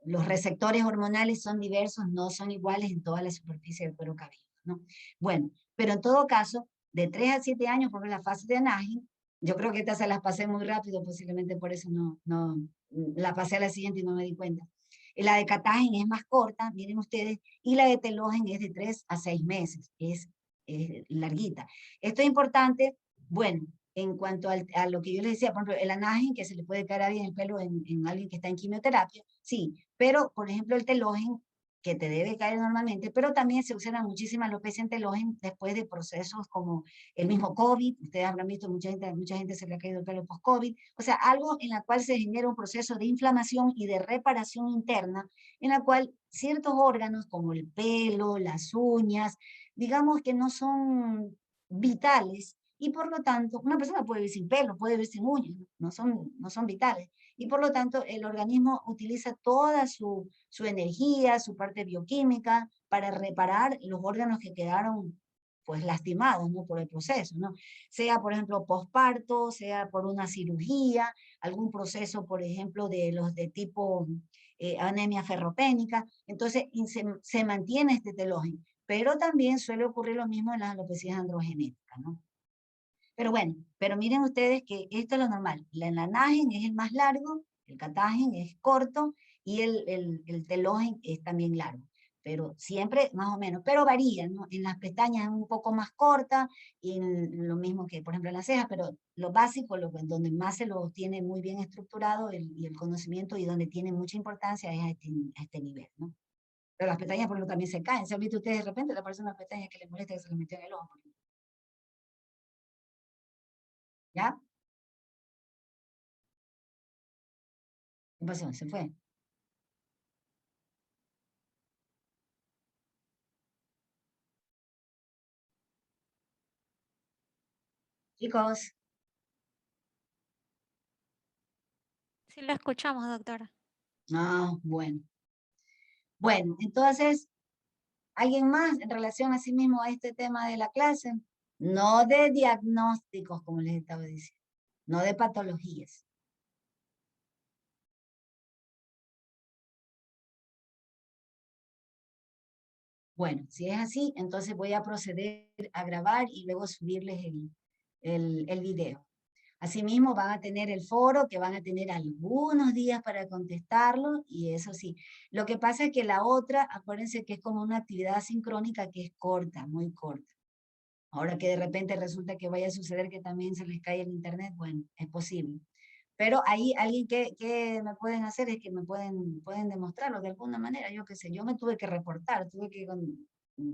los receptores hormonales son diversos, no son iguales en toda la superficie del cuero cabelludo, ¿no? Bueno, pero en todo caso, de 3 a 7 años, por la fase de anagen, yo creo que estas se las pasé muy rápido, posiblemente por eso la pasé a la siguiente y no me di cuenta. La de catagen es más corta, miren ustedes, y la de telogen es de 3 a 6 meses, es larguita. Esto es importante, bueno, en cuanto a lo que yo les decía, por ejemplo, el anagen, que se le puede caer a alguien el pelo en alguien que está en quimioterapia, sí, pero por ejemplo el telogen, que te debe caer normalmente, pero también se usa muchísima alopecia en telogen después de procesos como el mismo COVID, ustedes habrán visto, mucha gente se le ha caído el pelo post-COVID, o sea, algo en la cual se genera un proceso de inflamación y de reparación interna, en la cual ciertos órganos como el pelo, las uñas, digamos que no son vitales, y por lo tanto, una persona puede vivir sin pelo, puede vivir sin uñas, no son vitales. Y por lo tanto, el organismo utiliza toda su energía, su parte bioquímica, para reparar los órganos que quedaron pues lastimados, ¿no? Por el proceso, ¿no? Sea, por ejemplo, posparto, sea por una cirugía, algún proceso, por ejemplo, de los de tipo anemia ferropénica. Entonces, se mantiene este telógeno. Pero también suele ocurrir lo mismo en las alopecias androgenéticas, ¿no? Pero bueno, pero miren ustedes que esto es lo normal. El anagen es el más largo, el catagen es corto y el telogen es también largo. Pero siempre más o menos, pero varía, ¿no? En las pestañas es un poco más corta y en lo mismo que, por ejemplo, en las cejas, pero lo básico, donde más se lo tiene muy bien estructurado y el conocimiento y donde tiene mucha importancia es a este nivel, ¿no? Pero las pestañas, por ejemplo, también se caen. ¿Se han visto ustedes de repente le aparece una pestaña que les molesta que se le metió en el ojo? ¿Ya? ¿Qué pasó? ¿Se fue? Chicos, Sí, lo escuchamos, doctora. no, bueno. Bueno, entonces, ¿alguien más en relación a sí mismo a este tema de la clase? No de diagnósticos, como les estaba diciendo, no de patologías. Bueno, si es así, entonces voy a proceder a grabar y luego subirles el video. Asimismo, van a tener el foro, que van a tener algunos días para contestarlo, y eso sí. Lo que pasa es que la otra, acuérdense que es como una actividad sincrónica que es corta, muy corta. Ahora que de repente resulta que vaya a suceder que también se les cae el internet, bueno, es posible. Pero ahí alguien que me pueden hacer es que me pueden demostrarlo de alguna manera. Yo qué sé, yo me tuve que reportar, tuve que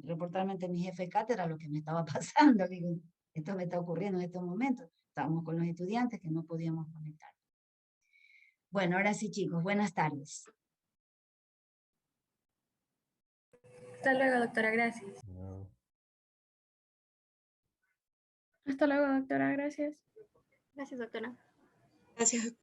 reportarme ante mi jefe de cátedra lo que me estaba pasando. Digo, esto me está ocurriendo en estos momentos. Estábamos con los estudiantes que no podíamos conectar. Bueno, ahora sí, chicos, buenas tardes. Hasta luego, doctora, gracias. Hasta luego, doctora, gracias. Gracias, doctora. Gracias.